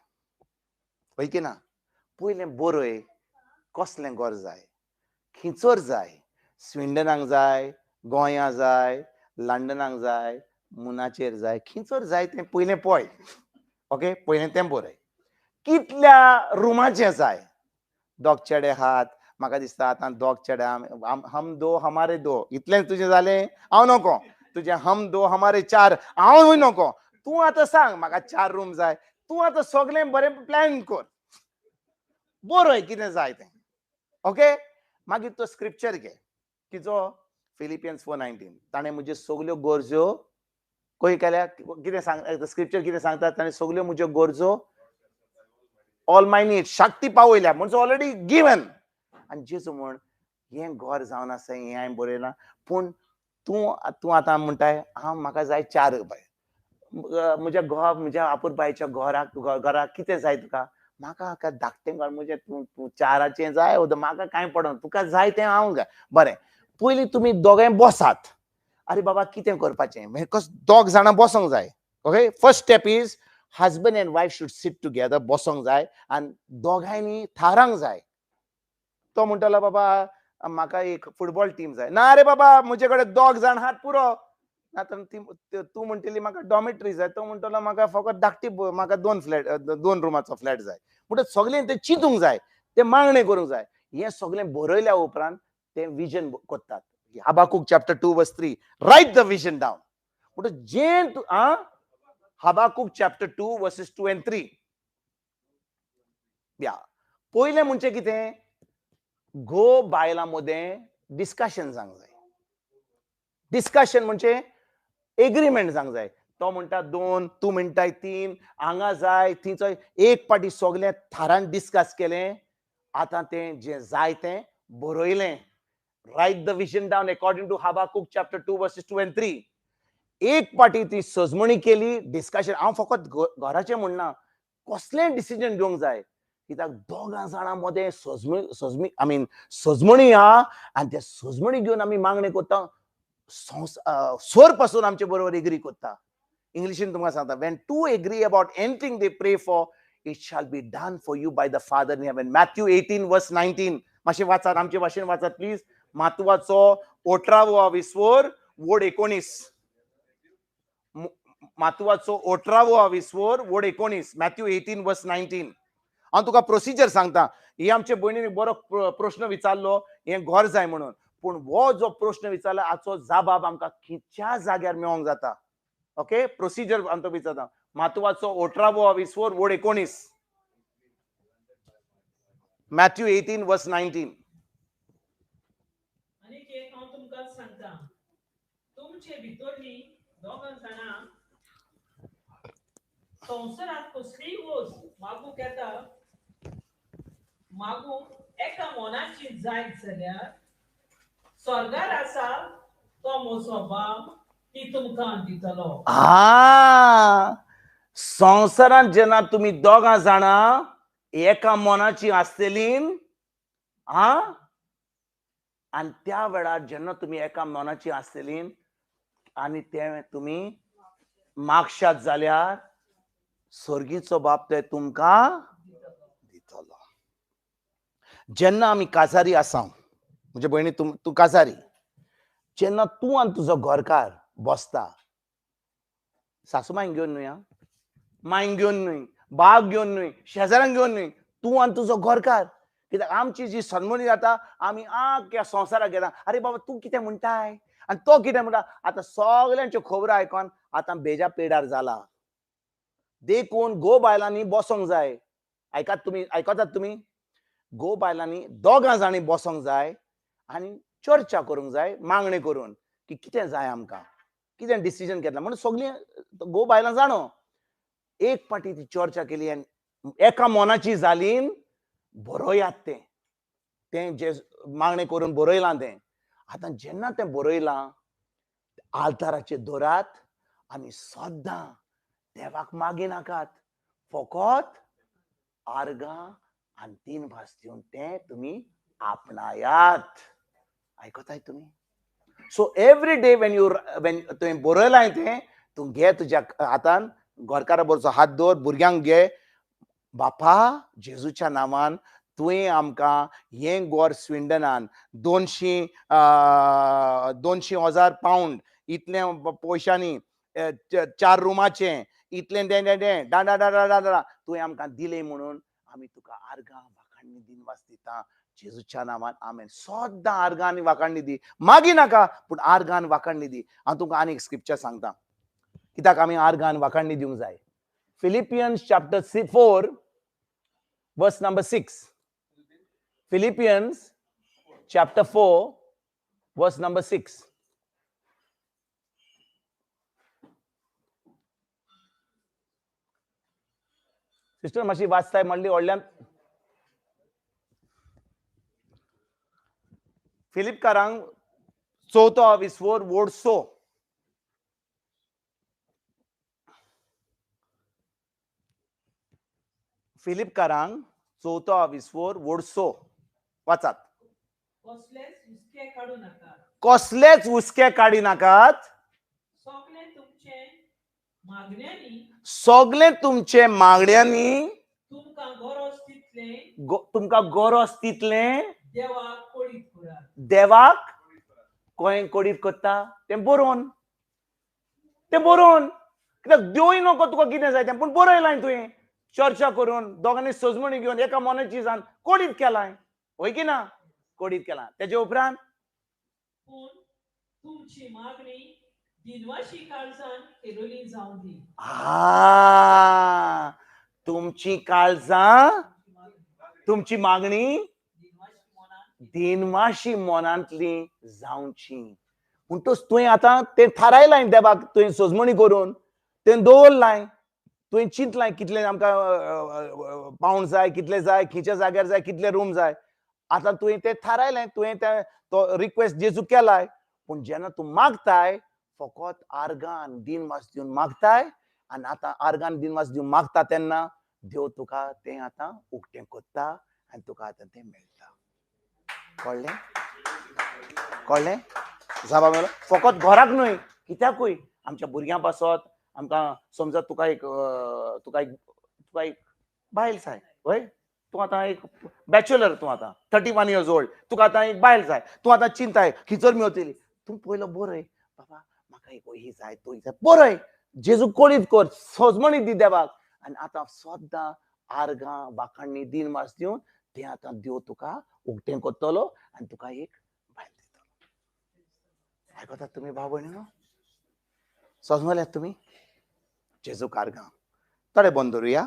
पळय की ना. पयलें बरय, कसलें घर जाय, खिंचोर जाय, स्विंडनाक जाय, गोंयां जाय, लंडनाक जाय, मुनाचेर जाय, खिंचोर जाय तें पयलें पळय. ओके, पयलें तें बरय. कितल्या रुमाचें जाय, दोग चेडे आहात, म्हाका दिसता आतां दोग चेडे, हम दो हमारे दो, इतलें तुजें जालें, हांव नको. तुजें हम दो हमारे चार, हांवूय नको. तूं आतां सांग, म्हाका 4 रूम जाय. तूं आतां सगळें बरें प्लॅन कर, बरय कितें जाय तें. ओके, मागीर तो स्क्रिप्चर घे, किचो, फिलिपियन्स 4:19. ताणें म्हज्यो सगल्यो गरजो खंय केल्या, कितें सांग, स्क्रिप्चर कितें सांगता, ताणें सगल्यो म्हज्यो गरजो ऑल माय नीड, शक्ती पावयल्या, म्हणजे ऑलरेडी गिवन. आनी जेजू म्हण, हें घर जावन आसा, हें हांवें बरयलां, पूण तूं आतां म्हणटाय, म्हाका जाय 4 बाय. म्हज्या आपूरबायेच्या घराक कितें जाय तुका? म्हाका धाकटें घर, म्हणजे तूं 4चे जाय, म्हाका कांय पडना, तुका जाय तें हांव घाल. बरें, पयलीं तुमी दोगांय बसात. अरे बाबा, कितें करपाचें, दोग जाणां बसोंक जाय. Okay, first step is, husband and wife should sit together, बसोंक जाय आनी दोगांयनी थारांक जाय. तो म्हणटलो, बाबा म्हाका एक फुटबॉल टीम जाय. ना रे बाबा, म्हजे कडेन दोग जाण आहात पुरो. तूं म्हणटली म्हाका डॉमेट्री जाय, तो म्हणटलो म्हाका फकत धाकटी, म्हाका 2 रुमाचो फ्लॅट जाय. म्हणटच सगळें तें चिंतूंक जाय, तें मागणें करूंक जाय. हें सगळें बरयल्या उपरांत तें विजन कोत्तात. Habakkuk chapter 2:3, write the vision down. म्हणटच जें हबाकूक चॅप्टर 2:2 and 3. पयलें म्हणजे कितें, घो बायलां मदें डिस्कशन जावंक जाय. डिस्कशन म्हणजे एग्रीमेंट जावंक जाय. तो म्हणटा 2, तूं म्हणटाय 3, हांगा जाय, थंयचो एक पाटी सगळें थारान डिस्कस केलें. आतां तें जें जाय तें बरयलें. Write the vision down according to Habakkuk chapter 2:2 and 3. एक पाटी ती सजमणी केली, डिस्कशन. हांव फकत घराचें म्हणना, कसलेंय डिसिजन घेवंक जाय, कित्याक दोगां जाणां मदें सजमणी आहा आनी त्या सजमणी घेवन आमी मागणें कोत्ता, सोर पासून आमचे बरोबर एग्री कोत्ता. इंग्लिशीन तुमकां सांगता, when two agree about anything they pray for, it shall be done for you by the Father in heaven. Mathew 18:19. मातशें वाचात, आमचे भाशेन वाचात प्लीज. मातवाचो 18 वोड 19. मातवाचो 18 19. Mathew 18:19. हांव तुका प्रोसिजर सांगता. ही आमचे भयणीन बरो प्रश्न विचारलो, हें घर जाय म्हणून. पूण हो जो प्रश्न विचारला, हाचो जबाब आमकां खंयच्या जाग्यार मेळोंक जाता. ओके, प्रोसिजर आमकां विचारता. मातवाचो 18 वोड 19. Mathew 18:19. आनी एक हांव तुमकां सांगता, तुमचे भितरलीं दोगां जाणां संवसारांत कसलीय वस्त मागूंक येता, मागूंक एका मनाची जायत जाल्यार स्वर्गार आसा तो म्हजो बाब ती तुमकां दितलो. संवसारांत जेन्ना तुमी दोगां जाणां एका मनाची आसतलीं, आणि त्या वेळार जेन्ना तुम्ही एका मनाची आसतली आणि ते तुम्ही मागशात जाल्यार स्वर्गीचो बाप ते तुमकां दितलो. जेन्ना आमी काजारी आसा, म्हणजे भयणी तूं काजारी, जेन्ना तूं आनी तुजो घरकार बसता, सासूमांक घेवन न्हय, मांयक घेवन न्हय, भावाक घेवन न्हय, शेजाऱ्यांक घेवन न्हय, तूं आनी तुजो घरकार. कित्याक आमची जी सन्मणी जाता, आमी आख्या संवसाराक घेता, अरे बाबा तूं कितें म्हणटाय आनी तो कितें म्हणटा. आतां सगल्यांच्यो खबरो आयकोन आतां बेजा पेडार जाला. देखून गो बायलांनी बसोंक जाय. आयकतात तुमी? गो बायलांनी दोगां जाणी बसोंक जाय आनी चर्चा करूंक जाय, मागणी करून की कितें जाय आमकां, कितें डिसिजन घेतला म्हणून सगळीं गो बायलां जाणो. एक पाटी ती चर्चा केली आनी एका मनाची जालीन बरयात तें जे मागणी करून बरयलां तें. आतां जेन्ना तें बरयलां, आल्ताराचेर दवरात आनी सद्दां देवाक मागिनाकात, फकत आर्गां आनी दिनवास दिवन तें तुमी आपणायात. आयकताय तुमी? सो एवरी डे वेन तुवें बरयलां तें, तूं घे तुज्या हातान, घरकारा बरोबर हात दवर, भुरग्यांक घे. बापा जेजूच्या नांवान तुवें आमकां हें गोर स्विंडनान 200,000 पावंड इतलें पयशांनी 4 रुमाचें इतलें तुवें आमकां दिलें म्हणून आमी तुका आर्गां वाखाणणी दिनवास दिता जेजूच्या नांवान. आमेन. सद्दां आर्गां आनी वाखाणणी दी. मागी नाका, पूण आर्गां आनी वाखाणणी दी. हांव तुमकां आनी एक स्क्रिप्चर सांगता कित्याक आमी आर्गां आनी वाखाणणी दिवंक जाय. Philippines chapter 4 verse number 6. Philippians chapter 4 verse number 6. Sister मातशी वाचताय म्हणली व्हडल्यान. फिलिपकारांक 4 विस्वोर वोडसो. फिलिपकारांक 4 विस्वोर वोडसो वाचात. कसलेच हुस्के काडू नाका. कसलेच हुस्के काडी नाकात. सगळे तुमचे मागण्यांनी तुमकां गरज तितलें देवाक कोडीत करात. देवाक कोण कोडीत करता तें बरोवन कित्याक देवूय नको तुका कितें जाय तें, पूण बरयलां तुवें चर्चा करून दोगांनी सजमणी घेवन एका मनाची जावन कोडीत केलां. होय की ना? कोडीत केलां. तेजे उपरांत पूण तुमची मागणी दिनवाशी काळजान केलोली जावं दी. तुमची काळजां, तुमची मागणी दिनवाशी मनांतली जावची. म्हणटच तुवें आतां तें थारायलां देवाक, तुवें सजमणी करून तें दवरलां. तुवें चिंतलां कितलें आमकां पावंड जाय, कितले जाय, खंयच्या जाग्यार जाय, कितले रूम जाय. आतां तुवें तें थारायलें, तुवें तो रिक्वेस्ट जेजू केलाय. पूण जेन्ना तूं मागताय फकत आर्गां आनी दिनवास दिवन मागताय आनी आतां आर्गां आनी दिनवास दिवन मागता तेन्ना देव तुका तें आतां उक्तें कोत्ता आनी तुका आतां तें मेळटा. कळ्ळें? जाबा मेळ्ळो. फकत घराक न्हय, कित्याकूय आमच्या भुरग्यां पासत आमकां समजा तुका एक बायल जाय. हय, तूं आतां एक बॅचलर, तूं आतां 31 years old, तुका आतां एक बायल जाय. तूं आतां चिंताय खिचर मेवतली. तूं पयलो बरय बाबा म्हाका एक ही जाय, तो जाय, बरय जेजू कोडीत कर, सजमणी दी देवाक. आनी आतां सद्दां आर्गां वाखाणणी दिनवास दिवन तें आतां देव तुका उक्तें कोत्तलो आनी तुका एक बायल दितलो. आयकतात तुमी भाव भयणीनो? समजल्यात तुमी? जेजूक आर्गां. थोडे बंद दवरुया.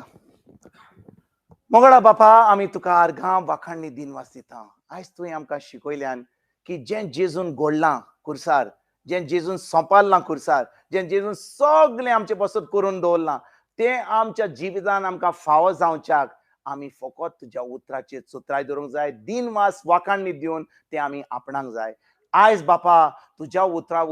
मोगळा बापा, आमी तुका आर्गां वाखाणणी दिनवास दिता. आयज तुवें आमकां शिकयल्यान की जें जेजून घडलां खुर्सार, जें जेजून सोंपारलां खुर्सार, जें जेजून सगळें आमचे बसत करून दवरलां, तें आमच्या जिवितान आमकां फावो जावच्याक आमी फकत तुज्या उतराचेर सुत्राय दवरूंक जाय. दिनवास वाखाणणी दिवन तें आमी आपणाक जाय. आयज बापा तुज्या उतरा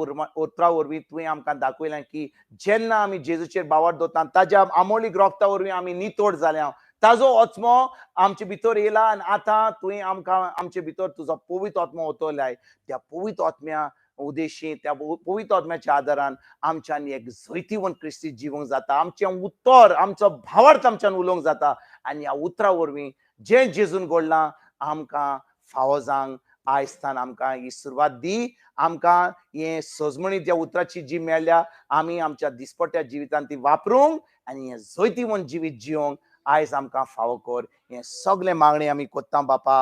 वरवीं तुवें आमकां दाखयलें की जेन्ना आमी जेजूचेर बावर दवरता ताज्या आमोलीक रोगता वरवीं आमी नितोड जाल्या. ताजो आत्मो आमचे भितर येयला आनी आतां तुवें आमकां आमचे भितर तुजो पवित्र आत्मो ओतोलाय. त्या पवित्र आत्म्या उद्देशी त्या पवित्र आत्म्याच्या आदारान आमच्यान एक जैतिवंत क्रिस्ती जिवंक जाता. आमचें उतर आमचो भावार्थ आमच्यान उलोवंक जाता आनी ह्या उतरा वरवीं जें जेजून घडलां आमकां फावो जावंक आयजतान आमकां ही सुरवात दी. आमकां हे सजमणीत ज्या उतराची जी मेळ्ळ्या आमी आमच्या दिसपट्ट्या जिवितांत ती वापरूंक आनी हें जैतिवंत जिवीत जिवंक आयज आमकां फावो कर. हें सगळें मागणें आमी कोत्ता बापा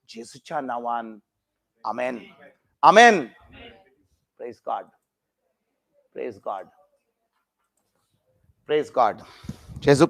जेजूच्या नांवान. आमेन. आमेन. Praise God. Praise God. Praise God. जेजू